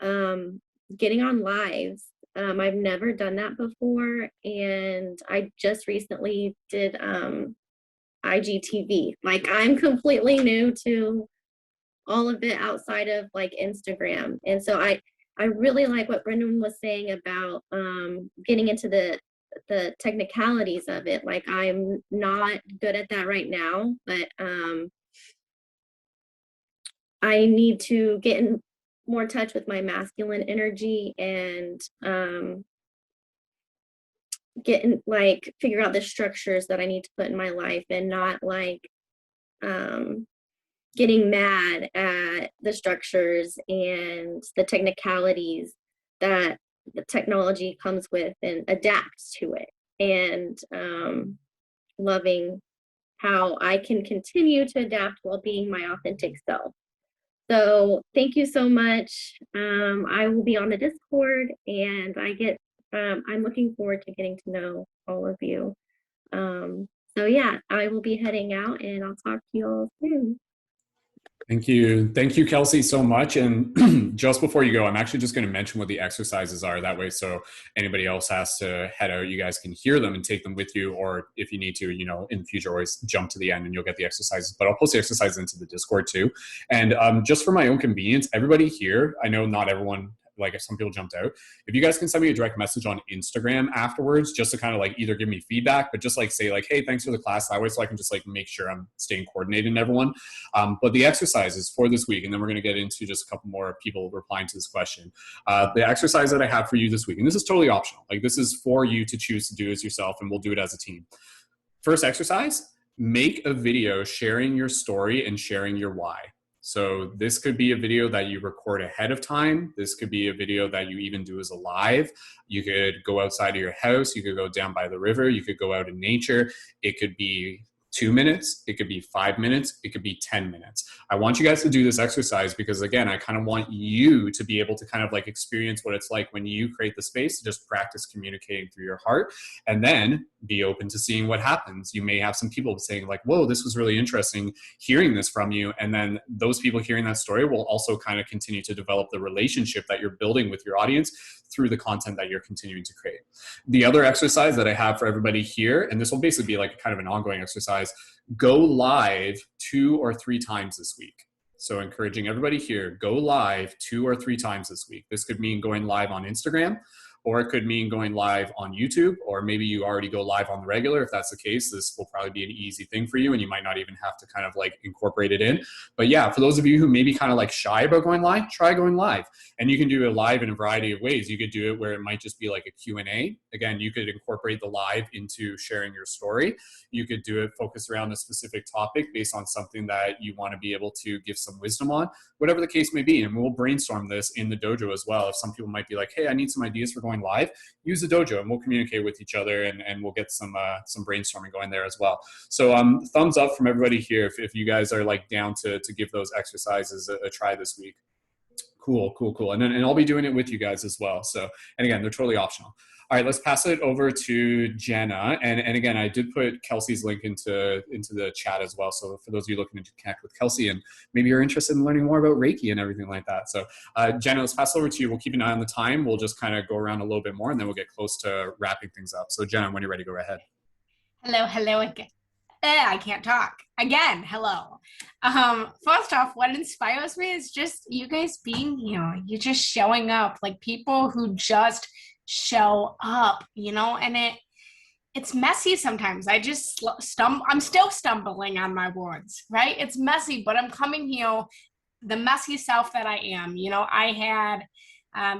getting on lives, I've never done that before, and I just recently did IGTV. Like, I'm completely new to all of it outside of like Instagram, and so I really like what Brendon was saying about getting into the technicalities of it. Like, I'm not good at that right now, but I need to get in more touch with my masculine energy and figure out the structures that I need to put in my life, and not like getting mad at the structures and the technicalities that the technology comes with, and adapts to it, and loving how I can continue to adapt while being my authentic self. So thank you so much. I will be on the Discord, and I'm looking forward to getting to know all of you. So yeah, I will be heading out, and I'll talk to you all soon. Thank you, Kelsey, so much. And just before you go, I'm actually just going to mention what the exercises are. That way, so anybody else has to head out, you guys can hear them and take them with you. Or if you need to, in the future, always jump to the end and you'll get the exercises. But I'll post the exercises into the Discord too. And just for my own convenience, everybody here, I know not everyone, like if some people jumped out, if you guys can send me a direct message on Instagram afterwards, just to kind of like either give me feedback, but just like say like, hey, thanks for the class that way, so I can just like make sure I'm staying coordinated and everyone. But the exercises for this week, and then we're going to get into just a couple more people replying to this question. The exercise that I have for you this week, and this is totally optional, like this is for you to choose to do as yourself, and we'll do it as a team. First exercise, make a video sharing your story and sharing your why. So this could be a video that you record ahead of time. This could be a video that you even do as a live. You could go outside of your house. You could go down by the river. You could go out in nature. It could be 2 minutes. It could be 5 minutes. It could be 10 minutes. I want you guys to do this exercise because, again, I kind of want you to be able to kind of like experience what it's like when you create the space to just practice communicating through your heart, and then be open to seeing what happens. You may have some people saying like, whoa, this was really interesting hearing this from you. And then those people hearing that story will also kind of continue to develop the relationship that you're building with your audience through the content that you're continuing to create. The other exercise that I have for everybody here, and this will basically be like kind of an ongoing exercise, go live 2 or 3 times this week. So encouraging everybody here, go live 2 or 3 times this week. This could mean going live on Instagram, or it could mean going live on YouTube, or maybe you already go live on the regular. If that's the case, this will probably be an easy thing for you, and you might not even have to kind of like incorporate it in. But yeah, for those of you who may be kind of like shy about going live, try going live. And you can do it live in a variety of ways. You could do it where it might just be like a Q&A. Again, you could incorporate the live into sharing your story. You could do it focused around a specific topic based on something that you want to be able to give some wisdom on, whatever the case may be. And we'll brainstorm this in the dojo as well. If some people might be like, hey, I need some ideas for going live, use the dojo and we'll communicate with each other, and we'll get some brainstorming going there as well. So thumbs up from everybody here if you guys are like down to give those exercises a try this week. Cool. And I'll be doing it with you guys as well. So, and again, they're totally optional. All right, let's pass it over to Jenna. And again, I did put Kelsey's link into the chat as well. So for those of you looking to connect with Kelsey, and maybe you're interested in learning more about Reiki and everything like that. So Jenna, let's pass it over to you. We'll keep an eye on the time. We'll just kind of go around a little bit more, and then we'll get close to wrapping things up. So Jenna, when you're ready, go right ahead. Hello again. I can't talk. Again, hello. First off, what inspires me is just you guys being here. You're just showing up, like people who just show up, and it's messy sometimes. I just I'm still stumbling on my words, right? It's messy, but I'm coming here, the messy self that I am. I had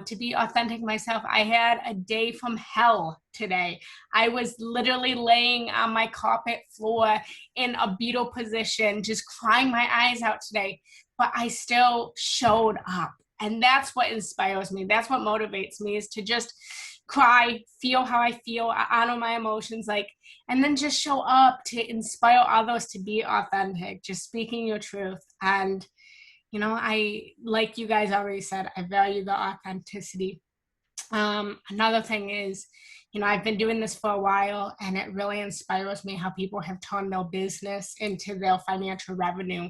to be authentic myself, I had a day from hell today. I was literally laying on my carpet floor in a beetle position, just crying my eyes out today, but I still showed up. And that's what inspires me. That's what motivates me, is to just cry, feel how I feel, honor my emotions, and then just show up to inspire others to be authentic, just speaking your truth. And I, like you guys already said, I value the authenticity. Another thing is, you know, I've been doing this for a while, and it really inspires me how people have turned their business into their financial revenue.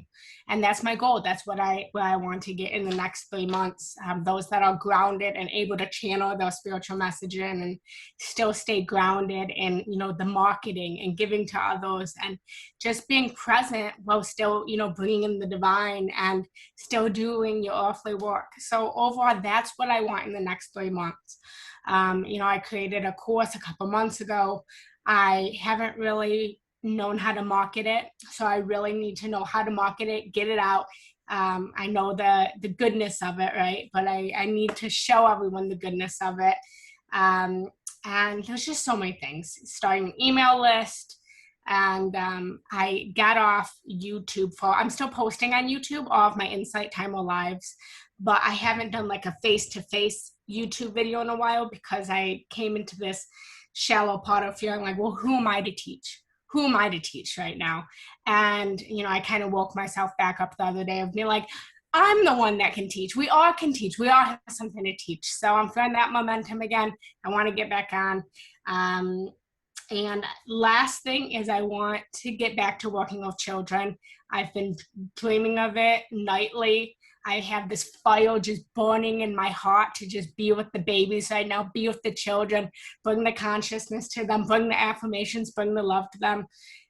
And that's my goal. That's what I want to get in the next 3 months. Those that are grounded and able to channel their spiritual messaging and still stay grounded in, you know, the marketing and giving to others and just being present while still, you know, bringing in the divine and still doing your earthly work. So overall, that's what I want in the next 3 months. You know, I created a course a couple months ago. I haven't really known how to market it, so I really need to know how to market it, get it out. I know the goodness of it, right? But I need to show everyone the goodness of it. And there's just so many things. Starting an email list. And I got off YouTube I'm still posting on YouTube all of my Insight Timer lives, but I haven't done like a face-to-face YouTube video in a while because I came into this shallow pot of feeling like, well, who am I to teach? Who am I to teach right now? And, you know, I kind of woke myself back up the other day of being like, I'm the one that can teach. We all can teach. We all have something to teach. So I'm feeling that momentum again. I want to get back on. And last thing is I want to get back to working with children. I've been dreaming of it nightly. I have this fire just burning in my heart to just be with the babies right now, be with the children, bring the consciousness to them, bring the affirmations, bring the love to them,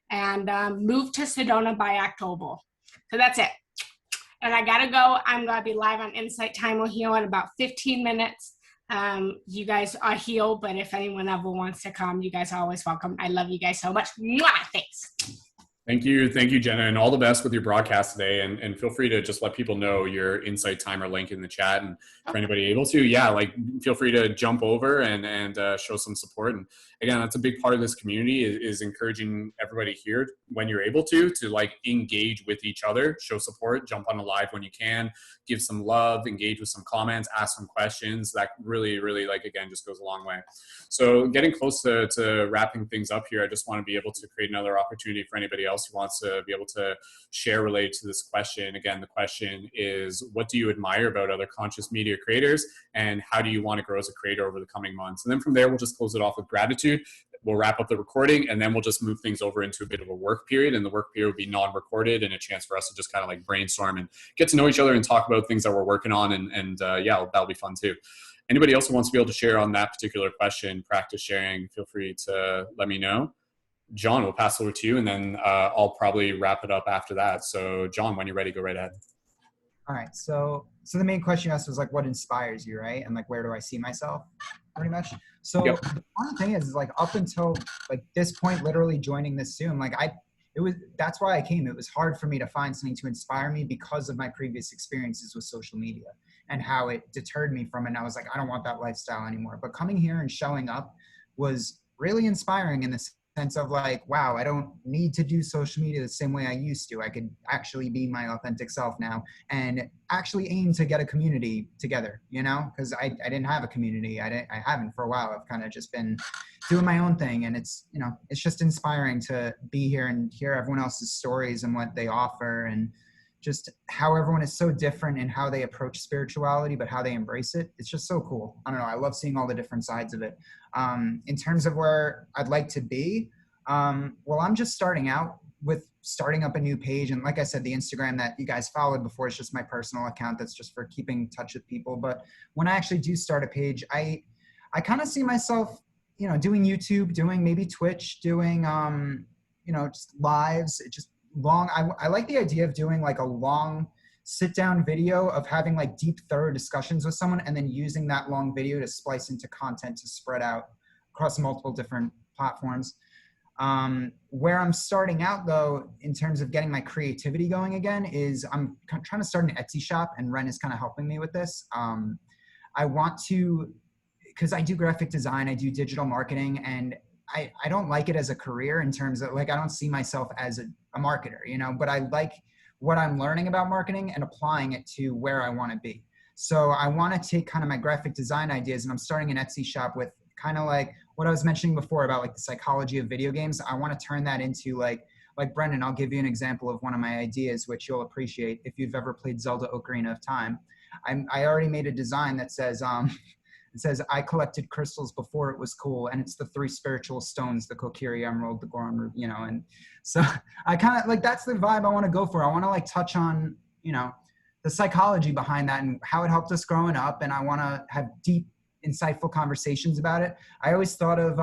and move to Sedona by October. So that's it. And I gotta go. I'm gonna be live on Insight Timer here in about 15 minutes. You guys are here, but if anyone ever wants to come, you guys are always welcome. I love you guys so much. Mwah! Thanks. Thank you, Jenna, and all the best with your broadcast today. And feel free to just let people know your Insight Timer link in the chat, and for anybody able to, like feel free to jump over and show some support. And again, that's a big part of this community is encouraging everybody here when you're able to like engage with each other, show support, jump on a live when you can, give some love, engage with some comments, ask some questions. That really, really again, just goes a long way. So getting close to wrapping things up here, I just want to be able to create another opportunity for anybody else who wants to be able to share related to this question. Again, the question is, what do you admire about other conscious media creators, and how do you want to grow as a creator over the coming months? And then from there, we'll just close it off with gratitude. We'll wrap up the recording, and then we'll just move things over into a bit of a work period. And the work period will be non-recorded and a chance for us to just kind of brainstorm and get to know each other and talk about things that we're working on. And that'll be fun too. Anybody else who wants to be able to share on that particular question, practice sharing, feel free to let me know. John, we'll pass over to you, and then I'll probably wrap it up after that. So John, when you're ready, go right ahead. All right. So the main question you asked was what inspires you, right? And where do I see myself, pretty much. So yep. The funny thing is up until this point, literally joining this Zoom, that's why I came. It was hard for me to find something to inspire me because of my previous experiences with social media and how it deterred me from it. And I was like, I don't want that lifestyle anymore. But coming here and showing up was really inspiring in the sense of wow, I don't need to do social media the same way I used to. I could actually be my authentic self now and actually aim to get a community together, because I didn't have a community. I haven't for a while. I've kind of just been doing my own thing, and it's just inspiring to be here and hear everyone else's stories and what they offer, and just how everyone is so different in how they approach spirituality, but how they embrace it. It's just so cool. I don't know. I love seeing all the different sides of it. In terms of where I'd like to be, well, I'm just starting out with starting up a new page. And like I said, the Instagram that you guys followed before is just my personal account. That's just for keeping in touch with people. But when I actually do start a page, I kind of see myself, doing YouTube, doing maybe Twitch, doing, just lives, just long. I like the idea of doing a long sit down video of having deep, thorough discussions with someone, and then using that long video to splice into content to spread out across multiple different platforms. Where I'm starting out though, in terms of getting my creativity going again, is I'm trying to start an Etsy shop, and Ren is kind of helping me with this. I want to, because I do graphic design, I do digital marketing, and I don't like it as a career in terms of I don't see myself as a marketer, but I like what I'm learning about marketing and applying it to where I want to be. So I want to take kind of my graphic design ideas, and I'm starting an Etsy shop with kind of what I was mentioning before about the psychology of video games. I want to turn that into like Brendon, I'll give you an example of one of my ideas, which you'll appreciate if you've ever played Zelda Ocarina of Time. I already made a design that says, It says, I collected crystals before it was cool, and it's the 3 spiritual stones, the Kokiri Emerald, the Goron Ruby, you know, and so I kind of like, that's the vibe I want to go for. I want to like touch on, you know, the psychology behind that and how it helped us growing up, and I want to have deep, insightful conversations about it. I always thought of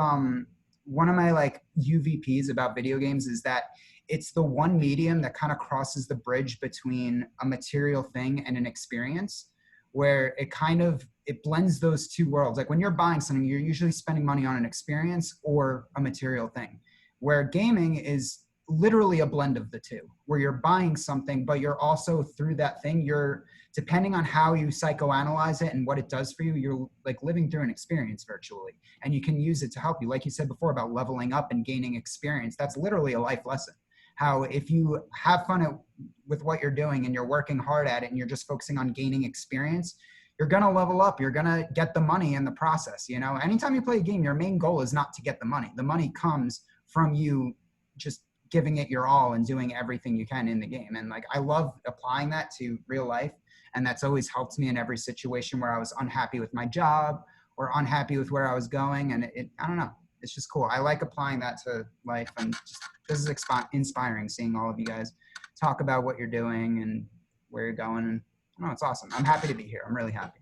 one of my like UVPs about video games is that it's the one medium that kind of crosses the bridge between a material thing and an experience, where it kind of, it blends those two worlds. Like when you're buying something, you're usually spending money on an experience or a material thing, where gaming is literally a blend of the two, where you're buying something, but you're also through that thing, you're, depending on how you psychoanalyze it and what it does for you, you're like living through an experience virtually, and you can use it to help you. Like you said before about leveling up and gaining experience, that's literally a life lesson. How if you have fun with what you're doing and you're working hard at it and you're just focusing on gaining experience, you're going to level up. You're going to get the money in the process. You know, anytime you play a game, your main goal is not to get the money. The money comes from you just giving it your all and doing everything you can in the game. And like, I love applying that to real life. And that's always helped me in every situation where I was unhappy with my job or unhappy with where I was going. And I don't know, it's just cool. I like applying that to life, and just, this is inspiring seeing all of you guys talk about what you're doing and where you're going. And I don't know, it's awesome. I'm happy to be here. I'm really happy.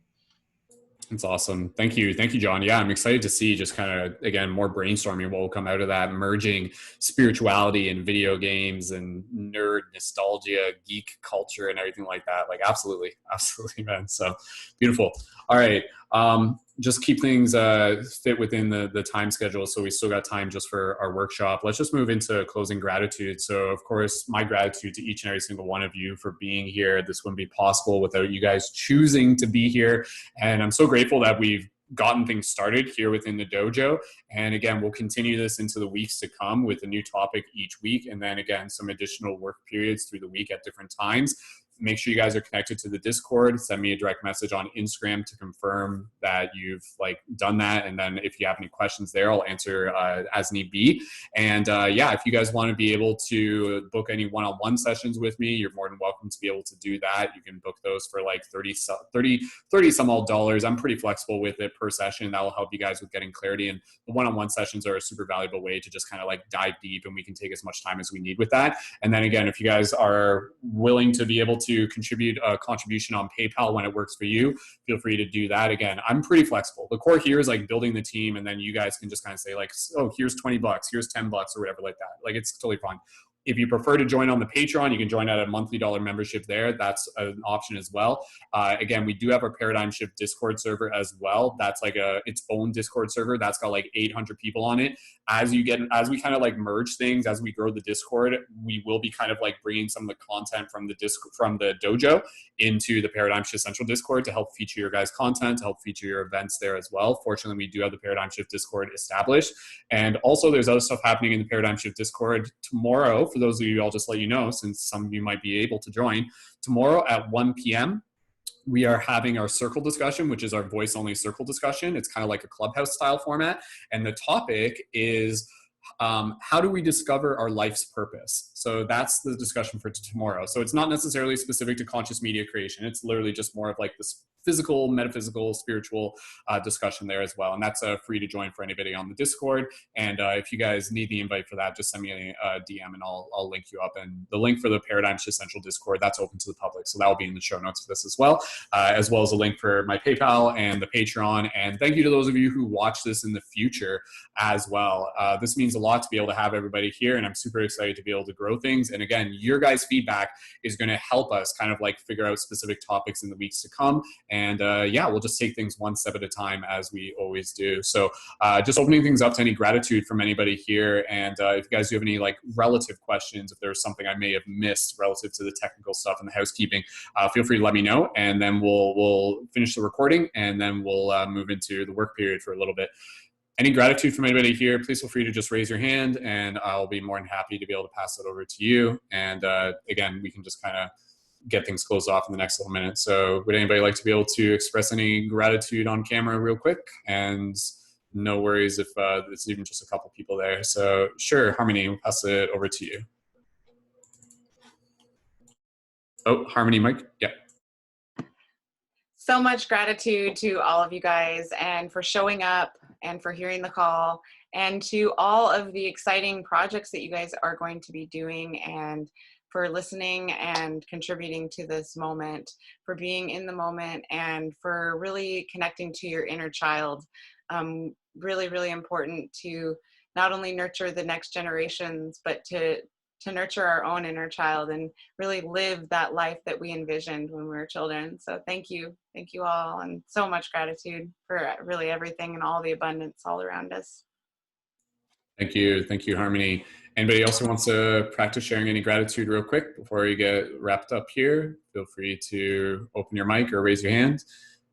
That's awesome. Thank you. Thank you, John. Yeah, I'm excited to see just kind of, again, more brainstorming what will come out of that, merging spirituality and video games and nerd nostalgia, geek culture and everything like that. Like, absolutely. Absolutely, man. So beautiful. All right. Just keep things fit within the time schedule. So we still got time just for our workshop. Let's just move into closing gratitude. So of course, my gratitude to each and every single one of you for being here. This wouldn't be possible without you guys choosing to be here. And I'm so grateful that we've gotten things started here within the dojo. And again, we'll continue this into the weeks to come with a new topic each week. And then again, some additional work periods through the week at different times. Make sure you guys are connected to the Discord. Send me a direct message on Instagram to confirm that you've like done that. And then if you have any questions there, I'll answer as need be. And yeah, if you guys want to be able to book any one-on-one sessions with me, you're more than welcome to be able to do that. You can book those for like 30 some odd dollars. I'm pretty flexible with it per session. That will help you guys with getting clarity. And the one-on-one sessions are a super valuable way to just kind of like dive deep, and we can take as much time as we need with that. And then again, if you guys are willing to be able to contribute a contribution on PayPal when it works for you, feel free to do that. Again, I'm pretty flexible. The core here is like building the team, and then you guys can just kind of say like, oh, here's $20, here's $10 or whatever like that. Like, it's totally fine. If you prefer to join on the Patreon, you can join at a monthly dollar membership there. That's an option as well. Again, we do have our Paradigm Shift Discord server as well. That's like its own Discord server. That's got like 800 people on it. As we kind of like merge things, as we grow the Discord, we will be kind of like bringing some of the content from the dojo into the Paradigm Shift Central Discord to help feature your guys' content, to help feature your events there as well. Fortunately, we do have the Paradigm Shift Discord established. And also there's other stuff happening in the Paradigm Shift Discord tomorrow. For those of you, I'll just let you know, since some of you might be able to join. Tomorrow at 1 p.m., we are having our circle discussion, which is our voice-only circle discussion. It's kind of like a clubhouse style format. And the topic is how do we discover our life's purpose? So that's the discussion for tomorrow. So it's not necessarily specific to conscious media creation. It's literally just more of like this physical, metaphysical, spiritual discussion there as well. And that's free to join for anybody on the Discord. And if you guys need the invite for that, just send me a DM and I'll link you up. And the link for the Paradigm Shift Central Discord, that's open to the public. So that will be in the show notes for this as well as a link for my PayPal and the Patreon. And thank you to those of you who watch this in the future as well. This means a lot to be able to have everybody here, and I'm super excited to be able to grow things. And again, your guys' feedback is going to help us kind of like figure out specific topics in the weeks to come. And yeah, we'll just take things one step at a time as we always do. So just opening things up to any gratitude from anybody here. And if you guys do have any like relative questions, if there's something I may have missed relative to the technical stuff and the housekeeping, feel free to let me know. And then we'll finish the recording, and then we'll move into the work period for a little bit. Any gratitude from anybody here, please feel free to just raise your hand, and I'll be more than happy to be able to pass it over to you. And again, we can just kind of get things closed off in the next little minute. So would anybody like to be able to express any gratitude on camera real quick? And no worries if it's even just a couple people there. So sure, Harmony, we'll pass it over to you. Oh, Harmony, Mike, yeah. So much gratitude to all of you guys and for showing up and for hearing the call, and to all of the exciting projects that you guys are going to be doing, and for listening and contributing to this moment, for being in the moment, and for really connecting to your inner child. Really, really important to not only nurture the next generations, but to nurture our own inner child and really live that life that we envisioned when we were children. So thank you all, and so much gratitude for really everything and all the abundance all around us. Thank you, Harmony. Anybody else who wants to practice sharing any gratitude real quick before you get wrapped up here? Feel free to open your mic or raise your hand.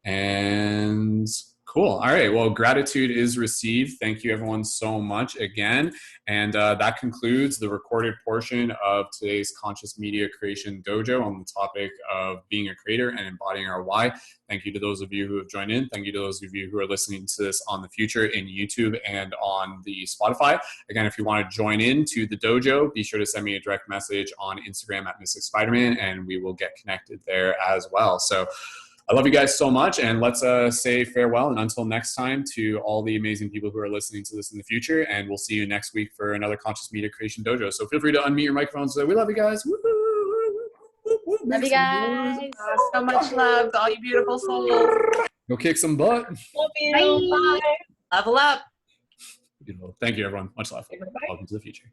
And cool. All right. Well, gratitude is received. Thank you everyone so much again. And that concludes the recorded portion of today's Conscious Media Creation Dojo on the topic of being a creator and embodying our why. Thank you to those of you who have joined in. Thank you to those of you who are listening to this on the future in YouTube and on the Spotify. Again, if you want to join in to the dojo, be sure to send me a direct message on Instagram at Mystic Spider-Man, and we will get connected there as well. So I love you guys so much, and let's say farewell and until next time to all the amazing people who are listening to this in the future, and we'll see you next week for another Conscious Media Creation Dojo. So feel free to unmute your microphones. We love you guys. Love you guys. So much love to all you beautiful souls. Go kick some butt. Love you. Bye. Level up. Beautiful. Thank you, everyone. Much love. Welcome to the future.